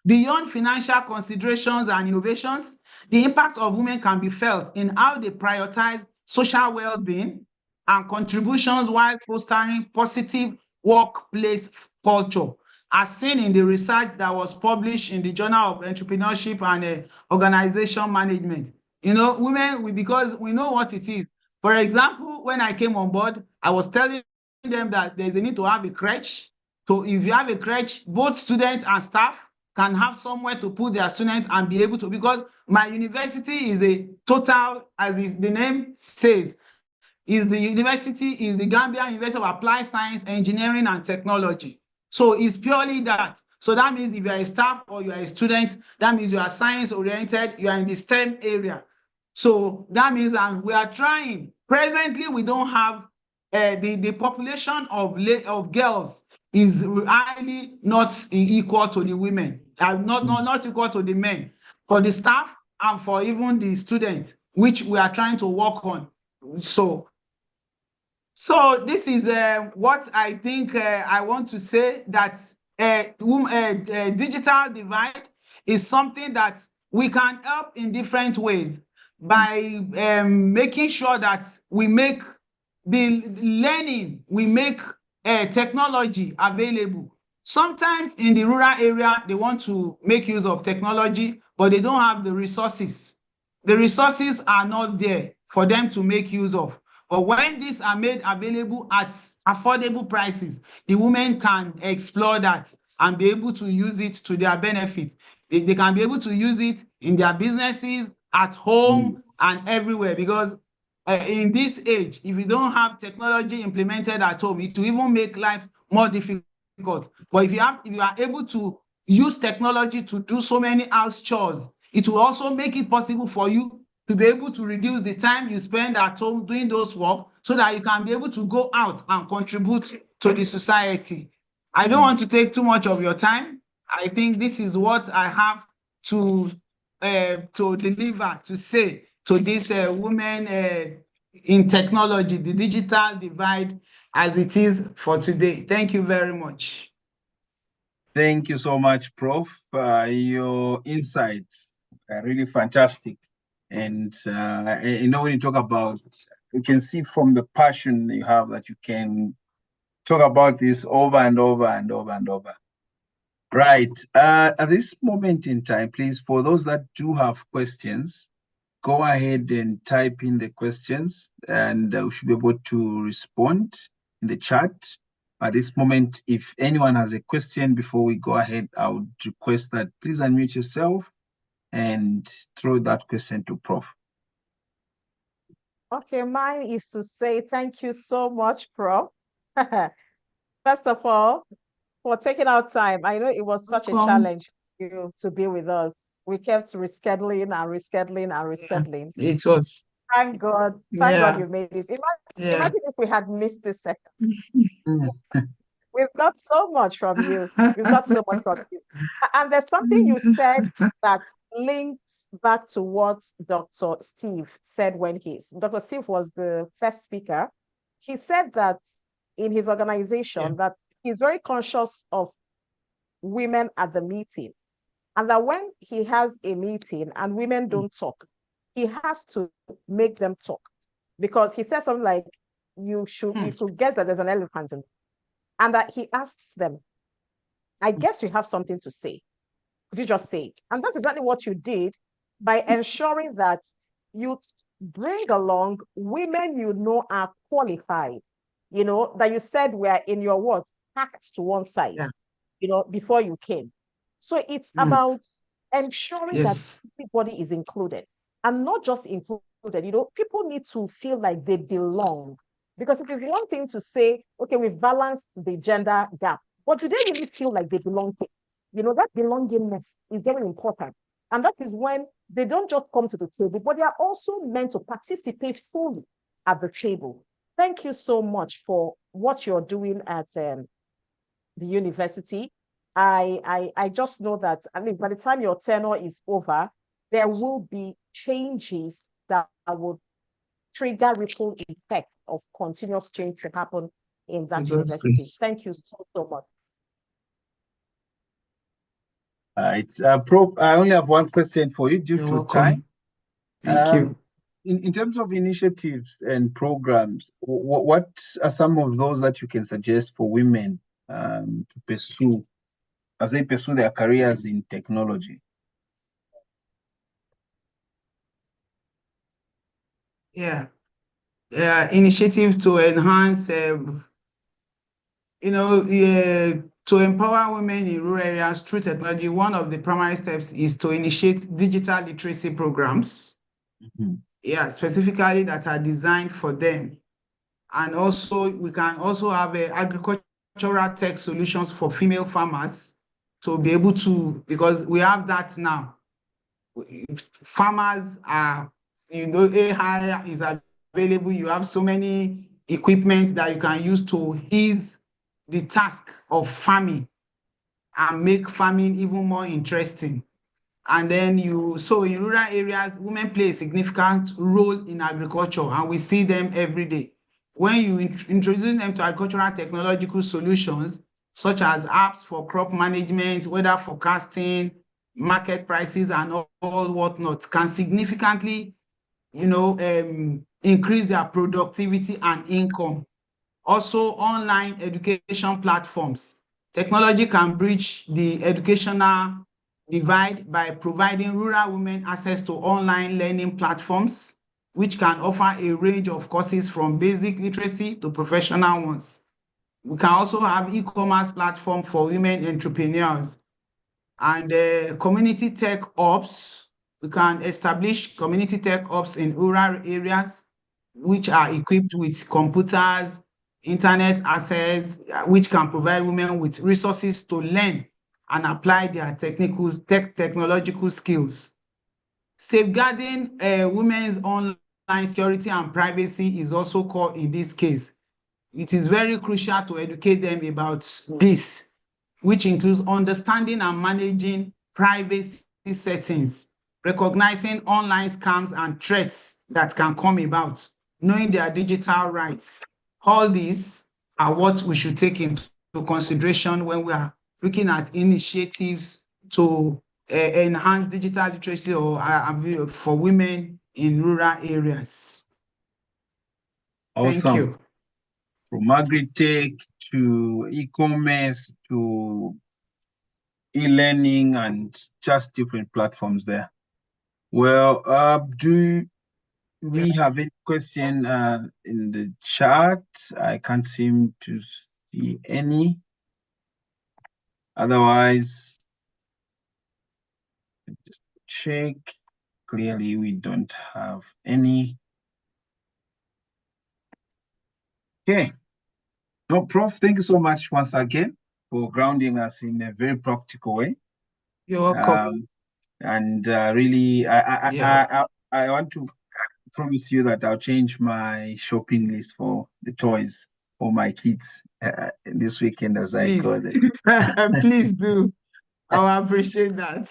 Beyond financial considerations and innovations, the impact of women can be felt in how they prioritize social well-being and contributions while fostering positive workplace culture, as seen in the research that was published in the Journal of Entrepreneurship and Organization Management. You know, women, because we know what it is. For example, when I came on board, I was telling them that there's a need to have a crèche. So if you have a crèche, both students and staff can have somewhere to put their students and be able to, because my university is a total, as the name says, is the Gambia University of Applied Science, Engineering and Technology. So it's purely that. So that means if you are a staff or you are a student, that means you are science oriented, you are in the STEM area. So that means, and we are trying. Presently, we don't have the population of girls is highly not equal to the women, not equal to the men. For the staff and for even the students, which we are trying to work on. So this is what I think I want to say, that digital divide is something that we can help in different ways by making sure that we make the learning, we make technology available. Sometimes in the rural area, they want to make use of technology, but they don't have the resources. The resources are not there for them to make use of. But when these are made available at affordable prices, the women can explore that and be able to use it to their benefit. They can be able to use it in their businesses, at home, and everywhere. Because in this age, if you don't have technology implemented at home, it will even make life more difficult. But if you are able to use technology to do so many house chores, it will also make it possible for you to be able to reduce the time you spend at home doing those work, so that you can be able to go out and contribute to the society. I don't want to take too much of your time. I think this is what I have to deliver, to say to this women in technology, the digital divide as it is for today. Thank you very much. Thank you so much, Prof. Your insights are really fantastic. And you know, when you talk about, you can see from the passion you have that you can talk about this over and over and over and over. Right. At this moment in time, please, for those that do have questions, go ahead and type in the questions, and we should be able to respond in the chat. At this moment, if anyone has a question before we go ahead, I would request that please unmute yourself and throw that question to Prof. Okay, mine is to say thank you so much, Prof. First of all, for taking our time. I know it was such a challenge for you to be with us. We kept rescheduling and rescheduling and rescheduling. It was. Thank God. Thank God you made it. Imagine if we had missed this second. We've got so much from you. We've got so much from you. And there's something you said that links back to what Dr. Steve said when Dr. Steve was the first speaker. He said that in his organization, that he's very conscious of women at the meeting. And that when he has a meeting and women don't talk, he has to make them talk. Because he says something like, you could get that there's an elephant in. And that he asks them, I guess you have something to say. Could you just say it? And that's exactly what you did by ensuring that you bring along women you know are qualified, you know, that you said were in your words, packed to one side, you know, before you came. So it's about ensuring that everybody is included, and not just included, you know, people need to feel like they belong. Because it is one thing to say, okay, we've balanced the gender gap, but do they really feel like they belong to? You know, that belongingness is very important. And that is when they don't just come to the table, but they are also meant to participate fully at the table. Thank you so much for what you're doing at the university. I just know that, I mean, by the time your tenure is over, there will be changes that would trigger ripple effect of continuous change to happen in that university. Thank you so much. Prof, I only have one question for you due to time. Thank you. in terms of initiatives and programs, what are some of those that you can suggest for women to pursue as they pursue their careers in technology? Yeah. Initiative to enhance, to empower women in rural areas through technology. One of the primary steps is to initiate digital literacy programs. Mhm. Yeah, specifically that are designed for them. And also, we can also have agricultural tech solutions for female farmers to be able to, because we have that now. Farmers are, AI is available. You have so many equipment that you can use to ease the task of farming and make farming even more interesting. And then so in rural areas, women play a significant role in agriculture, and we see them every day. When you introduce them to agricultural technological solutions, such as apps for crop management, weather forecasting, market prices, and all whatnot, can significantly, increase their productivity and income. Also, online education platforms. Technology can bridge the educational divide by providing rural women access to online learning platforms, which can offer a range of courses from basic literacy to professional ones. We can also have e-commerce platform for women entrepreneurs and community tech ops. We can establish community tech ops in rural areas, which are equipped with computers, internet access, which can provide women with resources to learn and apply their technological skills. Safeguarding women's online security and privacy is also core in this case. It is very crucial to educate them about this, which includes understanding and managing privacy settings, recognizing online scams and threats that can come about, knowing their digital rights. All these are what we should take into consideration when we are looking at initiatives to enhance digital literacy or for women in rural areas. Awesome. Thank you. From agri-tech to e-commerce to e-learning and just different platforms there. Well, do we have any question in the chat? I can't seem to see any. Otherwise, just check. Clearly, we don't have any. Okay. No, Prof, thank you so much once again for grounding us in a very practical way. You're welcome. And really, I want to promise you that I'll change my shopping list for the toys for my kids this weekend as I go there. Please do. I will appreciate that.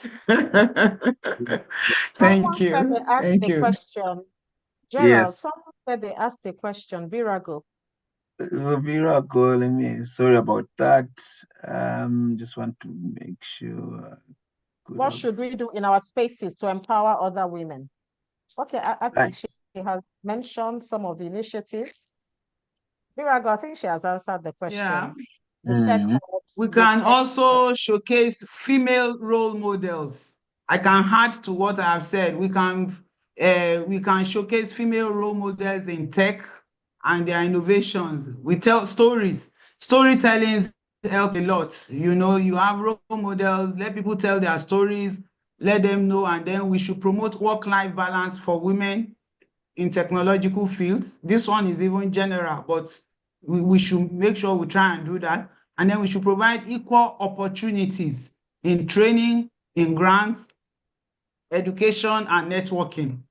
Thank you. Someone said they asked Thank a you. question. Gerald, Yes. someone said they asked a question. Virago. Virago, sorry about that. Just want to make sure. What should we do in our spaces to empower other women? Okay, I think she has mentioned some of the initiatives. Virago, I think she has answered the question. Yeah. The tech hubs, We the can tech- also showcase female role models. I can add to what I have said. We can showcase female role models in tech and their innovations. We tell stories. Storytelling help a lot. You have role models, let people tell their stories, let them know, and then we should promote work-life balance for women in technological fields. This one is even general, but we should make sure we try and do that. And then we should provide equal opportunities in training, in grants, education, and networking.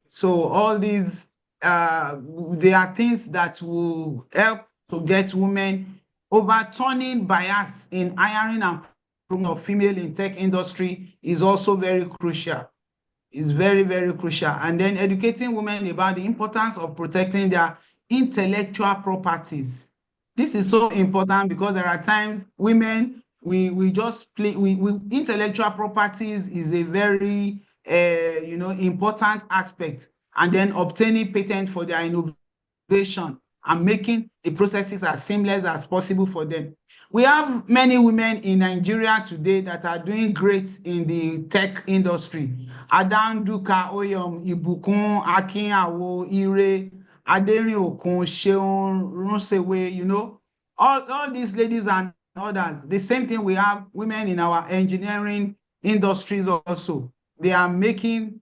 So all these, they are things that will help to get women. Overturning bias in hiring and promotion of female in tech industry is also very crucial. Is very, very crucial. And then educating women about the importance of protecting their intellectual properties. This is so important because there are times women, we just play, intellectual properties is a very, important aspect. and then obtaining patent for their innovation and making the processes as seamless as possible for them. We have many women in Nigeria today that are doing great in the tech industry. Adanduka Oyom, Ibukun, Akin Awo, Ire, Aderin Okun, Sheon, Runsewe, you know, all these ladies and others. The same thing, we have women in our engineering industries also. They are breaking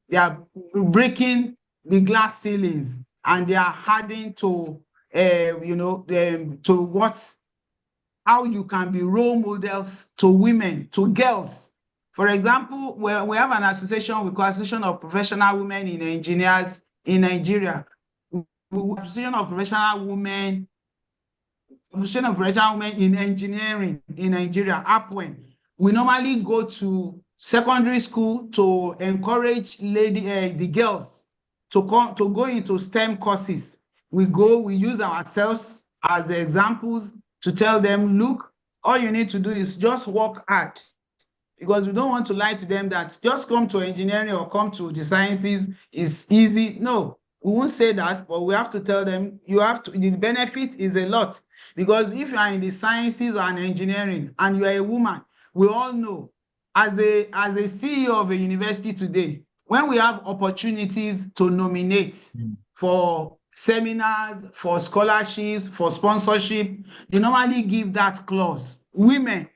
the glass ceilings, and they are adding to, you know, to how you can be role models to women, to girls. For example, we have an association, we call Association of Professional Women in Engineers in Nigeria. Association of Professional Women in Engineering in Nigeria, APWEN. We normally go to secondary school to encourage the girls to go into STEM courses. We use ourselves as examples to tell them, look, all you need to do is just work hard, because we don't want to lie to them that just come to engineering or come to the sciences is easy. No, we won't say that, but we have to tell them the benefit is a lot, because if you are in the sciences and engineering and you are a woman, we all know, as a CEO of a university today, when we have opportunities to nominate for seminars, for scholarships, for sponsorship, they normally give that clause. Women,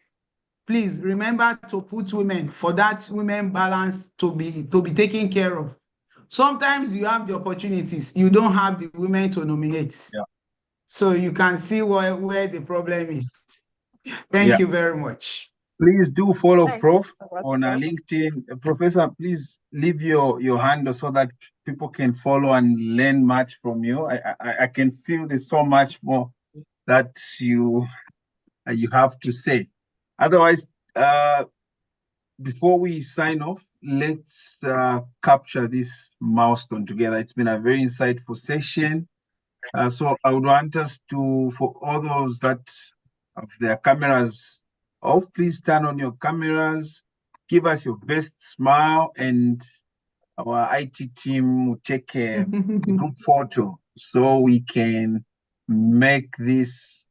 please remember to put women, for that women balance to be taken care of. Sometimes you have the opportunities, you don't have the women to nominate. Yeah. So you can see where the problem is. Thank you very much. Please do follow Prof on Prof. LinkedIn. Professor, please leave your handle so that people can follow and learn much from you. I can feel there's so much more that you have to say. Otherwise, before we sign off, let's capture this milestone together. It's been a very insightful session. So I would want us to, for all those that have their cameras off, please turn on your cameras, give us your best smile, and our IT team will take a group photo so we can make this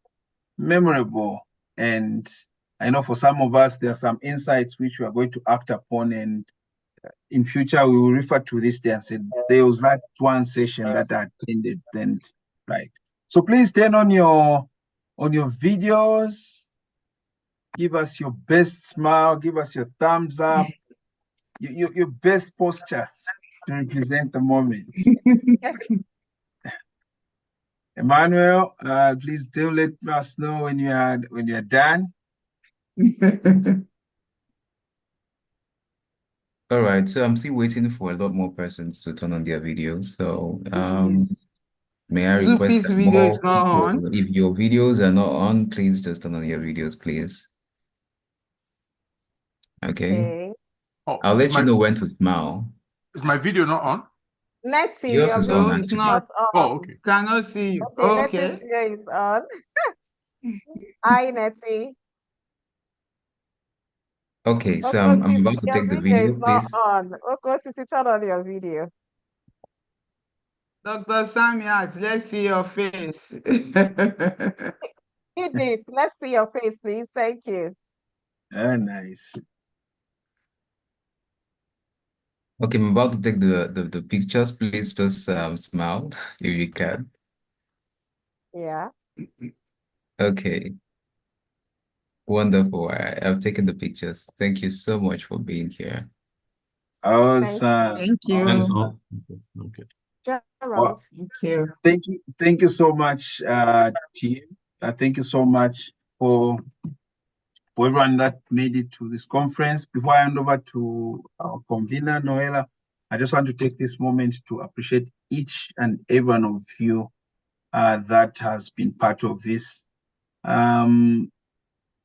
memorable. And I know for some of us, there are some insights which we are going to act upon, and in future, we will refer to this day and say, there was that one session that I attended, and right. So please turn on your videos, give us your best smile, give us your thumbs up, your best postures to represent the moment. Emmanuel, please do let us know when you are done. All right, so I'm still waiting for a lot more persons to turn on their videos. So may I request Zupi's that video more is not people, on. if your videos are not on, please just turn on your videos, please. Okay. Oh, I'll let you know when to smile. Is my video not on? Let's see Yours your is video. on, No, it's actually. not. Oh, okay. Cannot see you. Okay, Okay. Nettie's video is on. Hi, Nettie. Okay, so I'm about to your take the video video, is not please. on. Okosisi, turn on your video. Dr. Samiat, let's see your face. You did. Let's see your face, please. Thank you. Nice. Okay, I'm about to take the pictures. Please just smile if you can. Yeah. Okay. Wonderful. I've taken the pictures. Thank you so much for being here. Awesome. Thank you. Awesome. Okay. Gerald. Thank you. Thank you so much, team. Thank you so much for everyone that made it to this conference. Before I hand over to our convener, Noella, I just want to take this moment to appreciate each and every one of you that has been part of this.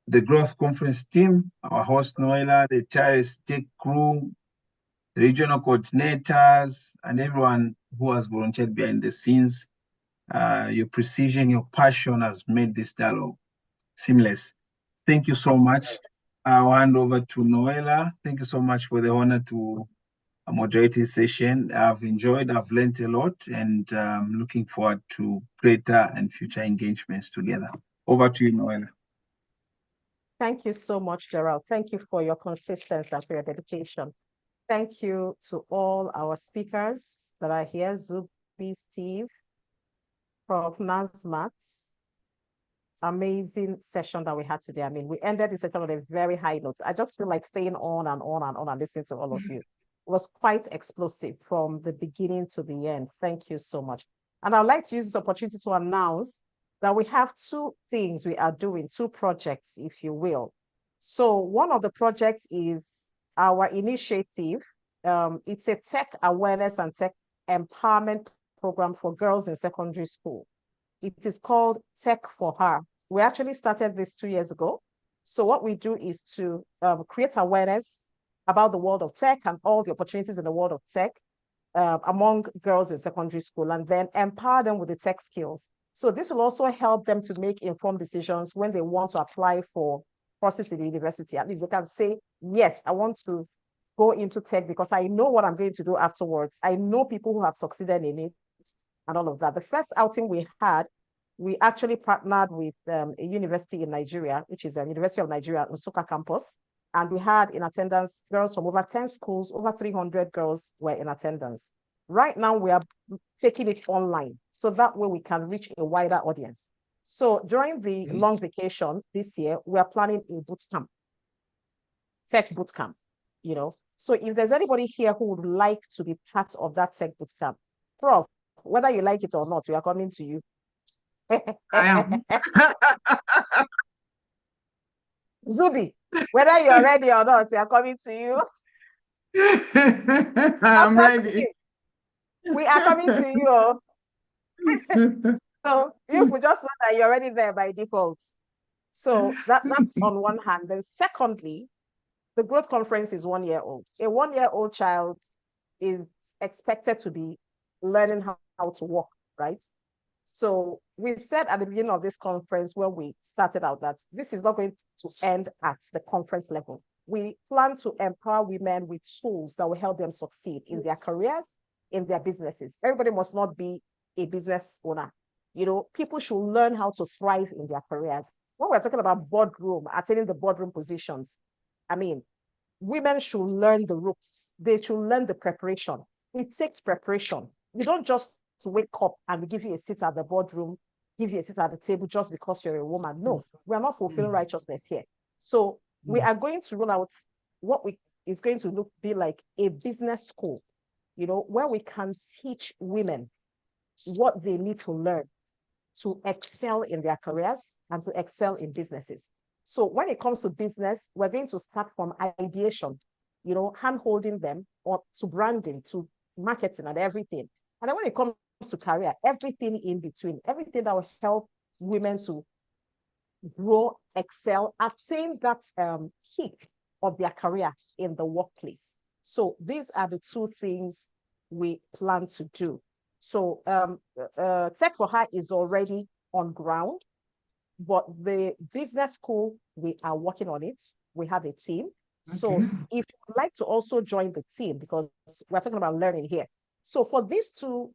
The Growth Conference team, our host, Noella, the entire tech crew, the regional coordinators, and everyone who has volunteered behind the scenes. Your precision, your passion has made this dialogue seamless. Thank you so much. I'll hand over to Noella. Thank you so much for the honor to moderating session. I've enjoyed, I've learned a lot, and looking forward to greater and future engagements together. Over to you, Noella. Thank you so much, Gerald. Thank you for your consistency and for your dedication. Thank you to all our speakers that are here, Zubi, Steve, Prof. Nazmat. Amazing session that we had today. I mean, we ended this session on a very high note. I just feel like staying on and on and on and listening to all of you. It was quite explosive from the beginning to the end. Thank you so much. And I'd like to use this opportunity to announce that we have two things we are doing, two projects, if you will. So one of the projects is our initiative. It's a tech awareness and tech empowerment program for girls in secondary school. It is called Tech for Her. We actually started this 2 years ago. So what we do is to create awareness about the world of tech and all the opportunities in the world of tech among girls in secondary school, and then empower them with the tech skills. So this will also help them to make informed decisions when they want to apply for courses in the university. At least they can say, yes, I want to go into tech because I know what I'm going to do afterwards. I know people who have succeeded in it and all of that. The first outing we had, we actually partnered with a university in Nigeria, which is the University of Nigeria, Nsukka campus. And we had in attendance girls from over 10 schools, over 300 girls were in attendance. Right now, we are taking it online, so that way we can reach a wider audience. So during the long vacation this year, we are planning a boot camp, tech boot camp, you know. So if there's anybody here who would like to be part of that tech boot camp, Prof, whether you like it or not, we are coming to you. I am. Zubi, whether you're ready or not, we are coming to you. I'm ready. We are coming to you. So you could just know that you're already there by default. So that's on one hand. Then secondly, the growth conference is 1 year old. A 1 year old child is expected to be learning how to walk, right? So we said at the beginning of this conference when we started out that this is not going to end at the conference level. We plan to empower women with tools that will help them succeed in their careers, in their businesses. Everybody must not be a business owner. You know, people should learn how to thrive in their careers. When we're talking about boardroom, attaining the boardroom positions, I mean, women should learn the ropes. They should learn the preparation. It takes preparation. You don't just wake up and we give you a seat at the boardroom, give you a seat at the table just because you're a woman. No, we are not fulfilling righteousness here. So we are going to roll out what is going to be like a business school, you know, where we can teach women what they need to learn to excel in their careers and to excel in businesses. So when it comes to business, we're going to start from ideation, you know, hand-holding them, or to branding, to marketing and everything. And then when it comes to career, everything in between, everything that will help women to grow, excel, attain that peak of their career in the workplace. So these are the two things we plan to do. So Tech for Her is already on ground, but the business school, we are working on it. We have a team. Okay. So if you'd like to also join the team, because we're talking about learning here. So for these two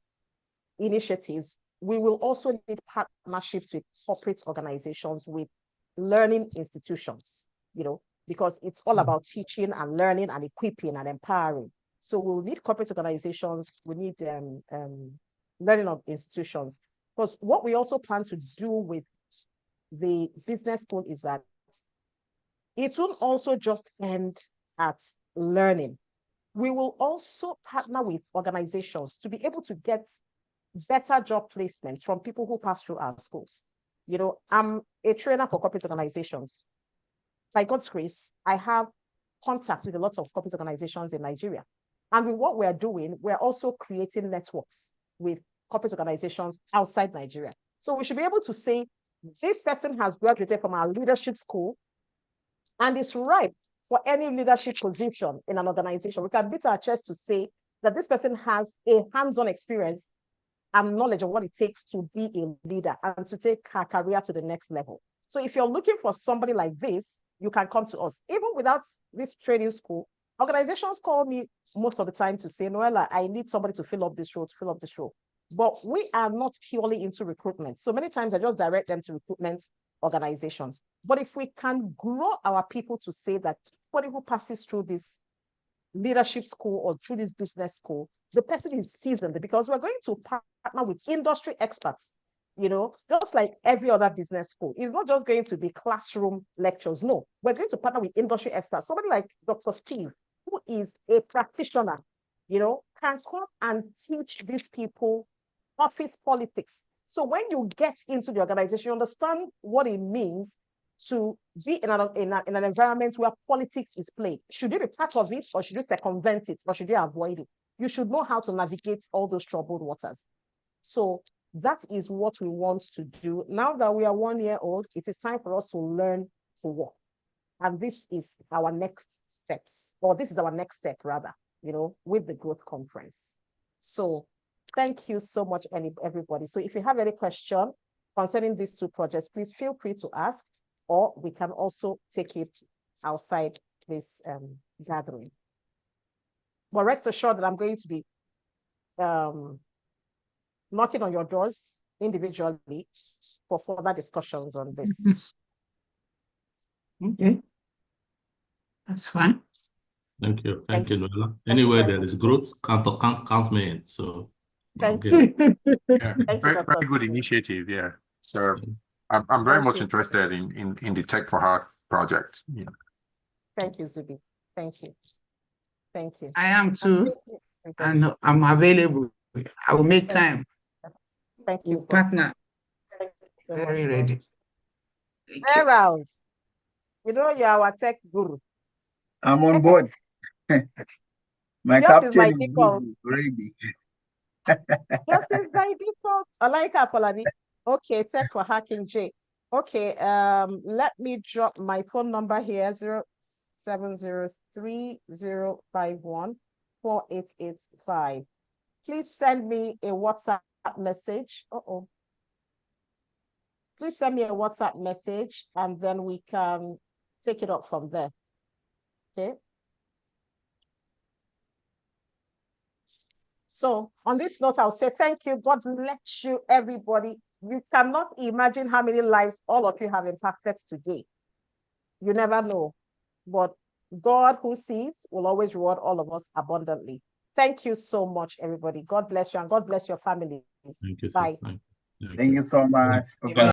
initiatives, we will also need partnerships with corporate organizations, with learning institutions, you know, because it's all about teaching and learning and equipping and empowering. So we'll need corporate organizations, we need learning of institutions. Because what we also plan to do with the business school is that it will also just end at learning. We will also partner with organizations to be able to get better job placements from people who pass through our schools. You know, I'm a trainer for corporate organizations. By God's grace, I have contacts with a lot of corporate organizations in Nigeria. And with what we're doing, we're also creating networks with corporate organizations outside Nigeria. So we should be able to say, this person has graduated from our leadership school and is ripe for any leadership position in an organization. We can beat our chest to say that this person has a hands-on experience and knowledge of what it takes to be a leader and to take her career to the next level. So if you're looking for somebody like this, you can come to us. Even without this training school, organizations call me most of the time to say, Noella, I need somebody to fill up this role, But we are not purely into recruitment. So many times I just direct them to recruitment organizations. But if we can grow our people to say that anybody who passes through this leadership school or through this business school, the person is seasoned, because we're going to partner with industry experts, just like every other business school. It's not just going to be classroom lectures. No, we're going to partner with industry experts. Somebody like Dr. Steve, who is a practitioner, can come and teach these people office politics. So when you get into the organization, you understand what it means to be in an environment where politics is played. Should you be part of it, or should you circumvent it, or should you avoid it? You should know how to navigate all those troubled waters. So that is what we want to do. Now that we are 1 year old, it is time for us to learn to walk. And this is our next steps, or this is our next step rather, with the growth conference. So thank you so much, everybody. So if you have any question concerning these two projects, please feel free to ask, or we can also take it outside this gathering. But rest assured that I'm going to be knocking on your doors individually for further discussions on this. Okay. That's fine. Thank you. Thank you, Noella. Anyway, there is growth, count me in. So thank you. Yeah, Thank very, you, very good initiative. Yeah. So I'm very much interested in the Tech for Her project. Yeah. Thank you, Zubi. Thank you. Thank you. I am too, and I'm available. I will make time. Thank you, partner. Thank you so Very much. ready. Thank you. Gerald, you're our tech guru. I'm on board. My Yours is captain my is default. ready. Yours is by default. Olaika Polani. Okay, Tech for Hacking J. Okay, let me drop my phone number here, 0703-051-4885. Please send me a WhatsApp message. Please send me a WhatsApp message, and then we can take it up from there. Okay. So on this note, I'll say thank you. God bless you, everybody. You cannot imagine how many lives all of you have impacted today. You never know. But God, who sees, will always reward all of us abundantly. Thank you so much, everybody. God bless you, and God bless your families. Thank you. Bye. Thank you so much. Bye-bye.